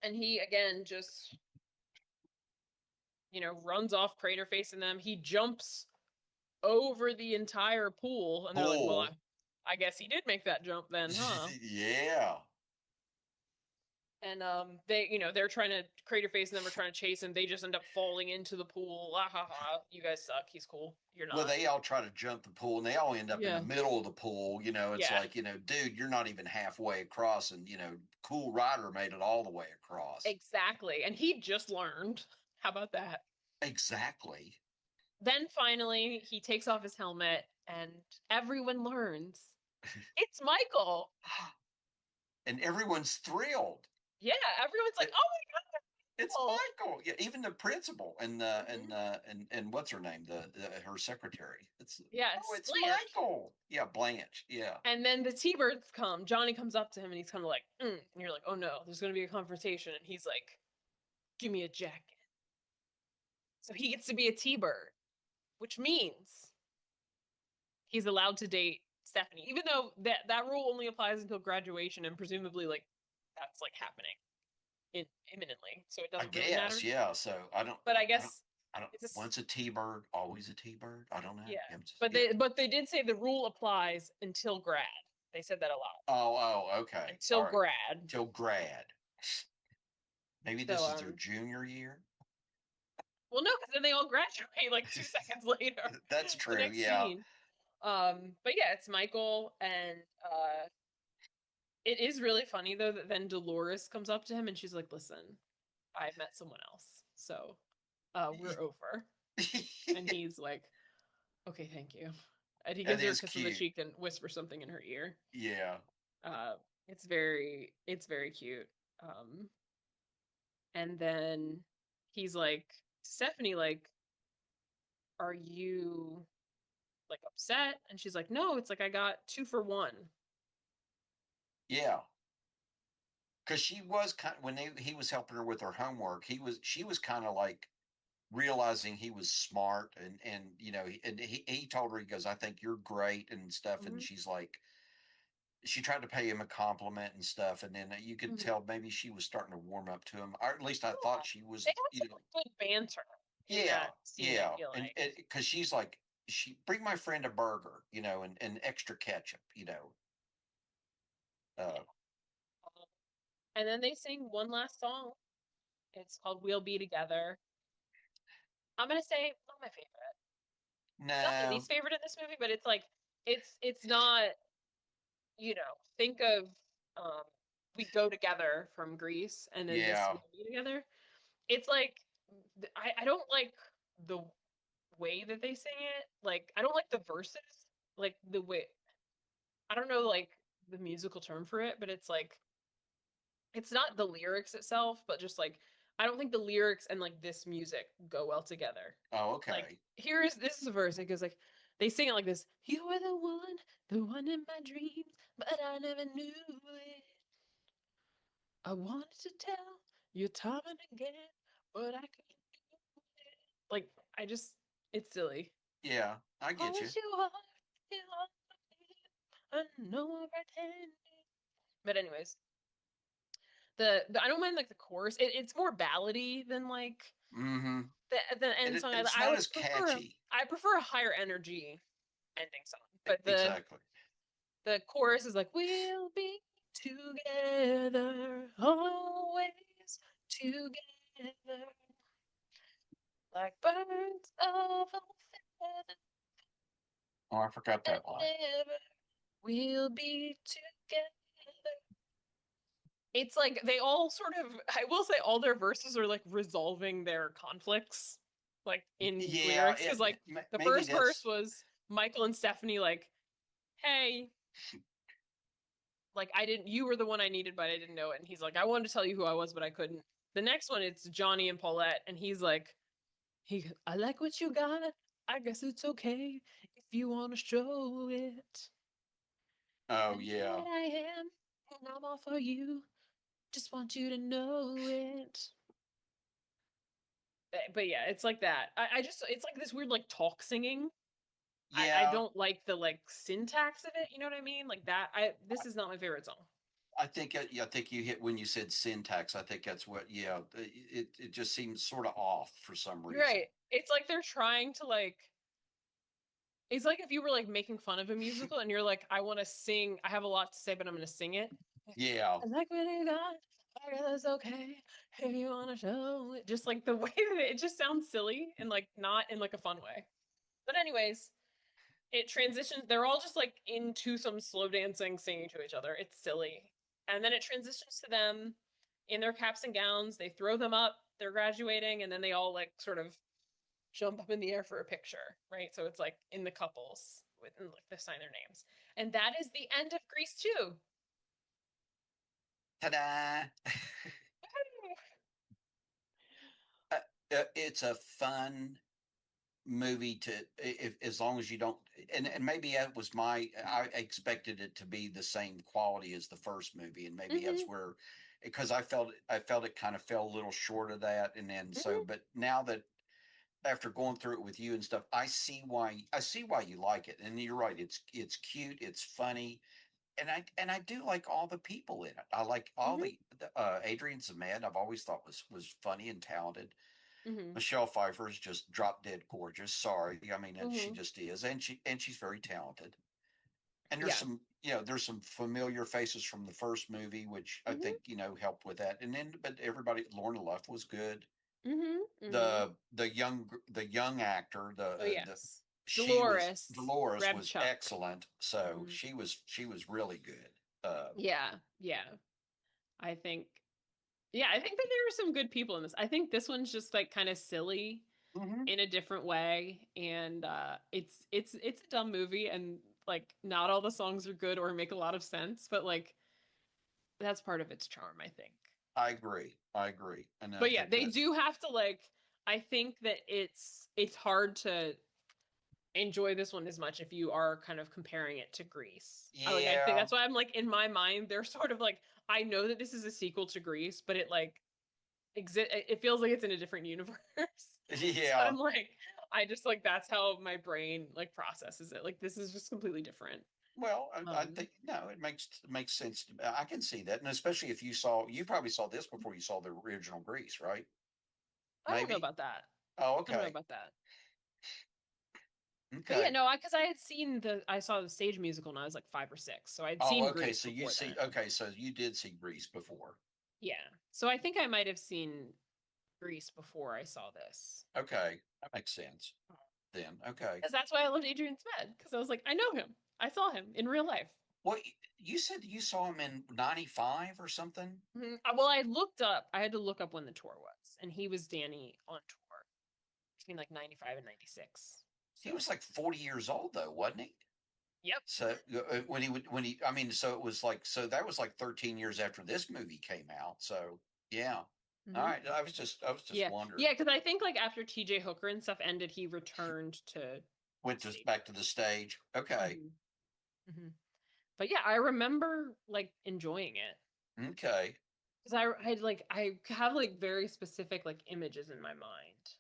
Speaker 1: And he again just runs off crater facing them. He jumps over the entire pool, and they're like, "Well,
Speaker 2: Bull.
Speaker 1: I guess he did make that jump then, huh?"
Speaker 2: Yeah.
Speaker 1: And they, they're trying to Crater Face and them are trying to chase him. They just end up falling into the pool. Ah ha ha! You guys suck. He's cool. You're
Speaker 2: Well,
Speaker 1: not.
Speaker 2: they all try to jump the pool and they all end up in the
Speaker 1: Yeah.
Speaker 2: middle of the pool. It's
Speaker 1: Yeah.
Speaker 2: like, dude, you're not even halfway across. And, Cool Rider made it all the way across.
Speaker 1: Exactly. And he just learned. How about that?
Speaker 2: Exactly.
Speaker 1: Then finally, he takes off his helmet and everyone learns it's Michael.
Speaker 2: And everyone's thrilled.
Speaker 1: Yeah, everyone's like,
Speaker 2: It,
Speaker 1: "Oh my God,
Speaker 2: it's
Speaker 1: Michael!"
Speaker 2: Michael. Yeah, even the principal and
Speaker 1: Mhm.
Speaker 2: and what's her name? The her secretary.
Speaker 1: Yeah,
Speaker 2: Oh,
Speaker 1: it's
Speaker 2: it's
Speaker 1: Blanche.
Speaker 2: Michael. Yeah, Blanche. Yeah.
Speaker 1: And then the T-Birds come. Johnny comes up to him and he's kind of like, and you're like, "Oh no, there's going to be a confrontation." And he's like, "Give me a jacket." So he gets to be a T-Bird, which means he's allowed to date Stephanie, even though that rule only applies until graduation and presumably like that's like happening imminently, so it
Speaker 2: I
Speaker 1: doesn't really
Speaker 2: guess,
Speaker 1: matter.
Speaker 2: yeah. So
Speaker 1: But I
Speaker 2: I don't,
Speaker 1: guess
Speaker 2: I don't.
Speaker 1: it's a
Speaker 2: Once a T-bird, always a T-bird. I don't know.
Speaker 1: yeah.
Speaker 2: Yeah.
Speaker 1: But they did say the rule applies until grad. They said that a lot.
Speaker 2: Okay.
Speaker 1: Until
Speaker 2: All right.
Speaker 1: grad.
Speaker 2: Till grad. Maybe
Speaker 1: So
Speaker 2: this is their junior year.
Speaker 1: well no, because then they all graduate like 2 seconds later.
Speaker 2: That's
Speaker 1: The
Speaker 2: true.
Speaker 1: next
Speaker 2: Yeah.
Speaker 1: scene. But yeah, it's Michael and it is really funny though that then Dolores comes up to him and she's like, "Listen, I met someone else. So we're over." And he's like, "Okay, thank you." And he
Speaker 2: That
Speaker 1: gives her a
Speaker 2: is
Speaker 1: kiss on the
Speaker 2: cute.
Speaker 1: cheek and whispers something in her ear.
Speaker 2: Yeah.
Speaker 1: Uh, it's very cute. Um, and then he's like, Stephanie, like, are you like upset? And she's like, no, it's like I got 2 for 1.
Speaker 2: Yeah. Because she was kind when he was helping her with her homework. She was kind of like realizing he was smart and he told her, he goes, I think you're great and stuff. And
Speaker 1: Mm-hmm.
Speaker 2: she's like, she tried to pay him a compliment and stuff, and then you could
Speaker 1: Mm-hmm.
Speaker 2: tell maybe she was starting to warm up to him, or at least I thought she
Speaker 1: They
Speaker 2: was.
Speaker 1: had some like, good banter in
Speaker 2: Yeah,
Speaker 1: that scene, I
Speaker 2: yeah,
Speaker 1: feel
Speaker 2: and
Speaker 1: like.
Speaker 2: because she's like, she bring my friend a burger, and extra ketchup,
Speaker 1: Yeah.
Speaker 2: uh,
Speaker 1: Um, and then they sing one last song. It's called We'll Be Together. I'm gonna say not my favorite. Not my
Speaker 2: no,
Speaker 1: least favorite in this movie, but it's like it's not, think of um We Go Together from Greece and then this
Speaker 2: yeah,
Speaker 1: We'll Be Together. It's like I don't like the way that they sing it. Like I don't like the verses. Like the way I don't know like the musical term for it, but it's like it's not the lyrics itself, but just like I don't think the lyrics and like this music go well together.
Speaker 2: oh,
Speaker 1: Like
Speaker 2: okay,
Speaker 1: this is a verse. It goes like they sing it like this. You were the one in my dreams, but I never knew it. I wanted to tell you time and again, but I couldn't do it. Like I just, it's silly.
Speaker 2: yeah, I get you,
Speaker 1: Promise you are, you are, I know I pretend. But anyways, the I don't mind like the chorus. It's more ballady than like
Speaker 2: mm-hmm,
Speaker 1: the end song.
Speaker 2: it's
Speaker 1: I
Speaker 2: not
Speaker 1: would
Speaker 2: as
Speaker 1: prefer
Speaker 2: catchy,
Speaker 1: I prefer a higher energy ending song. But
Speaker 2: exactly,
Speaker 1: the chorus is like we'll be together always together like birds of a feather
Speaker 2: oh, I forgot that line,
Speaker 1: ever we'll be together. It's like they all sort of, I will say all their verses are like resolving their conflicts like in
Speaker 2: yeah,
Speaker 1: lyrics because like the
Speaker 2: maybe
Speaker 1: first verse
Speaker 2: that's,
Speaker 1: was Michael and Stephanie like, hey, like I didn't, you were the one I needed but I didn't know it, and he's like, I wanted to tell you who I was but I couldn't. The next one it's Johnny and Paulette and he's like, I like what you got, I guess it's okay if you want to show it,
Speaker 2: oh,
Speaker 1: and here
Speaker 2: yeah,
Speaker 1: I am and I'm all for you, just want you to know it. But yeah, it's like that. I just it's like this weird like talk singing. I
Speaker 2: yeah.
Speaker 1: don't like the like syntax of it. You know what I mean? Like that. I this is not my favorite song.
Speaker 2: Yeah, I think you hit when you said syntax. I think that's what. Yeah, it just seems sort of off for some
Speaker 1: You're
Speaker 2: reason.
Speaker 1: right. It's like they're trying to like. It's like if you were like making fun of a musical and you're like, I want to sing. I have a lot to say, but I'm going to sing it.
Speaker 2: Yeah,
Speaker 1: I like what you got. I guess it's okay if you want to show it. Just like the way that it just sounds silly and like not in like a fun way. But anyways, it transitions. They're all just like into some slow dancing, singing to each other. It's silly. And then it transitions to them in their caps and gowns. They throw them up. They're graduating, and then they all like sort of jump up in the air for a picture, right? So it's like in the couples with and like they sign their names. And that is the end of Grease 2.
Speaker 2: Ta-da! It's a fun movie to if as long as you don't and maybe that was my I expected it to be the same quality as the first movie and maybe that's
Speaker 1: Mm-hmm.
Speaker 2: where because I felt it kind of fell a little short of that and then so
Speaker 1: Mm-hmm.
Speaker 2: but now that after going through it with you and stuff I see why you like it and you're right it's cute it's funny and I do like all the people in it I like all
Speaker 1: Mm-hmm.
Speaker 2: the Adrian Zemed I've always thought was funny and talented.
Speaker 1: Mm-hmm.
Speaker 2: Michelle Pfeiffer is just drop dead gorgeous. Sorry, I mean, and she
Speaker 1: Mm-hmm.
Speaker 2: just is, and she's very talented. And there's
Speaker 1: Yeah.
Speaker 2: some familiar faces from the first movie, which I
Speaker 1: Mm-hmm.
Speaker 2: think helped with that. And then, but everybody, Lorna Luft was good.
Speaker 1: Mm-hmm. Mm-hmm.
Speaker 2: The young actor,
Speaker 1: Oh
Speaker 2: the
Speaker 1: yes.
Speaker 2: she was
Speaker 1: Dolores
Speaker 2: Dolores was
Speaker 1: Rebchuk.
Speaker 2: excellent. So
Speaker 1: Mm-hmm.
Speaker 2: she was really good. Uh,
Speaker 1: Yeah. Yeah. I think yeah, I think that there are some good people in this. I think this one's just like kind of silly
Speaker 2: mhm.
Speaker 1: in a different way and it's a dumb movie and like not all the songs are good or make a lot of sense, but like that's part of its charm, I think.
Speaker 2: I agree. I agree, and I
Speaker 1: But yeah,
Speaker 2: think
Speaker 1: they
Speaker 2: that
Speaker 1: do have to like I think that it's hard to enjoy this one as much if you are kind of comparing it to Grease. I think
Speaker 2: yeah,
Speaker 1: that's why I'm like in my mind they're sort of like I know that this is a sequel to Grease, but it like it feels like it's in a different universe. So I'm
Speaker 2: yeah.
Speaker 1: like I just like that's how my brain like processes it. Like this is just completely different.
Speaker 2: Well, I
Speaker 1: Um
Speaker 2: think no, it makes sense. I can see that, and especially if you probably saw this before you saw the original Grease, right?
Speaker 1: I don't know
Speaker 2: Maybe.
Speaker 1: about that.
Speaker 2: Oh,
Speaker 1: I don't know
Speaker 2: okay,
Speaker 1: about that. But yeah,
Speaker 2: okay.
Speaker 1: no, because I had seen I saw the stage musical when I was like 5 or 6, so I'd
Speaker 2: Oh,
Speaker 1: seen
Speaker 2: okay.
Speaker 1: Grease
Speaker 2: So you
Speaker 1: before
Speaker 2: see,
Speaker 1: then.
Speaker 2: okay, so you did see Grease before.
Speaker 1: Yeah, so I think I might have seen Grease before I saw this.
Speaker 2: Okay, that makes sense. Then, okay.
Speaker 1: Because that's why I loved Adrian Smith. Because I was like, I know him. I saw him in real life.
Speaker 2: Well, you said you saw him in '95 or something.
Speaker 1: Well, I looked up. I had to look up when the tour was, and he was Danny on tour between like 95 and 96.
Speaker 2: He
Speaker 1: So,
Speaker 2: was like 40 years old though, wasn't he?
Speaker 1: yep.
Speaker 2: So I mean, so it was like so that was like 13 years after this movie came out. So yeah. All
Speaker 1: Hmm.
Speaker 2: right. I was just
Speaker 1: Yeah,
Speaker 2: wondering.
Speaker 1: yeah. Because I think like after T.J. Hooker and stuff ended, he returned to
Speaker 2: Went to
Speaker 1: stage
Speaker 2: back to
Speaker 1: work.
Speaker 2: the stage. Okay.
Speaker 1: Hmm. Hmm. But yeah, I remember like enjoying it
Speaker 2: Okay.
Speaker 1: because I have like very specific like images in my mind.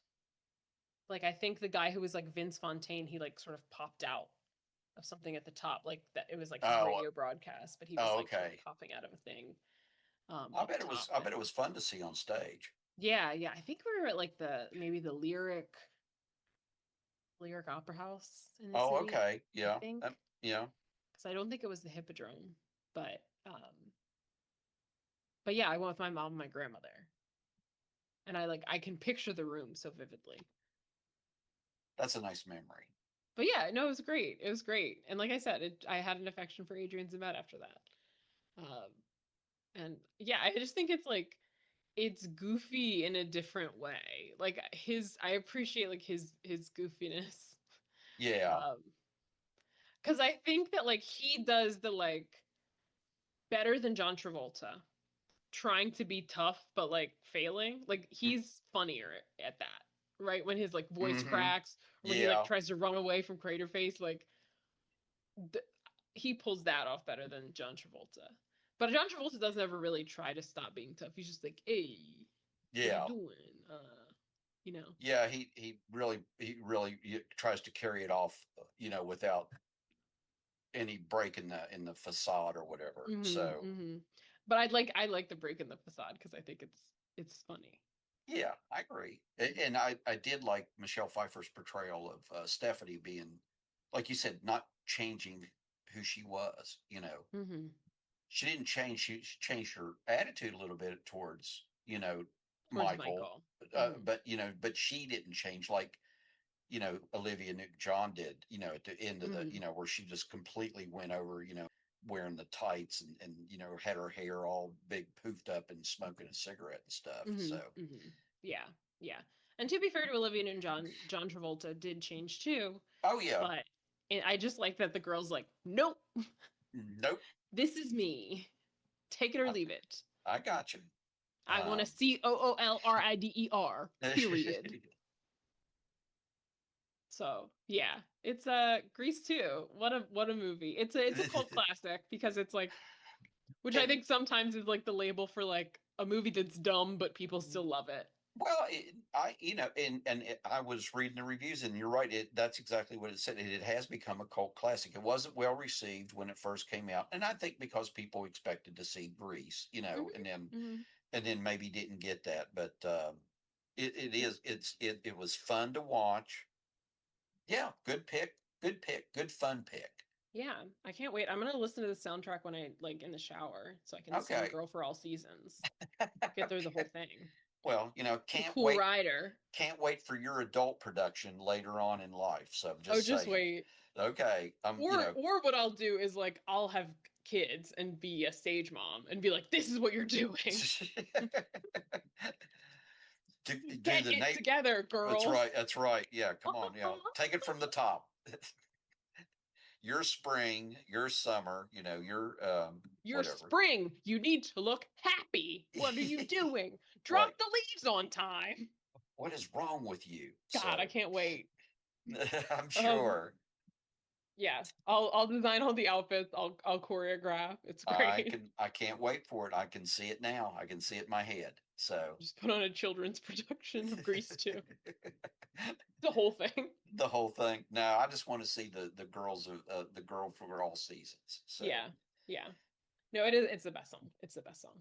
Speaker 1: Like I think the guy who was like Vince Fontaine, he like sort of popped out of something at the top, like that it was like his
Speaker 2: Oh,
Speaker 1: radio broadcast, but he was
Speaker 2: oh,
Speaker 1: like sort of
Speaker 2: okay.
Speaker 1: popping out of a thing
Speaker 2: I
Speaker 1: at the
Speaker 2: bet it was.
Speaker 1: top.
Speaker 2: I
Speaker 1: And
Speaker 2: bet it was fun to see on stage.
Speaker 1: yeah, yeah, I think we were at like the maybe the lyric opera house in the
Speaker 2: Oh,
Speaker 1: city,
Speaker 2: okay.
Speaker 1: I
Speaker 2: Yeah.
Speaker 1: think,
Speaker 2: Yeah.
Speaker 1: because I don't think it was the Hippodrome, but but yeah, I went with my mom and my grandmother, and I can picture the room so vividly.
Speaker 2: That's a nice memory.
Speaker 1: But yeah, no, it was great. It was great, and like I said, I had an affection for Adrian Zemed after that. Um, and yeah, I just think it's goofy in a different way. Like I appreciate like his goofiness.
Speaker 2: Yeah.
Speaker 1: Um, because I think that like he does the like better than John Travolta, trying to be tough but like failing. Like he's funnier at that, right? When his like voice
Speaker 2: Mm-hmm.
Speaker 1: cracks or when he like
Speaker 2: Yeah.
Speaker 1: tries to run away from Crater Face, like th- he pulls that off better than John Travolta. But John Travolta doesn't ever really try to stop being tough. He's just like, "Hey, what you
Speaker 2: Yeah.
Speaker 1: doing?" You know.
Speaker 2: Yeah. He really tries to carry it off. Without any break in the facade or whatever.
Speaker 1: Mm-hmm,
Speaker 2: So
Speaker 1: mm-hmm. But I like the break in the facade because I think it's funny.
Speaker 2: yeah, I agree.
Speaker 1: Mm-hmm.
Speaker 2: And I did like Michelle Pfeiffer's portrayal of Stephanie being, like you said, not changing who she was.
Speaker 1: Mm-hmm.
Speaker 2: she didn't change. She changed her attitude a little bit towards
Speaker 1: towards
Speaker 2: Michael,
Speaker 1: Michael. Hmm.
Speaker 2: but but she didn't change like Olivia Newton-John did. At the end of the
Speaker 1: Hmm.
Speaker 2: where she just completely went over. Wearing the tights and had her hair all big poofed up and smoking a cigarette and stuff.
Speaker 1: Hmm.
Speaker 2: So
Speaker 1: Hmm. Yeah, yeah. And to be fair to Olivia Newton-John, John Travolta did change too,
Speaker 2: oh yeah,
Speaker 1: but I just like that the girl's like, nope,
Speaker 2: nope,
Speaker 1: this is me. Take it or
Speaker 2: I,
Speaker 1: leave it.
Speaker 2: I got you.
Speaker 1: I want to
Speaker 2: Um,
Speaker 1: COOLRIDER, period. So yeah, it's Grease 2. What a movie. It's a cult classic because it's like, which I
Speaker 2: and
Speaker 1: think sometimes is like the label for like a movie that's dumb but people still love it.
Speaker 2: well, I was reading the reviews, and you're right. That's exactly what it said. It has become a cult classic. It wasn't well received when it first came out, and I think because people expected to see Grease,
Speaker 1: Hmm.
Speaker 2: and then
Speaker 1: Hmm.
Speaker 2: maybe didn't get that. But it was fun to watch. Yeah, good pick, good pick, good fun pick.
Speaker 1: Yeah, I can't wait. I'm gonna listen to the soundtrack when I like in the shower so I can sing
Speaker 2: Okay,
Speaker 1: Girl for All Seasons. Get through the whole thing.
Speaker 2: well,
Speaker 1: The Cool Rider.
Speaker 2: can't wait for your adult production later on in life. So I'm
Speaker 1: Oh,
Speaker 2: just
Speaker 1: just
Speaker 2: saying.
Speaker 1: wait.
Speaker 2: Okay,
Speaker 1: Or what I'll do is like I'll have kids and be a stage mom and be like, this is what you're doing.
Speaker 2: do
Speaker 1: Get
Speaker 2: the
Speaker 1: it
Speaker 2: Nate.
Speaker 1: together,
Speaker 2: That's
Speaker 1: girls.
Speaker 2: right. That's right. Yeah, come on. Take it from the top. Your spring, your summer. Your
Speaker 1: Your
Speaker 2: whatever.
Speaker 1: spring, you need to look happy. What are you doing?
Speaker 2: Right.
Speaker 1: Drop the leaves on time.
Speaker 2: What is wrong with you?
Speaker 1: God, I
Speaker 2: So
Speaker 1: can't wait.
Speaker 2: I'm
Speaker 1: Um,
Speaker 2: sure
Speaker 1: yeah, I'll design all the outfits. I'll choreograph. It's great.
Speaker 2: I can't wait for it. I can see it now. I can see it in my head. So
Speaker 1: Just put on a children's production of Grease 2. The whole thing.
Speaker 2: the whole thing. No, I just want to see the girl for all seasons. So
Speaker 1: Yeah, yeah. No, it is. It's the best song. It's the best song.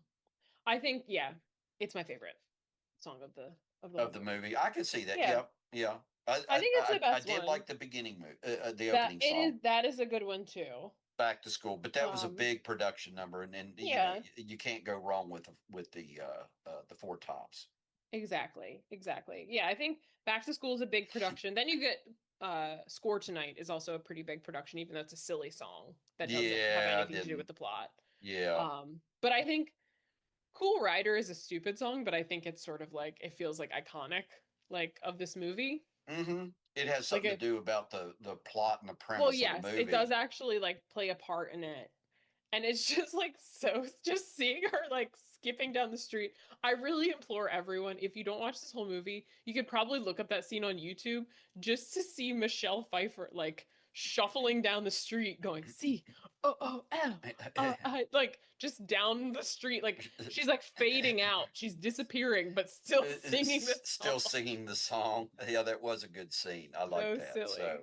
Speaker 1: I think. Yeah, it's my favorite song of the
Speaker 2: of
Speaker 1: whole
Speaker 2: the
Speaker 1: movie.
Speaker 2: movie, I can see that.
Speaker 1: Yeah,
Speaker 2: Yeah, yeah.
Speaker 1: I think it's the
Speaker 2: I
Speaker 1: best
Speaker 2: did
Speaker 1: one.
Speaker 2: like the beginning move, the opening song,
Speaker 1: That is a good one too.
Speaker 2: "Back to School," but that was a
Speaker 1: Um,
Speaker 2: big production number, and then
Speaker 1: yeah,
Speaker 2: you can't go wrong with the Four Tops.
Speaker 1: exactly, exactly. Yeah, I think Back to School is a big production. Then you get Score Tonight is also a pretty big production, even though it's a silly song that doesn't have
Speaker 2: Yeah, I
Speaker 1: anything to do with
Speaker 2: didn't.
Speaker 1: the plot.
Speaker 2: Yeah.
Speaker 1: But I think Cool Rider is a stupid song, but I think it's sort of like it feels like iconic like of this movie.
Speaker 2: Mm-hmm. It has
Speaker 1: Like
Speaker 2: something to
Speaker 1: it
Speaker 2: do about the plot and the
Speaker 1: well,
Speaker 2: premise of the
Speaker 1: yes, it does
Speaker 2: movie.
Speaker 1: actually like play a part in it. And it's just like so just seeing her like skipping down the street. I really implore everyone, if you don't watch this whole movie, you could probably look up that scene on YouTube just to see Michelle Pfeiffer like shuffling down the street going C-O-O-L I like just down the street like she's like fading out. She's disappearing but still singing this
Speaker 2: Still
Speaker 1: song.
Speaker 2: singing the song. Yeah, that was a good scene. I like
Speaker 1: So
Speaker 2: that.
Speaker 1: silly.
Speaker 2: So,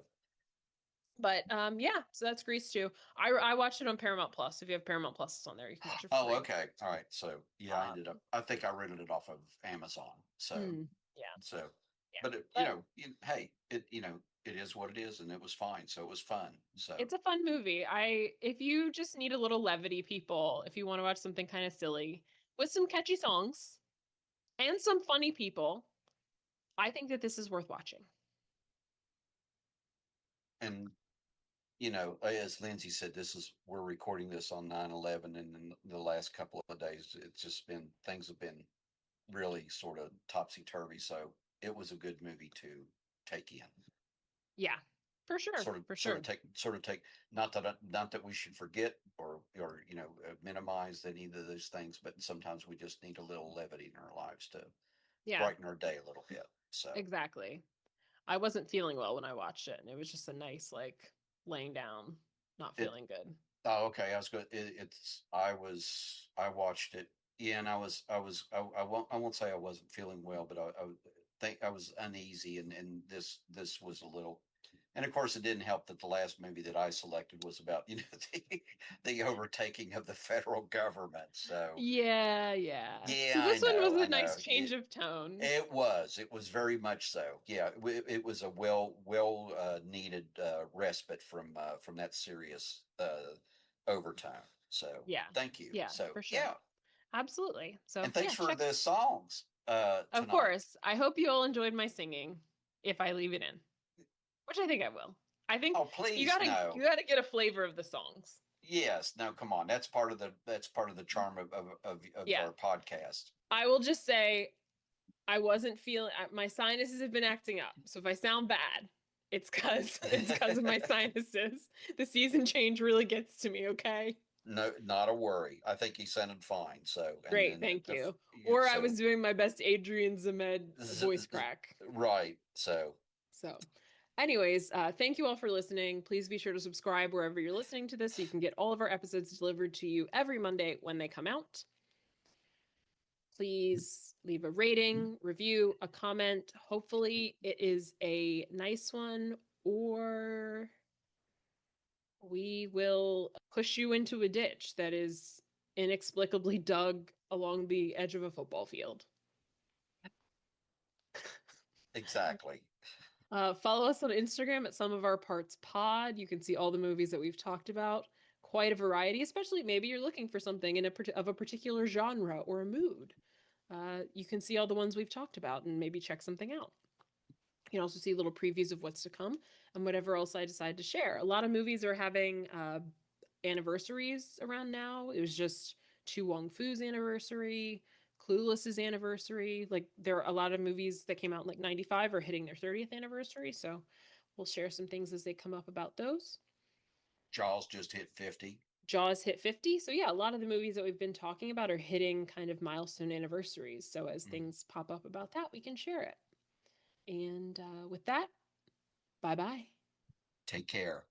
Speaker 1: But yeah, so that's Grease too. I watched it on Paramount Plus. If you have Paramount Plus, it's on there. You can watch it for
Speaker 2: oh,
Speaker 1: free.
Speaker 2: okay, all right. So, yeah,
Speaker 1: Um,
Speaker 2: I think I rented it off of Amazon. So,
Speaker 1: yeah,
Speaker 2: so,
Speaker 1: yeah.
Speaker 2: but
Speaker 1: But
Speaker 2: hey, it is what it is, and it was fine. So it was fun. So,
Speaker 1: it's a fun movie. If you just need a little levity, people, if you want to watch something kind of silly with some catchy songs and some funny people, I think that this is worth watching.
Speaker 2: and as Lindsay said, we're recording this on 9/11, and in the last couple of days, it's just been things have been really sort of topsy turvy. So it was a good movie to take in.
Speaker 1: Yeah, for sure, for sure.
Speaker 2: Sort of take. Not that we should forget or minimize any of those things, but sometimes we just need a little levity in our lives to
Speaker 1: Yeah,
Speaker 2: brighten our day a little bit. So
Speaker 1: exactly. I wasn't feeling well when I watched it, and it was just a nice like laying down, not
Speaker 2: it.
Speaker 1: feeling good.
Speaker 2: Oh, okay. I was good. I watched it. Yeah, and I won't say I wasn't feeling well, but I think I was uneasy, and this was a little. And of course, it didn't help that the last movie that I selected was about the overtaking of the federal government. So
Speaker 1: Yeah, yeah. So
Speaker 2: yeah,
Speaker 1: this one was
Speaker 2: I
Speaker 1: a nice
Speaker 2: know. Yeah,
Speaker 1: change of tone.
Speaker 2: it was very much so. Yeah, it was a needed respite from that serious overtime. So
Speaker 1: Yeah.
Speaker 2: thank you.
Speaker 1: Yeah,
Speaker 2: So
Speaker 1: for sure.
Speaker 2: yeah,
Speaker 1: Absolutely. So
Speaker 2: and thanks
Speaker 1: yeah,
Speaker 2: for
Speaker 1: check.
Speaker 2: the songs
Speaker 1: Of
Speaker 2: tonight.
Speaker 1: course. I hope you all enjoyed my singing if I leave it in, which I think I will. I think
Speaker 2: Oh,
Speaker 1: you
Speaker 2: please
Speaker 1: gotta
Speaker 2: no.
Speaker 1: you gotta get a flavor of the songs.
Speaker 2: Yes, no, come on. That's part of the charm of
Speaker 1: Yeah.
Speaker 2: our podcast.
Speaker 1: I will just say I wasn't feeling my sinuses have been acting up. So if I sound bad, it's because of my sinuses. The season change really gets to me, okay?
Speaker 2: No, not a worry. I think he sounded fine. So, and
Speaker 1: Great,
Speaker 2: then
Speaker 1: thank you. Or I was
Speaker 2: so
Speaker 1: doing my best Adrian Zemed voice crack.
Speaker 2: right. So,
Speaker 1: So, anyways, thank you all for listening. Please be sure to subscribe wherever you're listening to this so you can get all of our episodes delivered to you every Monday when they come out. Please leave a rating, review, a comment. Hopefully, it is a nice one, or we will push you into a ditch that is inexplicably dug along the edge of a football field.
Speaker 2: exactly.
Speaker 1: Follow us on Instagram at Some of Our Parts Pod. You can see all the movies that we've talked about. Quite a variety, especially maybe you're looking for something of a particular genre or a mood. You can see all the ones we've talked about and maybe check something out. You can also see little previews of what's to come and whatever else I decide to share. A lot of movies are having anniversaries around now. It was just Tu Wong Fu's anniversary, Clueless's anniversary. Like there are a lot of movies that came out in like 95 are hitting their 30th anniversary. So we'll share some things as they come up about those.
Speaker 2: Jaws just hit 50.
Speaker 1: Jaws hit 50. So yeah, a lot of the movies that we've been talking about are hitting kind of milestone anniversaries. So as
Speaker 2: Mm.
Speaker 1: things pop up about that, we can share it. And with that, bye bye.
Speaker 2: Take care.